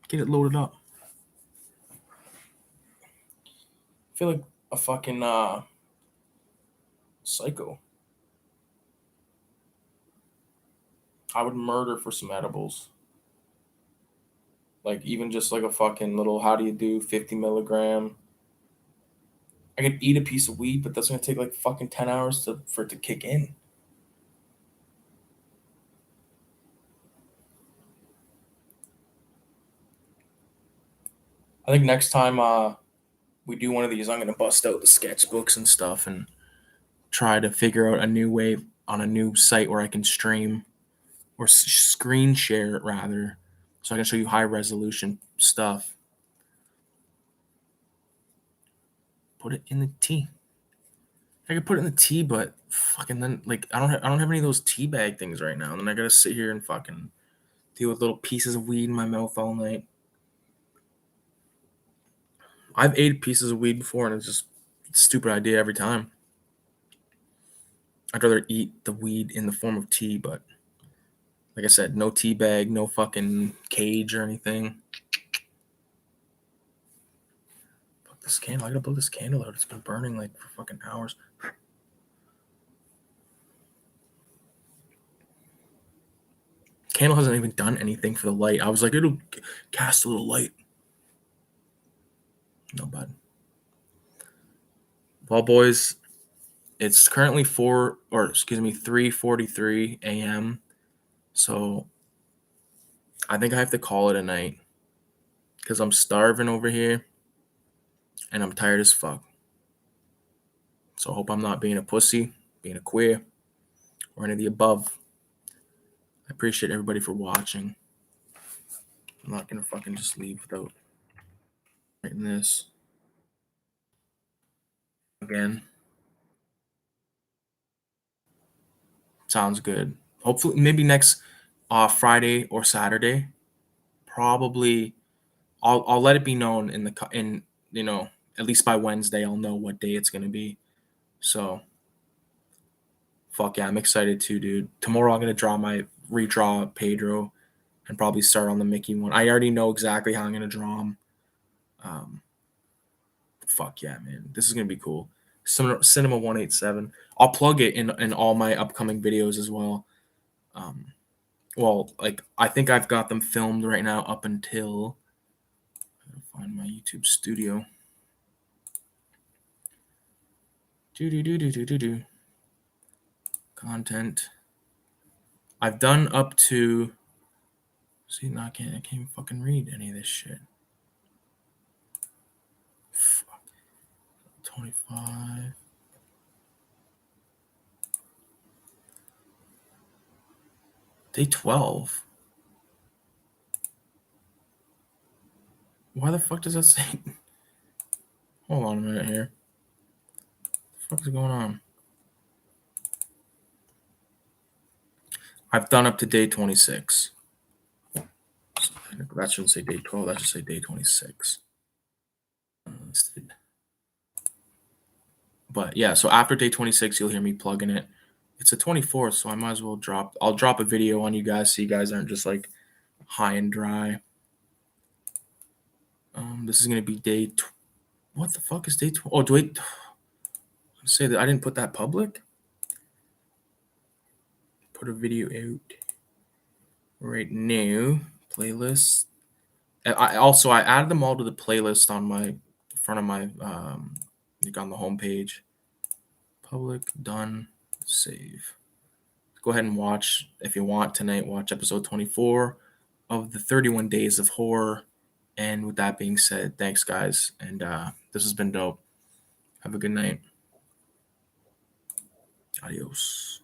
Get it loaded up. I feel like a fucking psycho. I would murder for some edibles. Like even just like a fucking little how do you do 50 milligram. I could eat a piece of weed, but that's gonna take like fucking 10 hours for it to kick in. I think next time we do one of these, I'm gonna bust out the sketchbooks and stuff and try to figure out a new way on a new site where I can stream or screen share it rather, so I can show you high resolution stuff. Put it in the tea. I could put it in the tea, but fucking then like I don't have any of those tea bag things right now, and then I gotta sit here and fucking deal with little pieces of weed in my mouth all night. I've ate pieces of weed before, and it's just a stupid idea every time. I'd rather eat the weed in the form of tea, but like I said, no tea bag, no fucking cage or anything. Fuck this candle. I gotta blow this candle out. It's been burning like for fucking hours. Candle hasn't even done anything for the light. I was like, it'll cast a little light. No bad. Well, boys, it's currently 3:43 a.m. So I think I have to call it a night because I'm starving over here and I'm tired as fuck. So I hope I'm not being a pussy, being a queer, or any of the above. I appreciate everybody for watching. I'm not gonna fucking just leave without writing this again. Sounds good. Hopefully, maybe next Friday or Saturday. Probably, I'll let it be known in at least by Wednesday. I'll know what day it's gonna be. So, fuck yeah, I'm excited too, dude. Tomorrow I'm gonna redraw Pedro, and probably start on the Mickey one. I already know exactly how I'm gonna draw him. Fuck yeah, man, this is gonna be cool. Cinema 187. I'll plug it in all my upcoming videos as well. Well, like I think I've got them filmed right now up until I'm gonna find my YouTube studio. Do content. I've done up to. See, no, I can't even fucking read any of this shit. Fuck. 25. Day 12. Why the fuck does that say? Hold on a minute here. What the fuck is going on? I've done up to day 26. So that shouldn't say day 12. That should say day 26. But yeah, so after day 26, you'll hear me plugging it. It's the 24th, so I might as well I'll drop a video on you guys so you guys aren't just like high and dry. This is gonna be day. What the fuck is day 12? Oh, wait. Say that I didn't put that public. put a video out right now. Playlist. I added them all to the playlist on my front of my like on the homepage. Public, done, save. Go ahead and watch if you want tonight. Watch episode 24 of the 31 Days of Horror. And with that being said, thanks guys, and this has been dope. Have a good night. Adios.